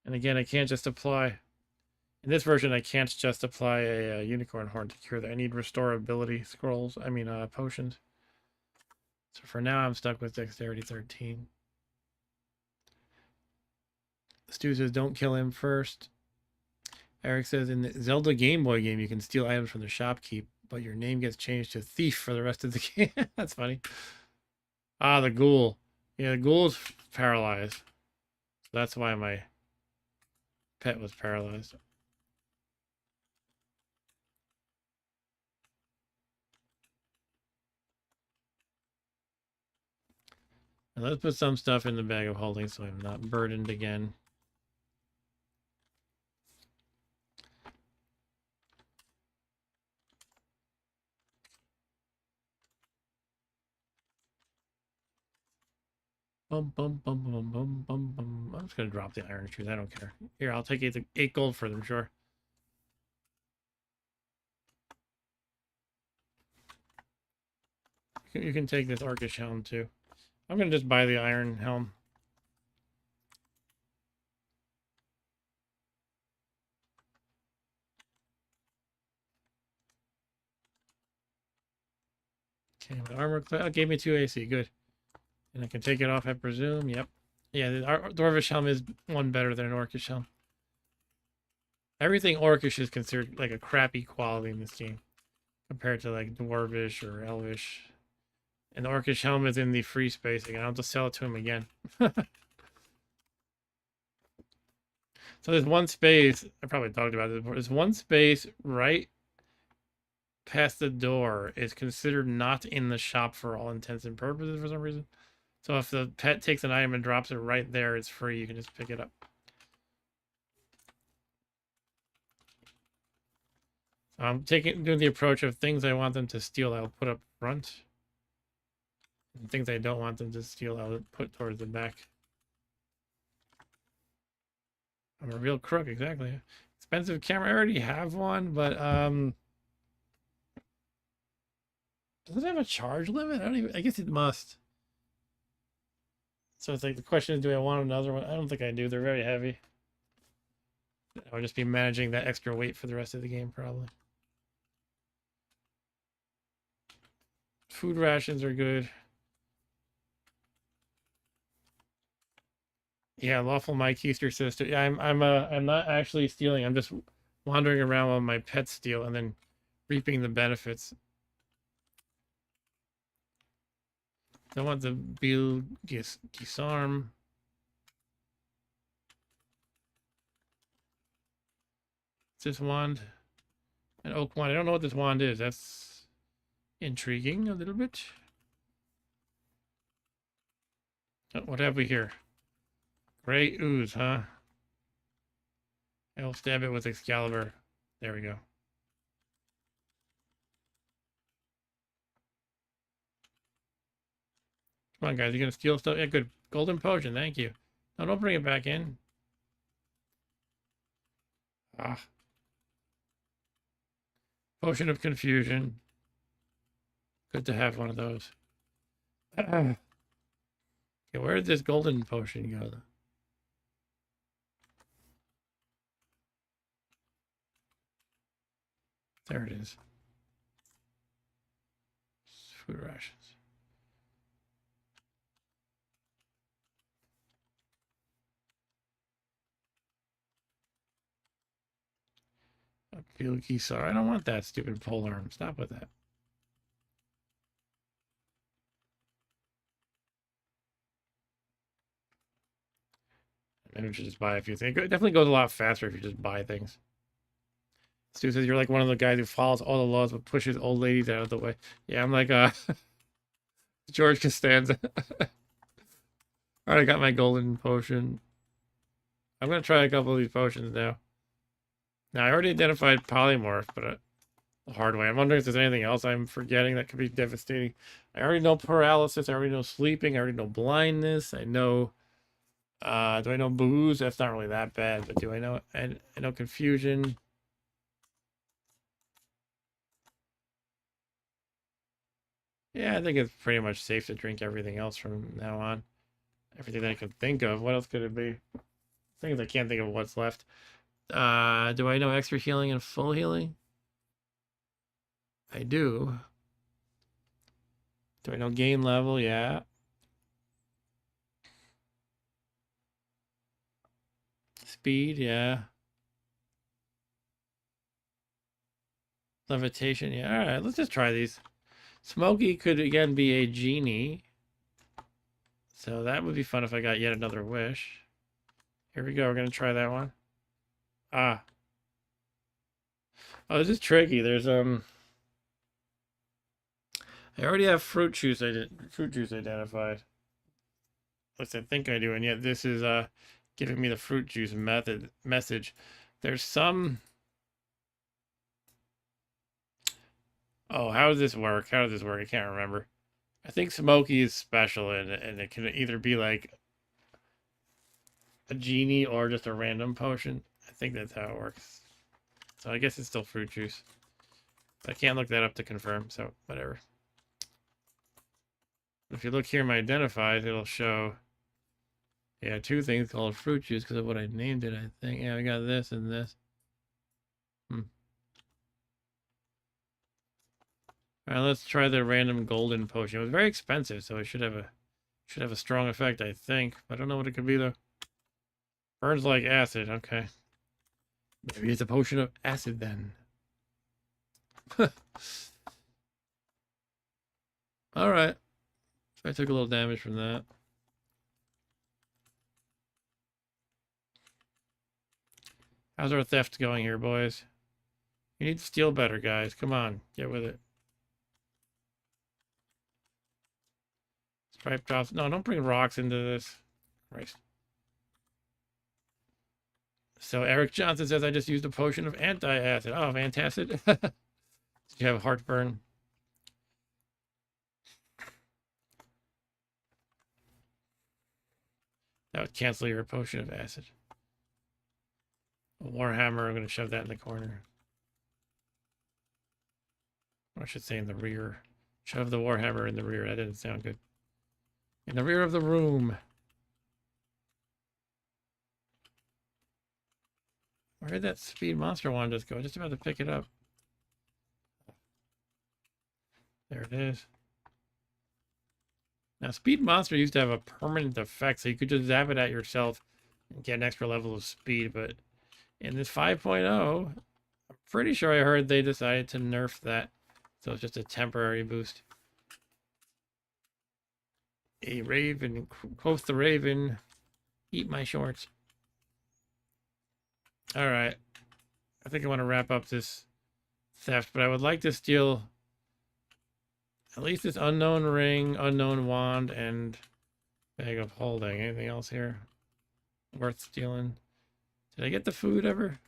And again, I can't just apply... In this version, I can't just apply a unicorn horn to cure that. I need restorability scrolls. I mean, potions. So for now, I'm stuck with dexterity 13. Stu says, don't kill him first. Eric says, in the Zelda Game Boy game, you can steal items from the shopkeep, but your name gets changed to Thief for the rest of the game. That's funny. Ah, the ghoul. Yeah, the ghoul's paralyzed. So that's why my pet was paralyzed. And let's put some stuff in the bag of holding so I'm not burdened again. Bum, bum, bum, bum, bum, bum, bum. I'm just going to drop the iron shoes. I don't care. Here, I'll take 8 gold for them, sure. You can take this orcish helm, too. I'm going to just buy the iron helm. Okay, my armor class gave me 2 AC. Good. And I can take it off, I presume. Yep. Yeah, the dwarvish helm is one better than an orcish helm. Everything orcish is considered like a crappy quality in this game compared to like dwarvish or elvish. And the orcish helm is in the free space again. I'll just sell it to him again. So there's one space, I probably talked about this before. There's one space right past the door is considered not in the shop for all intents and purposes for some reason. So if the pet takes an item and drops it right there, it's free. You can just pick it up. So I'm doing the approach of things I want them to steal, I'll put up front. And things I don't want them to steal, I'll put towards the back. I'm a real crook, exactly. Expensive camera, I already have one, but does it have a charge limit? I guess it must. So it's like the question is, do I want another one? I don't think I do. They're very heavy. I'll just be managing that extra weight for the rest of the game, probably. Food rations are good. Yeah, lawful my keister sister. Yeah, I'm not actually stealing. I'm just wandering around while my pets steal and then reaping the benefits. I want the Bil Gisarm. It's this wand. An oak wand. I don't know what this wand is. That's intriguing a little bit. Oh, what have we here? Gray ooze, huh? I'll stab it with Excalibur. There we go. Come on, guys. You gonna steal stuff? Yeah, good. Golden potion. Thank you. No, don't bring it back in. Ah. Potion of confusion. Good to have one of those. Okay, where did this golden potion go? There it is. Food rations. A Pilkisar. I don't want that stupid pole arm. Stop with that. Maybe we should just buy a few things. It definitely goes a lot faster if you just buy things. Stu says you're like one of the guys who follows all the laws but pushes old ladies out of the way. Yeah, I'm like George Costanza. Alright, I got my golden potion. I'm gonna try a couple of these potions now. Now I already identified polymorph, but the hard way. I'm wondering if there's anything else I'm forgetting that could be devastating. I already know paralysis. I already know sleeping. I already know blindness. I know. Do I know booze? That's not really that bad, but do I know? I know confusion. Yeah, I think it's pretty much safe to drink everything else from now on. Everything that I could think of. What else could it be? Things I can't think of what's left. Do I know extra healing and full healing? I do. Do I know gain level? Yeah. Speed, yeah. Levitation, yeah. All right, let's just try these. Smokey could again be a genie. So that would be fun if I got yet another wish. Here we go. We're going to try that one. Ah. Oh, this is tricky. There's I already have fruit juice identified. At least I think I do, and yet this is giving me the fruit juice message. There's some. Oh, how does this work? How does this work? I can't remember. I think Smokey is special, and it can either be like a genie or just a random potion. I think that's how it works. So I guess it's still fruit juice. I can't look that up to confirm, so whatever. If you look here, my identified, it'll show, yeah, two things called fruit juice because of what I named it, I think. Yeah, we got this and this. All right, let's try the random golden potion. It was very expensive, so it should have a strong effect, I think. I don't know what it could be though. Burns like acid. Okay, maybe it's a potion of acid then. All right, so I took a little damage from that. How's our theft going here, boys? You need to steal better, guys. Come on, get with it. Stripe drops. No, don't bring rocks into this. Christ. So Eric Johnson says I just used a potion of anti-acid. Oh, antacid. Did you have heartburn? That would cancel your potion of acid. A warhammer. I'm going to shove that in the corner. Or I should say in the rear. Shove the warhammer in the rear. That didn't sound good. In the rear of the room. Where did that speed monster wand just go? Just about to pick it up. There it is. Now, speed monster used to have a permanent effect, so you could just zap it at yourself and get an extra level of speed. But in this 5.0, I'm pretty sure I heard they decided to nerf that. So it's just a temporary boost. A raven, quoth the raven, eat my shorts. All right. I think I want to wrap up this theft, but I would like to steal at least this unknown ring, unknown wand, and bag of holding. Anything else here worth stealing? Did I get the food ever?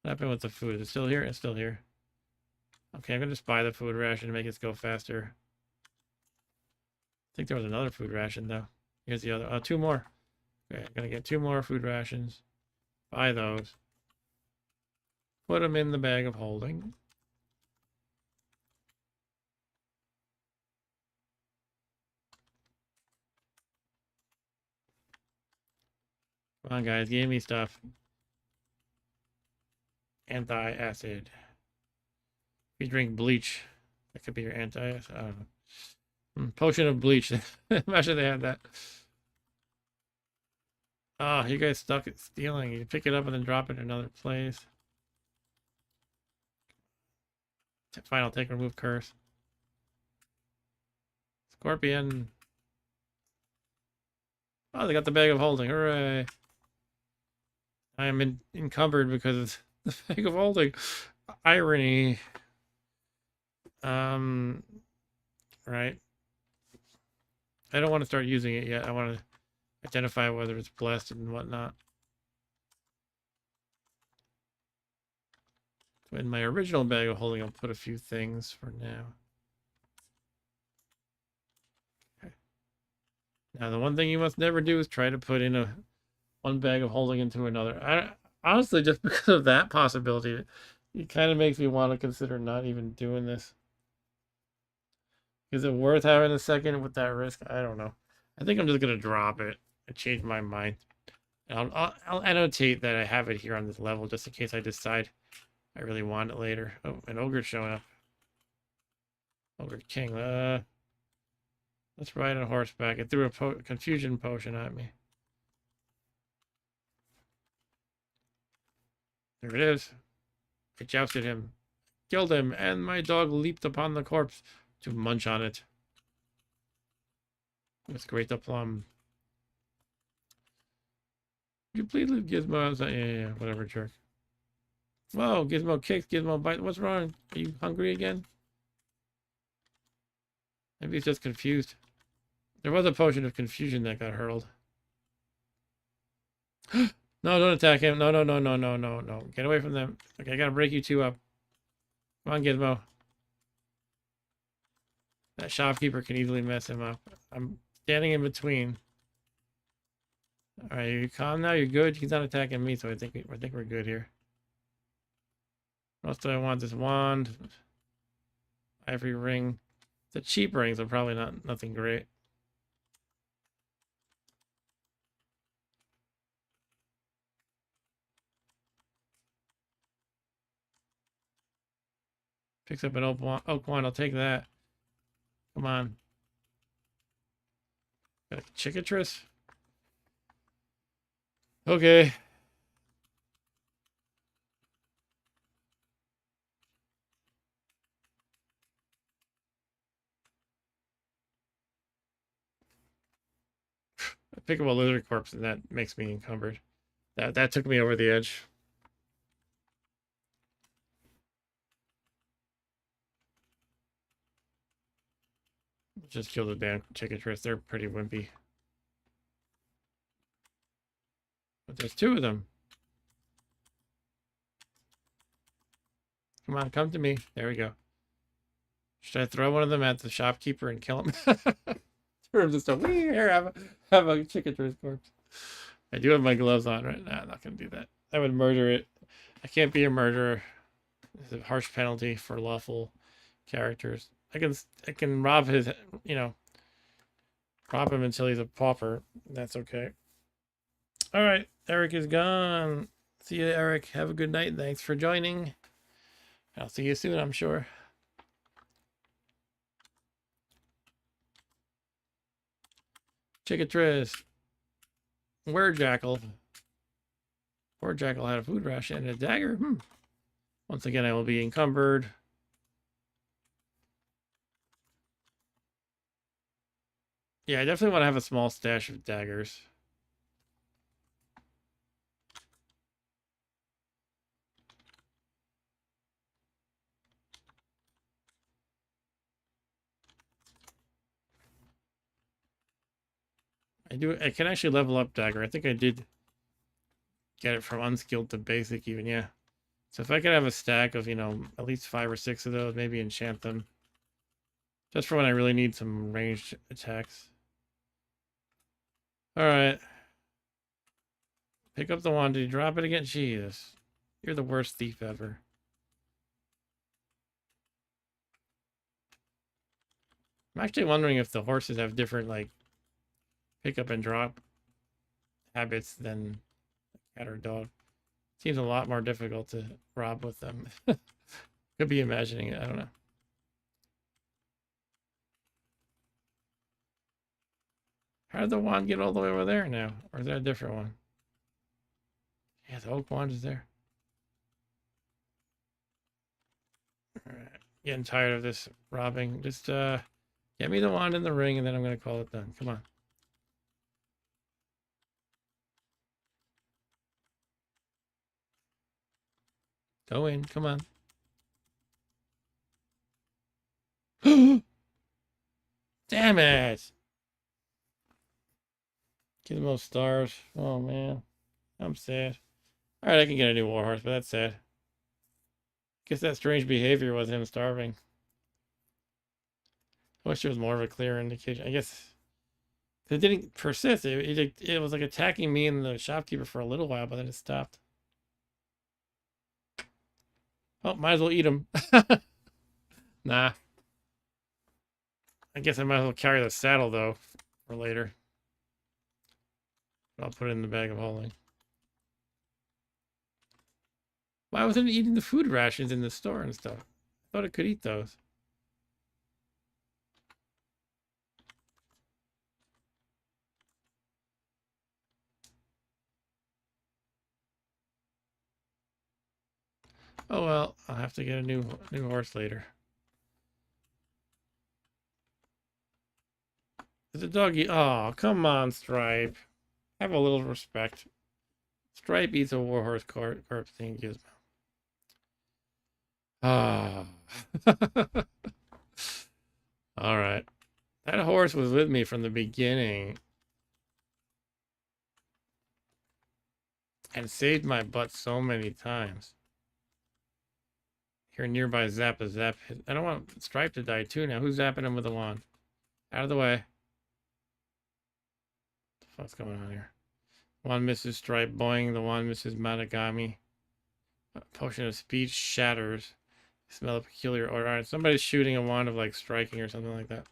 What happened with the food? Is it still here? It's still here. Okay, I'm going to just buy the food ration to make this go faster. I think there was another food ration, though. Here's the other. Oh, two more. Okay, I'm going to get two more food rations. Buy those. Put them in the bag of holding. Come on, guys. Give me stuff. Anti-acid. If you drink bleach, that could be your anti-acid. I don't know. Potion of bleach. Imagine they had that. Oh, you guys stuck at stealing. You pick it up and then drop it in another place. Final take, remove curse. Scorpion. Oh, they got the bag of holding. Hooray. I am encumbered because of the bag of holding. Irony. Right. I don't want to start using it yet. I want to identify whether it's blessed and whatnot. So in my original bag of holding, I'll put a few things for now. Okay. Now, the one thing you must never do is try to put in one bag of holding into another. Honestly, just because of that possibility, it kind of makes me want to consider not even doing this. Is it worth having a second with that risk? I don't know. I think I'm just gonna drop it. I changed my mind. I'll annotate that I have it here on this level just in case I decide I really want it later. Oh, an ogre's showing up. Ogre King. Let's ride on horseback. It threw a confusion potion at me. There it is. I jousted him, killed him, and my dog leaped upon the corpse to munch on it. With great aplomb. Would you please leave Gizmo outside? Yeah, whatever, jerk. Whoa, Gizmo kicks, Gizmo bites. What's wrong? Are you hungry again? Maybe he's just confused. There was a potion of confusion that got hurled. No, don't attack him. No, no, no, no, no, no, no. Get away from them. Okay, I gotta break you two up. Come on, Gizmo. That shopkeeper can easily mess him up. I'm standing in between. All right, you calm now? You're good? He's not attacking me, so I think we're good here. What else do I want? This wand. Ivory ring. The cheap rings are probably nothing great. Picks up an oak wand. I'll take that. Come on. Got a chickatrice? Okay. I pick up a lizard corpse and that makes me encumbered. That took me over the edge. Just kill the damn chickatrice. They're pretty wimpy. But there's two of them. Come on, come to me. There we go. Should I throw one of them at the shopkeeper and kill him? Or just a wee here, have a chickatrice corpse. I do have my gloves on right now. I'm not gonna do that. I would murder it. I can't be a murderer. It's a harsh penalty for lawful characters. I can rob his, rob him until he's a pauper. That's okay. All right, Eric is gone. See you, Eric. Have a good night. Thanks for joining. I'll see you soon, I'm sure. Chickatrice. Jackal. Poor Jackal had a food ration and a dagger. Once again, I will be encumbered. Yeah, I definitely want to have a small stash of daggers. I can actually level up dagger. I think I did get it from unskilled to basic even, yeah. So if I could have a stack of, at least 5 or 6 of those, maybe enchant them. Just for when I really need some ranged attacks. Alright. Pick up the wand. Did you drop it again? Jesus. You're the worst thief ever. I'm actually wondering if the horses have different, like, pick up and drop habits than a cat or dog. Seems a lot more difficult to rob with them. Could be imagining it. I don't know. How did the wand get all the way over there now? Or is that a different one? Yeah, the oak wand is there. Alright. Getting tired of this robbing. Just get me the wand in the ring and then I'm gonna call it done. Come on. Go in, come on. Damn it! Get the most stars. Oh man. I'm sad. Alright, I can get a new warhorse, but that's sad. Guess that strange behavior was him starving. I wish there was more of a clear indication. I guess it didn't persist. It was like attacking me and the shopkeeper for a little while, but then it stopped. Oh, might as well eat him. Nah. I guess I might as well carry the saddle, though, for later. I'll put it in the bag of holding. Why wasn't it eating the food rations in the store and stuff? I thought it could eat those. Oh well, I'll have to get a new horse later. Is a doggy? Oh, come on, Stripe. Have a little respect. Stripe eats a warhorse corpse thing, Gizmo. Ah. All right. That horse was with me from the beginning. And saved my butt so many times. Here nearby, zap a zap. I don't want Stripe to die too now. Who's zapping him with a wand? Out of the way. What the fuck's going on here? Wand misses Stripe. Boing. The wand misses Matagami. Potion of speech shatters. Smell a peculiar odor. Alright, somebody's shooting a wand of like striking or something like that.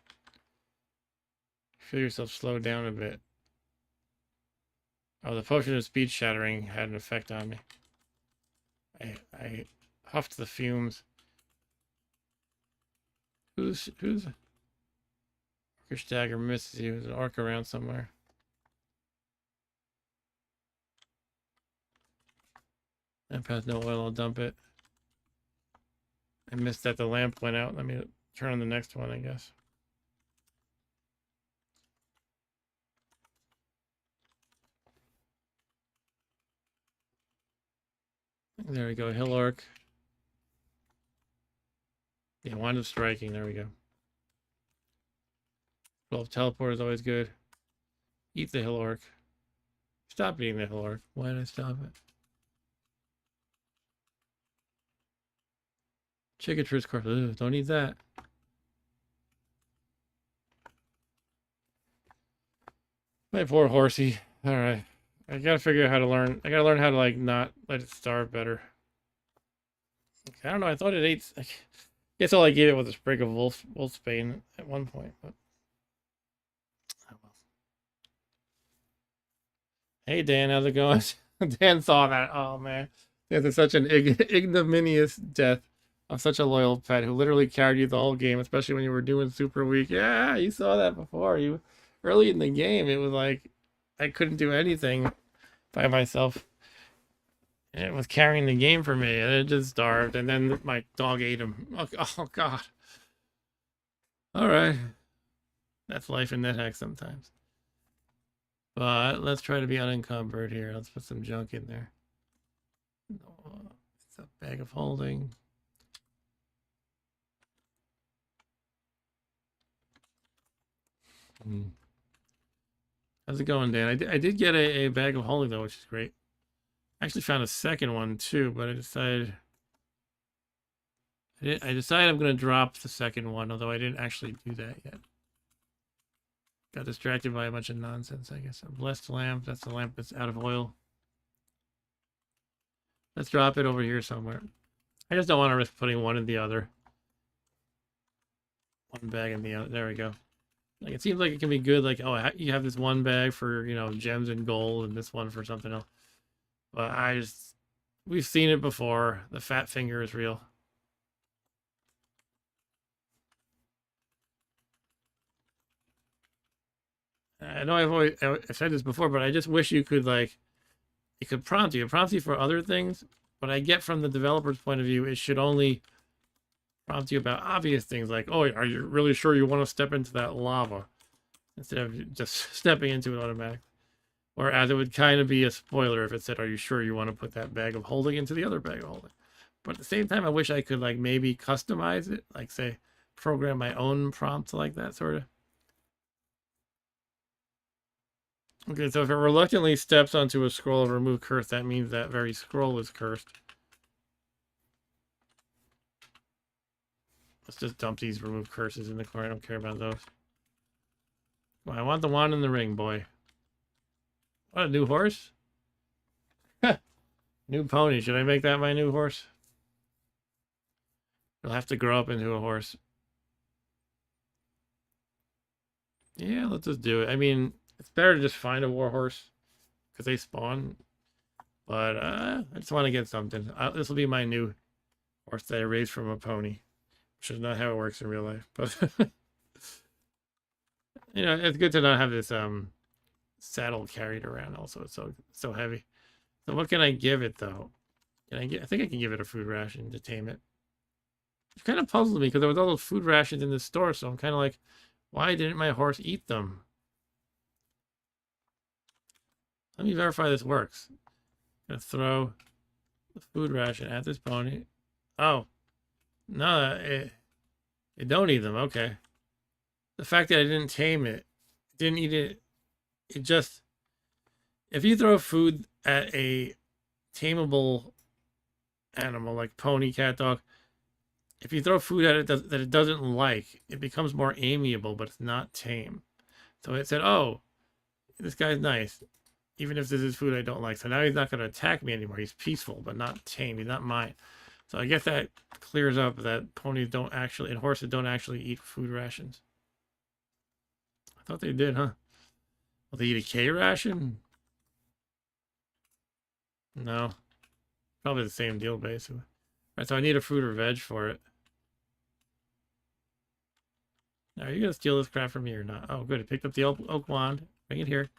Feel yourself slow down a bit. Oh, the potion of speech shattering had an effect on me. I huffed the fumes. Who's Orcish dagger misses you? There's an orc around somewhere. Lamp has no oil, I'll dump it. I missed that the lamp went out. Let me turn on the next one, I guess. There we go, Hill Orc. Yeah, wind up striking. There we go. 12 teleport is always good. Eat the Hill Orc. Stop eating the Hill Orc. Why did I stop it? Chicken Truce Corp. Ugh, don't eat that. My poor horsey. Alright. I gotta figure out how to learn. I gotta learn how to, like, not let it starve better. Okay, I don't know. I thought it ate. I guess all I gave it was a sprig of wolfsbane at one point. But oh well. Hey, Dan. How's it going? Dan saw that. Oh, man. That's such an ignominious death of such a loyal pet who literally carried you the whole game, especially when you were doing super weak. Yeah, you saw that before. You early in the game, it was like I couldn't do anything by myself. And it was carrying the game for me, and it just starved. And then my dog ate him. Oh God! All right, that's life in Nethack sometimes. But let's try to be unencumbered here. Let's put some junk in there. It's a bag of holding. How's it going, Dan? I did get a bag of holding, though, which is great. I actually found a second one, too, but I decided I'm going to drop the second one, although I didn't actually do that yet. Got distracted by a bunch of nonsense, I guess. A blessed lamp. That's the lamp that's out of oil. Let's drop it over here somewhere. I just don't want to risk putting one in the other. One bag in the other. There we go. Like, it seems like it can be good. Like, oh, you have this one bag for, you know, gems and gold, and this one for something else. But we've seen it before. The fat finger is real. I know I've said this before, but I just wish you could, like, it could prompt you. It prompts you for other things, but I get from the developer's point of view, it should only prompt you about obvious things like, oh, are you really sure you want to step into that lava? Instead of just stepping into it automatically. Or as it would kind of be a spoiler if it said, are you sure you want to put that bag of holding into the other bag of holding? But at the same time, I wish I could, like, maybe customize it, like, say, program my own prompts like that, sort of. Okay, so if it reluctantly steps onto a scroll of remove curse, that means that very scroll is cursed. Let's just dump these remove curses in the corner. I don't care about those. Well, I want the wand in the ring, boy. What, a new horse? New pony. Should I make that my new horse? It'll have to grow up into a horse. Yeah, let's just do it. I mean, it's better to just find a war horse because they spawn. But I just want to get something. This will be my new horse that I raised from a pony, which is not how it works in real life. But you know, it's good to not have this saddle carried around. Also, it's so heavy. So what can I give it though? I think I can give it a food ration to tame it. It kind of puzzled me because there was all those food rations in the store, so I'm kind of like, why didn't my horse eat them? Let me verify this works. I'm gonna throw the food ration at this pony. Oh, no, it don't eat them. Okay. The fact that I didn't tame it, didn't eat it, it just, if you throw food at a tameable animal like pony, cat, dog, if you throw food at it that it doesn't like, it becomes more amiable, but it's not tame. So it said, oh, this guy's nice, even if this is food I don't like. So now he's not going to attack me anymore. He's peaceful, but not tame. He's not mine. So I guess that clears up that ponies don't actually, and horses don't actually eat food rations. I thought they did, huh? Well, they eat a K ration? No. Probably the same deal, basically. All right, so I need a fruit or veg for it. Now, are you going to steal this crap from me or not? Oh, good. I picked up the oak wand. Bring it here.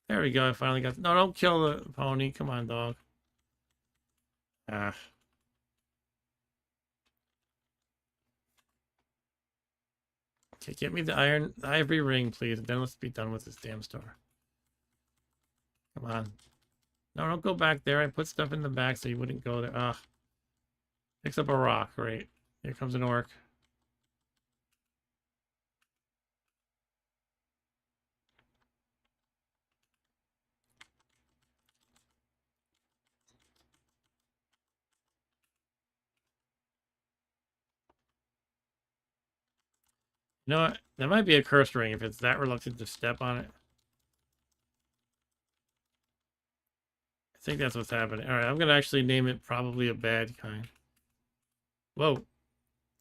There we go. I finally got... No, don't kill the pony. Come on, dog. Ah. Okay, get me the ivory ring, please. And then let's be done with this damn store. Come on. No, don't go back there. I put stuff in the back so you wouldn't go there. Ah, picks up a rock. Great. Here comes an orc. You know what? That might be a curse ring if it's that reluctant to step on it. I think that's what's happening. All right, I'm going to actually name it probably a bad kind. Whoa.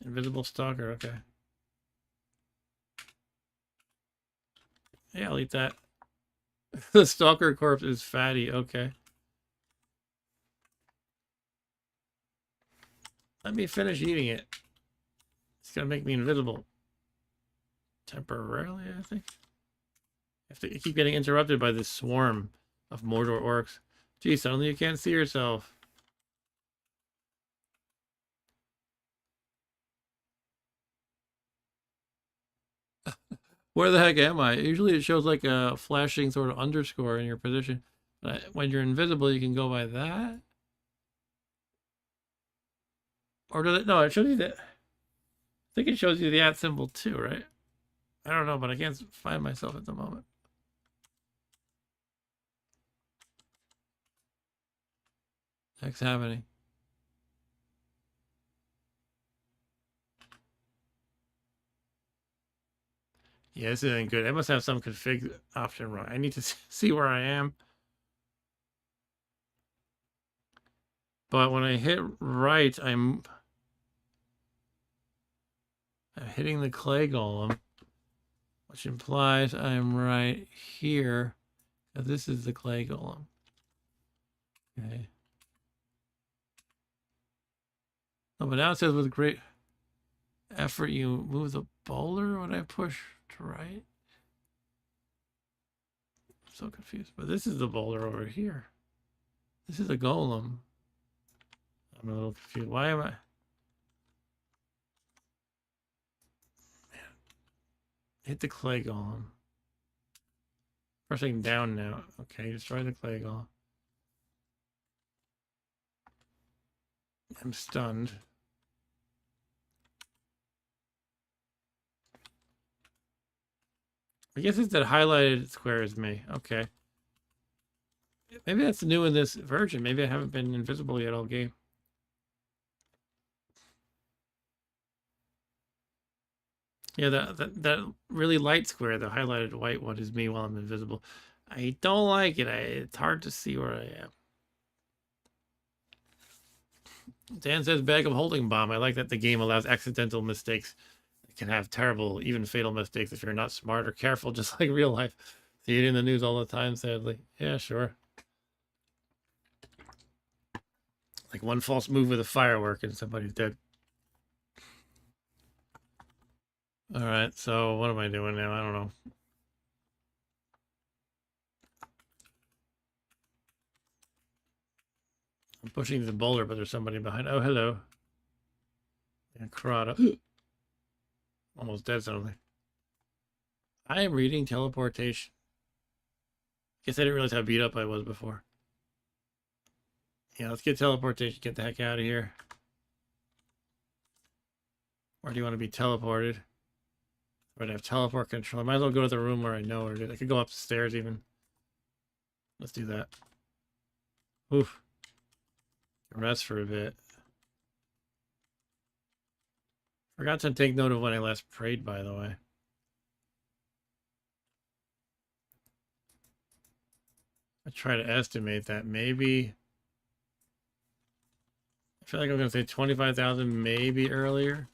Invisible stalker. Okay. Yeah, I'll eat that. The stalker corpse is fatty. Okay. Let me finish eating it. It's going to make me invisible. Temporarily, I think. I have to keep getting interrupted by this swarm of Mordor orcs. Gee, suddenly you can't see yourself. Where the heck am I? Usually it shows like a flashing sort of underscore in your position. But when you're invisible, you can go by that. Or does it? No, it shows you that. I think it shows you the @ symbol too, right? I don't know, but I can't find myself at the moment. What's happening? Yeah, this isn't good. I must have some config option wrong. I need to see where I am. But when I hit right, I'm hitting the clay golem, which implies I'm right here. This is the clay golem. Okay. Oh, but now it says with great effort you move the boulder when I push to right. I'm so confused. But this is the boulder over here. This is a golem. I'm a little confused. Why am I? Man. Hit the clay golem. Pressing down now. Okay, destroy the clay golem. I'm stunned. I guess it's that highlighted square is me. Okay. Maybe that's new in this version. Maybe I haven't been invisible yet all game. Yeah, that really light square, the highlighted white one, is me while I'm invisible. I don't like it. It's hard to see where I am. Dan says bag of holding bomb. I like that the game allows accidental mistakes. It can have terrible, even fatal mistakes if you're not smart or careful, just like real life. See it in the news all the time, sadly. Yeah, sure. Like one false move with a firework and somebody's dead. All right, so what am I doing now? I don't know. I'm pushing the boulder, but there's somebody behind. Oh, hello. And Karada. Almost dead suddenly. I am reading teleportation. Guess I didn't realize how beat up I was before. Yeah, let's get teleportation. Get the heck out of here. Or do you want to be teleported? But I have teleport control. I might as well go to the room where I know where it is. I could go upstairs even. Let's do that. Oof. Rest for a bit. Forgot to take note of when I last prayed, by the way. I try to estimate that. Maybe. I feel like I'm going to say 25,000, maybe earlier.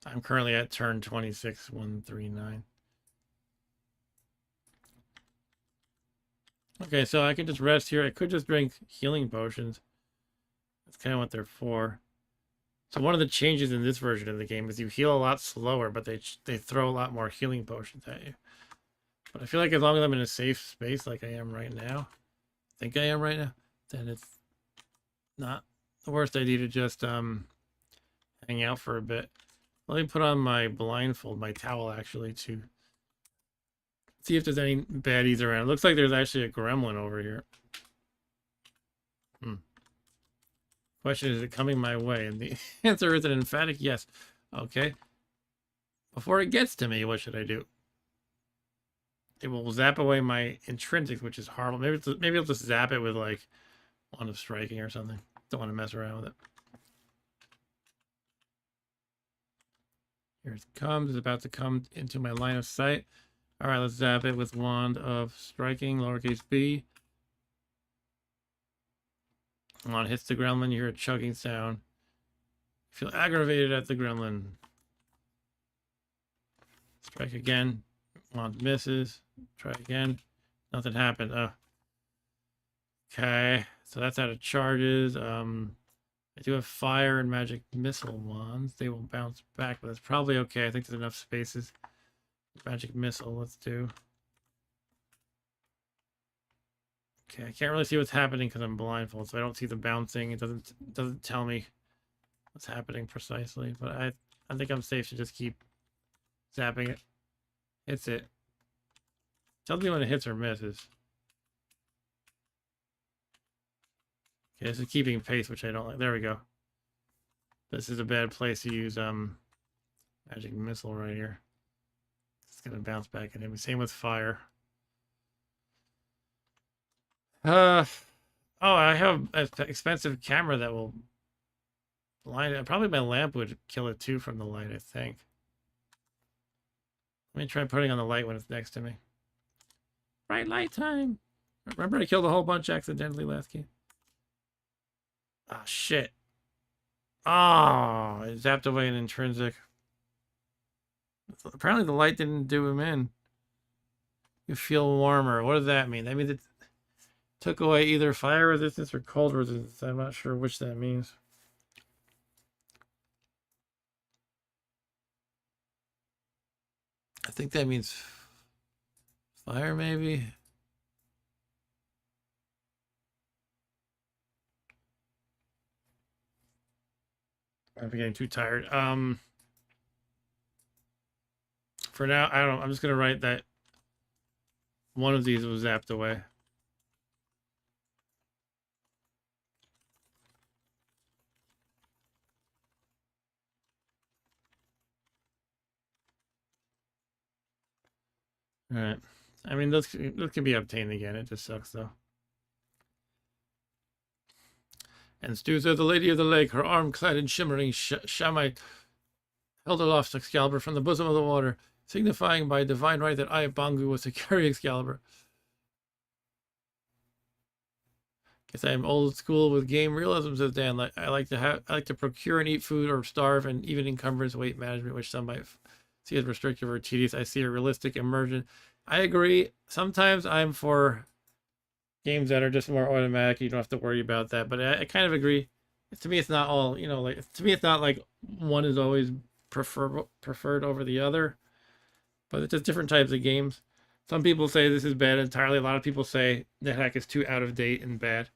I'm currently at turn 26,139. Okay, so I can just rest here. I could just drink healing potions. That's kind of what they're for. So one of the changes in this version of the game is you heal a lot slower, but they throw a lot more healing potions at you. But I feel like as long as I'm in a safe space like I am right now, I think I am right now, then it's not the worst idea to just hang out for a bit. Let me put on my blindfold, my towel actually, to See if there's any baddies around. It looks like there's actually a gremlin over here. Question, is it coming my way? And the answer is an emphatic yes. Okay. Before it gets to me, what should I do? It will zap away my intrinsics, which is horrible. Maybe I'll just zap it with like one of striking or something. Don't want to mess around with it. Here it comes. It's about to come into my line of sight. All right, let's zap it with wand of striking, lowercase b. Wand hits the gremlin. You hear a chugging sound. Feel aggravated at the gremlin. Strike again. Wand misses. Try again. Nothing happened. Okay, so that's out of charges. I do have fire and magic missile wands. They will bounce back, but that's probably okay. I think there's enough spaces. Magic missile, let's do. Okay, I can't really see what's happening because I'm blindfolded, so I don't see the bouncing. It doesn't tell me what's happening precisely, but I think I'm safe to just keep zapping it. Hits it. Tells me when it hits or misses. Okay, this is keeping pace, which I don't like. There we go. This is a bad place to use magic missile right here. It's gonna bounce back at him. Same with fire. Oh, I have an expensive camera that will blind it. Probably my lamp would kill it too from the light, I think. Let me try putting on the light when it's next to me. Bright light time. Remember I killed a whole bunch accidentally last game? Ah, shit. Oh, it zapped away an intrinsic. Apparently the light didn't do him in. You feel warmer. What does that mean? That means it took away either fire resistance or cold resistance. I'm not sure which that means. I think that means fire, maybe. I'm getting too tired. For now, I don't know. I'm just gonna write that one of these was zapped away. All right. I mean, those can be obtained again. It just sucks though. And Stu says, the Lady of the Lake, her arm clad in shimmering shamite, held aloft Excalibur from the bosom of the water, signifying by divine right that I, Bongu, was to carry Excalibur. Guess I am old school with game realism, says Dan. I like to procure and eat food or starve, and even encumbrance weight management, which some might see as restrictive or tedious. I see a realistic immersion. I agree. Sometimes I'm for games that are just more automatic. You don't have to worry about that. But I kind of agree. To me, it's not all, like, to me, it's not like one is always preferred over the other. But it's just different types of games. Some people say this is bad entirely. A lot of people say Nethack is too out of date and bad.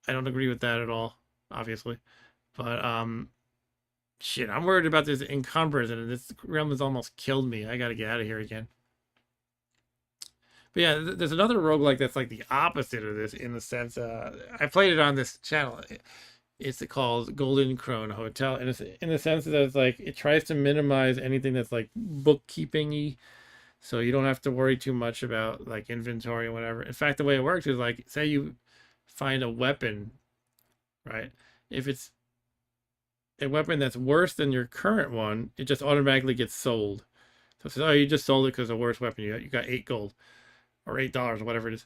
I don't agree with that at all, obviously. But, shit, I'm worried about this encumbrance, and this realm has almost killed me. I gotta get out of here again. But yeah, there's another roguelike that's like the opposite of this in the sense, I played it on this channel. It's called Golden Crone Hotel, and it's in the sense that it's like it tries to minimize anything that's like bookkeeping-y, so you don't have to worry too much about like inventory and whatever. In fact, the way it works is like, say you find a weapon, right? If it's a weapon that's worse than your current one, it just automatically gets sold. So it says, oh, you just sold it because the worst weapon you got 8 gold or $8 or whatever it is.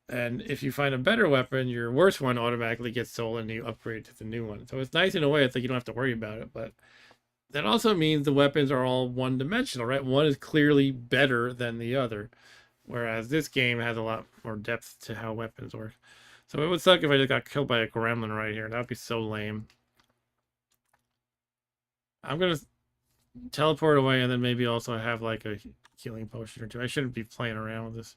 And if you find a better weapon, your worst one automatically gets sold and you upgrade to the new one. So it's nice in a way. It's like you don't have to worry about it. But that also means the weapons are all one-dimensional, right? One is clearly better than the other. Whereas this game has a lot more depth to how weapons work. So it would suck if I just got killed by a gremlin right here. That would be so lame. I'm going to teleport away and then maybe also have like a healing potion or two. I shouldn't be playing around with this.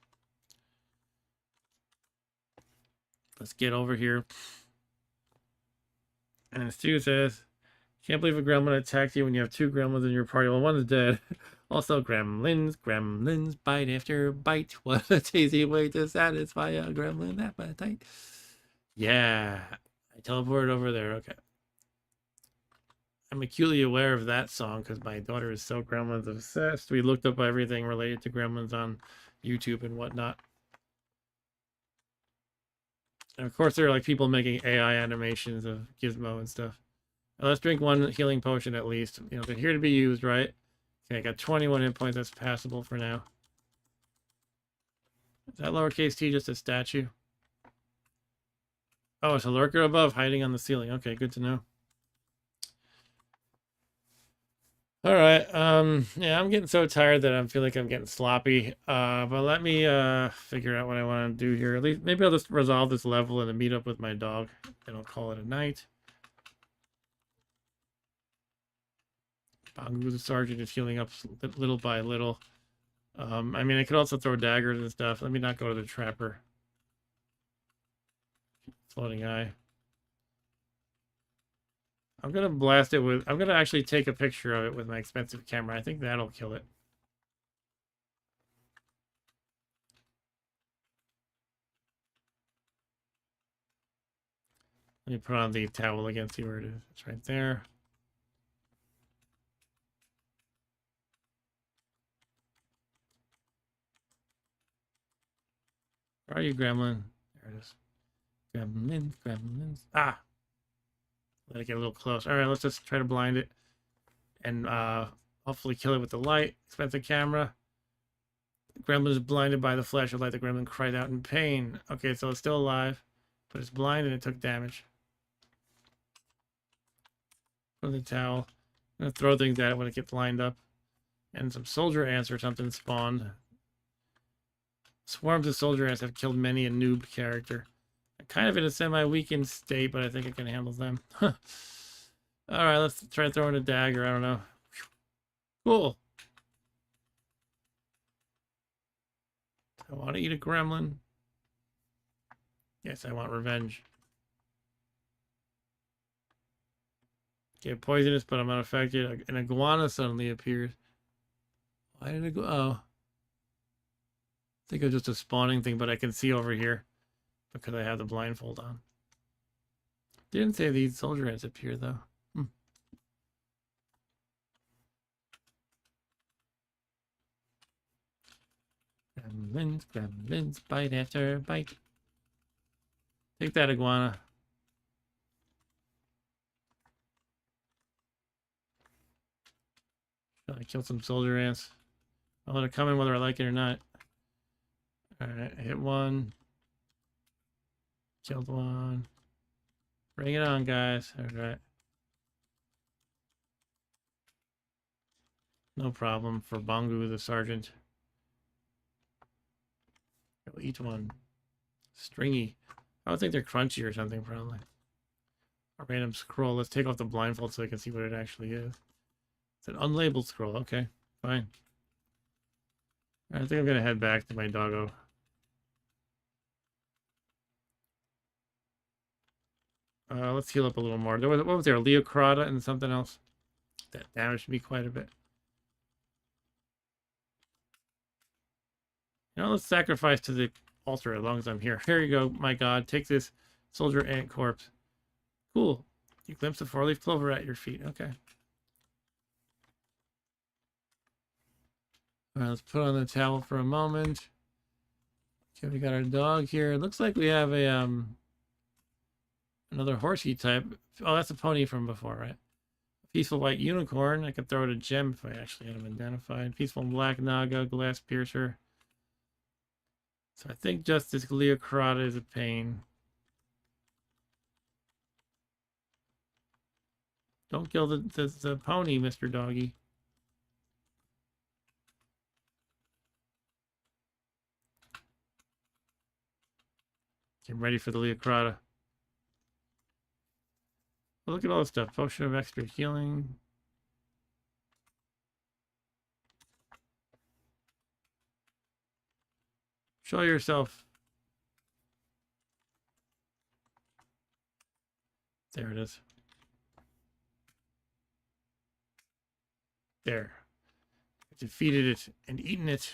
Let's get over here. And Stu says, Can't believe a gremlin attacked you when you have two gremlins in your party. Well, one's dead. Also, gremlins, bite after bite. What a tasty way to satisfy a gremlin appetite. Yeah, I teleported over there. Okay. I'm acutely aware of that song because my daughter is so Gremlins obsessed. We looked up everything related to Gremlins on YouTube and whatnot. And of course, there are like people making AI animations of Gizmo and stuff. Now, let's drink one healing potion at least. You know, they're here to be used, right? Okay, I got 21 hit points. That's passable for now. Is that lowercase t just a statue? Oh, it's a lurker above hiding on the ceiling. Okay, good to know. All right. Yeah, I'm getting so tired that I feel like I'm getting sloppy. But let me figure out what I want to do here. At least maybe I'll just resolve this level and then meet up with my dog, and I'll call it a night. Bongu the sergeant is healing up little by little. I mean, I could also throw daggers and stuff. Let me not go to the trapper. Floating eye. I'm gonna blast it with. I'm gonna actually take a picture of it with my expensive camera. I think that'll kill it. Let me put on the towel again, see where it is. It's right there. Where are you, gremlin? There it is. Gremlins. Ah! Let it get a little close. Alright, let's just try to blind it. And hopefully kill it with the light. Expensive camera. The gremlin is blinded by the flash of light. The gremlin cried out in pain. Okay, so it's still alive. But it's blind and it took damage. Put the towel. I'm going to throw things at it when it gets lined up. And some soldier ants or something spawned. Swarms of soldier ants have killed many a noob character. I'm kind of in a semi-weakened state, but I think I can handle them. Alright, let's try throwing a dagger. I don't know. Cool. I want to eat a gremlin. Yes, I want revenge. Okay, poisonous, but I'm unaffected. An iguana suddenly appears. Why did it go? Oh. I think it was just a spawning thing, but I can see over here because I have the blindfold on. Didn't say these soldier ants appear, though. Gremlins, bite after bite. Take that, iguana. I killed some soldier ants. I'll let it come in whether I like it or not. Alright, hit one. Killed one. Bring it on, guys. Alright. No problem for Bongu the sergeant. Go eat one. Stringy. I would think they're crunchy or something, probably. A random scroll. Let's take off the blindfold so I can see what it actually is. It's an unlabeled scroll. Okay, fine. I think I'm going to head back to my doggo. Let's heal up a little more. What was there? Leocrata and something else? That damaged me quite a bit. You know, let's sacrifice to the altar as long as I'm here. Here you go, my god. Take this soldier ant corpse. Cool. You glimpse a four-leaf clover at your feet. Okay. All right, let's put on the towel for a moment. Okay, we got our dog here. It looks like we have a another horsey type. Oh, that's a pony from before, right? Peaceful white unicorn. I could throw it a gem if I actually had him identified. Peaceful black naga, glass piercer. So I think just this Leocrata is a pain. Don't kill the pony, Mr. Doggy. I'm ready for the Leocrata. Oh, look at all this stuff. Potion of extra healing. Show yourself. There it is. There. Defeated it and eaten it.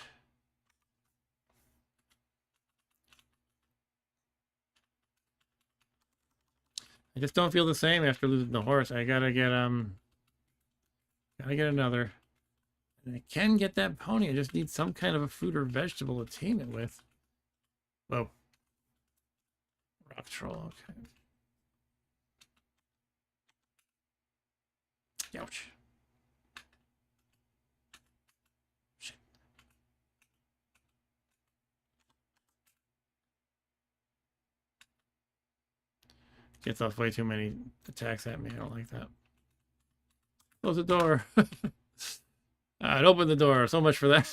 I just don't feel the same after losing the horse. I gotta get another. And I can get that pony. I just need some kind of a fruit or vegetable to tame it with. Whoa. Rock troll, okay. Ouch. Shit. Gets off way too many attacks at me. I don't like that. Close the door. I'd open the door. So much for that.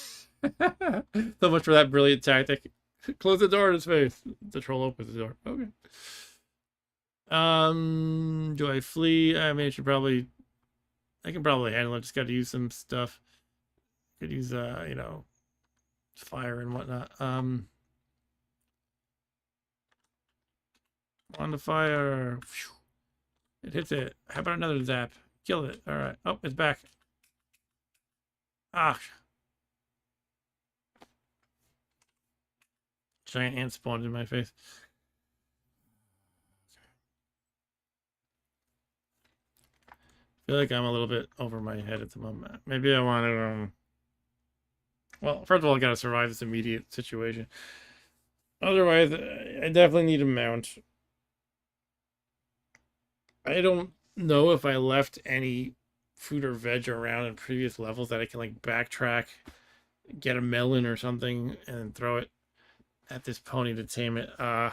So much for that brilliant tactic. Close the door in his face. The troll opens the door. Okay. Do I flee? I mean, I can probably handle it. Just got to use some stuff. Could use, you know, fire and whatnot. On the fire. It hits it. How about another zap? Kill it. All right. Oh, it's back. Ah. Giant ant spawned in my face. I feel like I'm a little bit over my head at the moment. Maybe I wanted, well, first of all, I gotta survive this immediate situation. Otherwise, I definitely need a mount. I don't know if I left any food or veg around in previous levels that I can, like, backtrack, get a melon or something, and throw it at this pony to tame it. So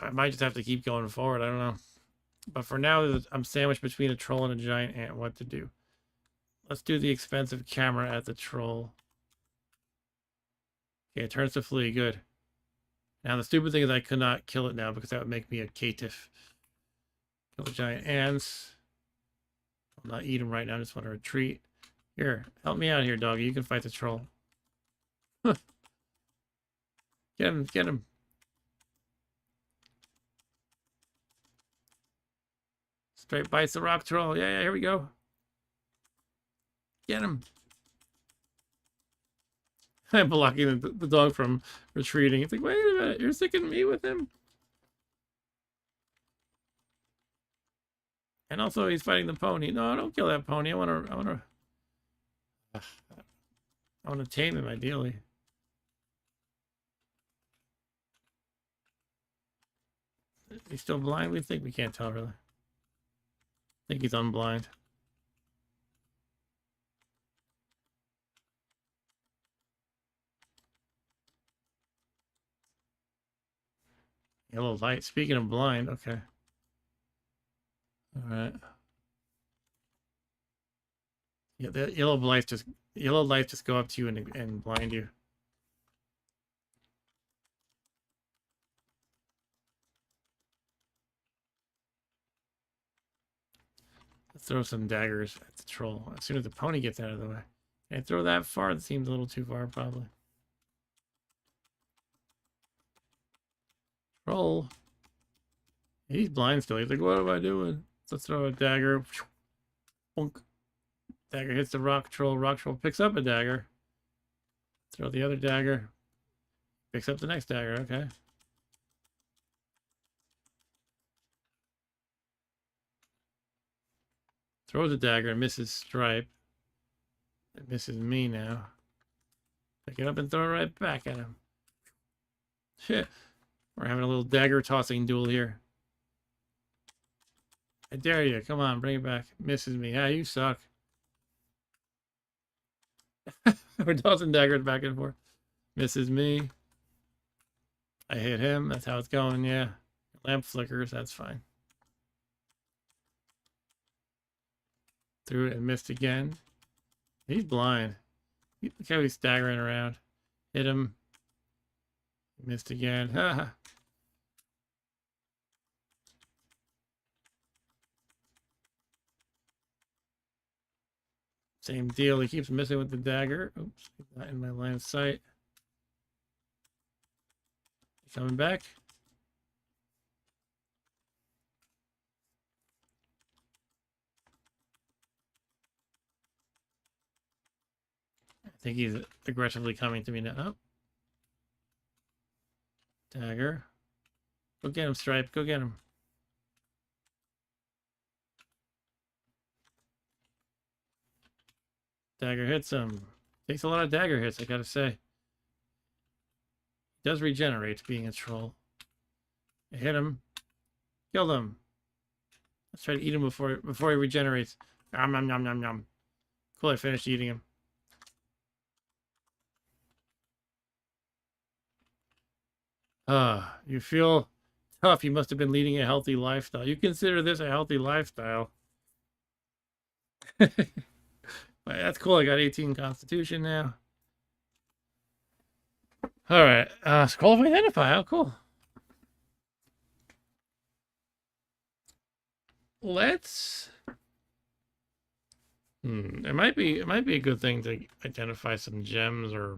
I might just have to keep going forward. I don't know. But for now, I'm sandwiched between a troll and a giant ant. What to do? Let's do the expensive camera at the troll. Okay, it turns to flee. Good. Now, the stupid thing is I could not kill it now because that would make me a caitiff. Kill the giant ants. I'll not eat them right now. I just want to retreat. Here, help me out here, doggy. You can fight the troll. Get him, get him. Straight bites the rock troll. Yeah, here we go. Get him. I'm blocking the dog from retreating. It's like, wait a minute, you're sticking me with him? And also, he's fighting the pony. No, don't kill that pony. I want to tame him, ideally. He's still blind? We think we can't tell, really. I think he's unblind. Yellow light. Speaking of blind, okay. All right. Yeah, the yellow lights just go up to you and blind you. Let's throw some daggers at the troll as soon as the pony gets out of the way. Can I throw that far? That seems a little too far, probably. Troll. He's blind still. He's like, what am I doing? Let's throw a dagger. Bonk. Dagger hits the rock troll. Rock troll picks up a dagger. Throw the other dagger. Picks up the next dagger. Okay. Throws a dagger and misses Stripe. It misses me now. Pick it up and throw it right back at him. Shit. We're having a little dagger tossing duel here. I dare you. Come on, bring it back. Misses me. Yeah, you suck. We're tossing daggers back and forth. Misses me. I hit him. That's how it's going, yeah. Lamp flickers. That's fine. Threw it and missed again. He's blind. Look how he's staggering around. Hit him. Missed again. Same deal. He keeps missing with the dagger. Oops, not in my line of sight. Coming back. think he's aggressively coming to me now. Oh. Dagger. Go get him, Stripe. Go get him. Dagger hits him. Takes a lot of dagger hits, I gotta say. He does regenerate being a troll. I hit him. Killed him. Let's try to eat him before he regenerates. Nom nom nom nom nom. Cool, I finished eating him. You feel tough. You must have been leading a healthy lifestyle. You consider this a healthy lifestyle. That's cool. I got 18 constitution now. All right. Scroll of identify. Oh, cool. Let's. It might be a good thing to identify some gems or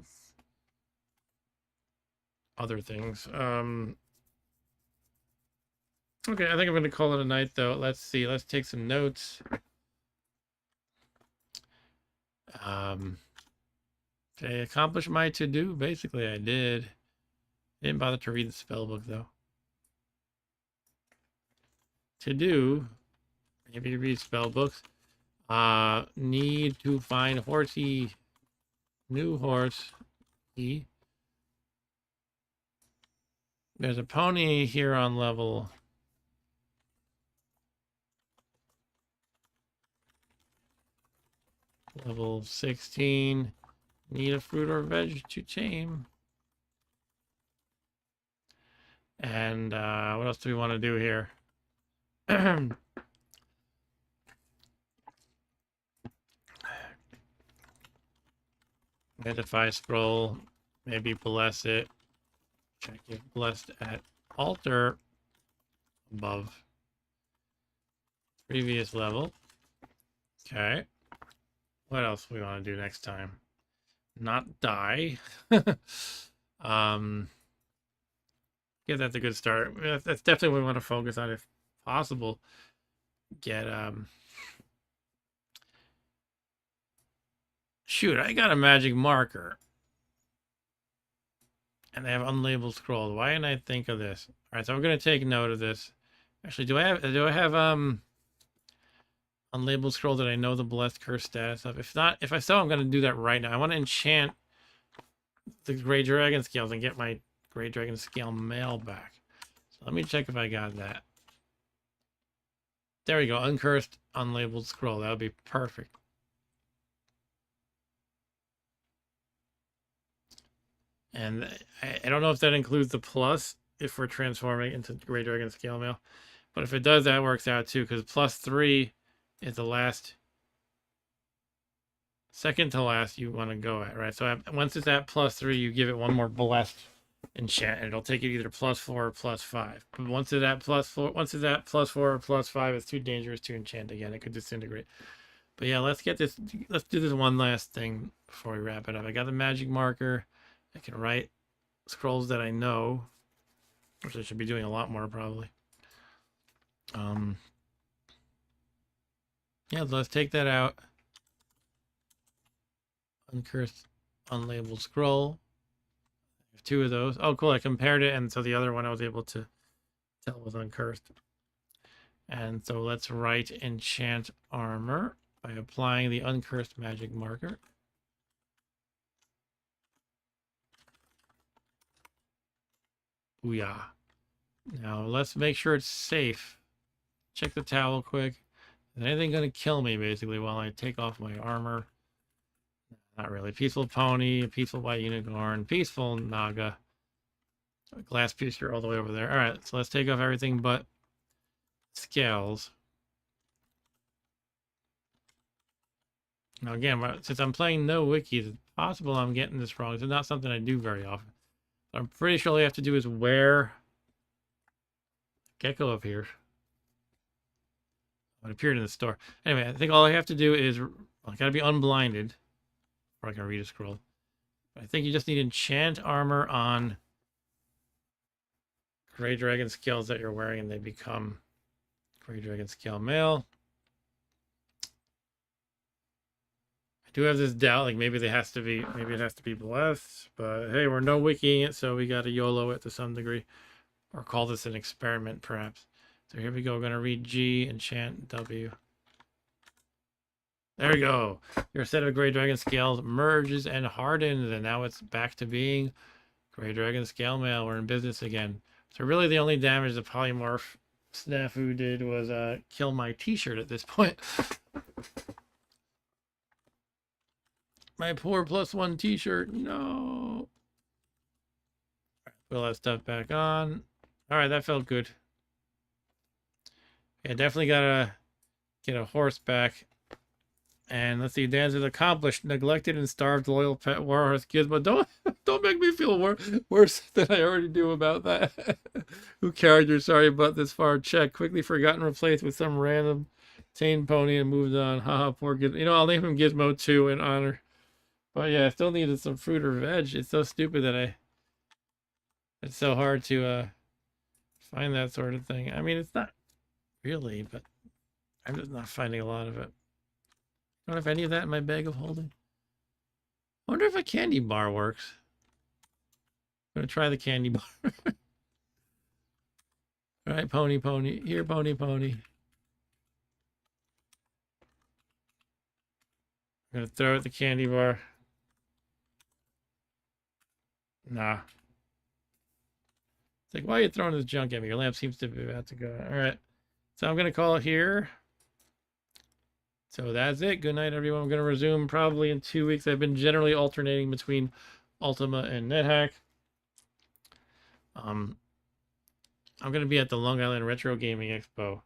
other things. Okay, I think I'm gonna call it a night though. Let's see. Let's take some notes. Did I accomplish my to-do? Basically, I did. Didn't bother to read the spell book though. To-do, maybe read spell books. Need to find horsey, new horse. There's a pony here on level 16. Need a fruit or veg to tame. And what else do we want to do here? Identify scroll. Maybe bless it. Check it. Blessed at altar above previous level. Okay. What else we want to do next time? Not die. Yeah, that's a good start. That's definitely what we want to focus on if possible. Get shoot, I got a magic marker. And they have unlabeled scrolls. Why didn't I think of this? All right, so we're gonna take note of this. Actually, do I have unlabeled scroll that I know the blessed curse status of? If not, if I so, I'm gonna do that right now. I want to enchant the Gray Dragon scales and get my Gray Dragon scale mail back. So let me check if I got that. There we go, uncursed, unlabeled scroll. That would be perfect. And I don't know if that includes the plus if we're transforming into Gray Dragon scale mail. But if it does, that works out too, because +3 is the last, second to last you want to go at, right? So once it's at +3, you give it one more blessed enchant, and it'll take it either +4 or +5. But once it's at +4, or +5, it's too dangerous to enchant again. It could disintegrate. But yeah, let's do this one last thing before we wrap it up. I got the magic marker. I can write scrolls that I know, which I should be doing a lot more probably. Yeah, let's take that out. Uncursed, unlabeled scroll. I have 2 of those. Oh, cool. I compared it, and so the other one I was able to tell was uncursed. And so let's write enchant armor by applying the uncursed magic marker. Booyah. Now let's make sure it's safe. Check the towel quick. Is anything going to kill me basically while I take off my armor? Not really. Peaceful pony, peaceful white unicorn, peaceful naga. Glass piercer all the way over there. All right, so let's take off everything but scales. Now again, since I'm playing No-Wiki, it's possible I'm getting this wrong. It's not something I do very often. But I'm pretty sure all you have to do is wear Gecko appears. It appeared in the store. Anyway, I think all I have to do is I gotta be unblinded, or I can read a scroll. But I think you just need enchant armor on Gray Dragon scales that you're wearing, and they become Gray Dragon scale mail. do have this doubt, like maybe it has to be blessed, but hey, we're no wikiing it, so we got to YOLO it to some degree, or call this an experiment, perhaps. So here we go. We're gonna read G, enchant W. There we go. Your set of Gray Dragon scales merges and hardens, and now it's back to being Gray Dragon scale mail. We're in business again. So really, the only damage the polymorph snafu did was kill my T-shirt at this point. My poor +1 T-shirt. No. Put all that stuff back on. All right, that felt good. Yeah, definitely gotta get a horse back. And let's see, Dan's is accomplished. Neglected and starved loyal pet warhorse Gizmo. Don't make me feel worse than I already do about that. Who carried your sorry butt this far? Check. Quickly forgotten, replaced with some random tame pony and moved on. Haha, poor Gizmo. You know, I'll name him Gizmo 2 in honor. But yeah, I still needed some fruit or veg. It's so stupid that it's so hard to find that sort of thing. I mean, it's not really, but I'm just not finding a lot of it. I don't have any of that in my bag of holding. I wonder if a candy bar works. I'm gonna try the candy bar. All right, pony, pony. Here, pony, pony. I'm gonna throw at the candy bar. Nah. It's like, why are you throwing this junk at me? Your lamp seems to be about to go. All right. So I'm gonna call it here. So that's it. Good night, everyone. I'm going to resume probably in 2 weeks. I've been generally alternating between Ultima and Nethack. I'm going to be at the Long Island Retro Gaming Expo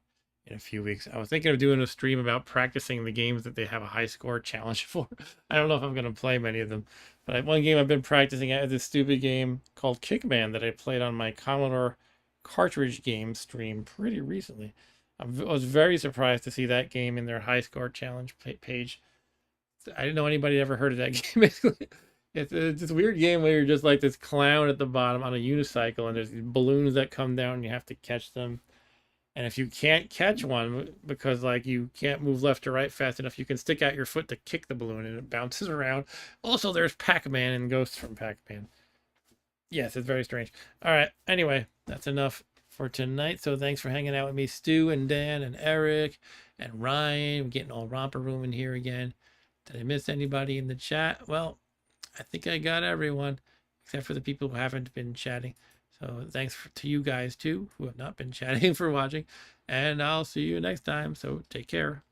in a few weeks. I was thinking of doing a stream about practicing the games that they have a high score challenge for. I don't know if I'm going to play many of them. But one game I've been practicing at is this stupid game called Kickman that I played on my Commodore cartridge game stream pretty recently. I was very surprised to see that game in their high score challenge page. I didn't know anybody ever heard of that game. Basically, it's this weird game where you're just like this clown at the bottom on a unicycle, and there's these balloons that come down, and you have to catch them. And if you can't catch one because like you can't move left or right fast enough, you can stick out your foot to kick the balloon, and it bounces around. Also, there's Pac-Man and ghosts from Pac-Man. Yes, it's very strange. All right. Anyway, that's enough for tonight. So thanks for hanging out with me, Stu and Dan and Eric and Ryan. We're getting all romper room in here again. Did I miss anybody in the chat? Well, I think I got everyone except for the people who haven't been chatting. So thanks to you guys too who have not been chatting for watching, and I'll see you next time. So take care.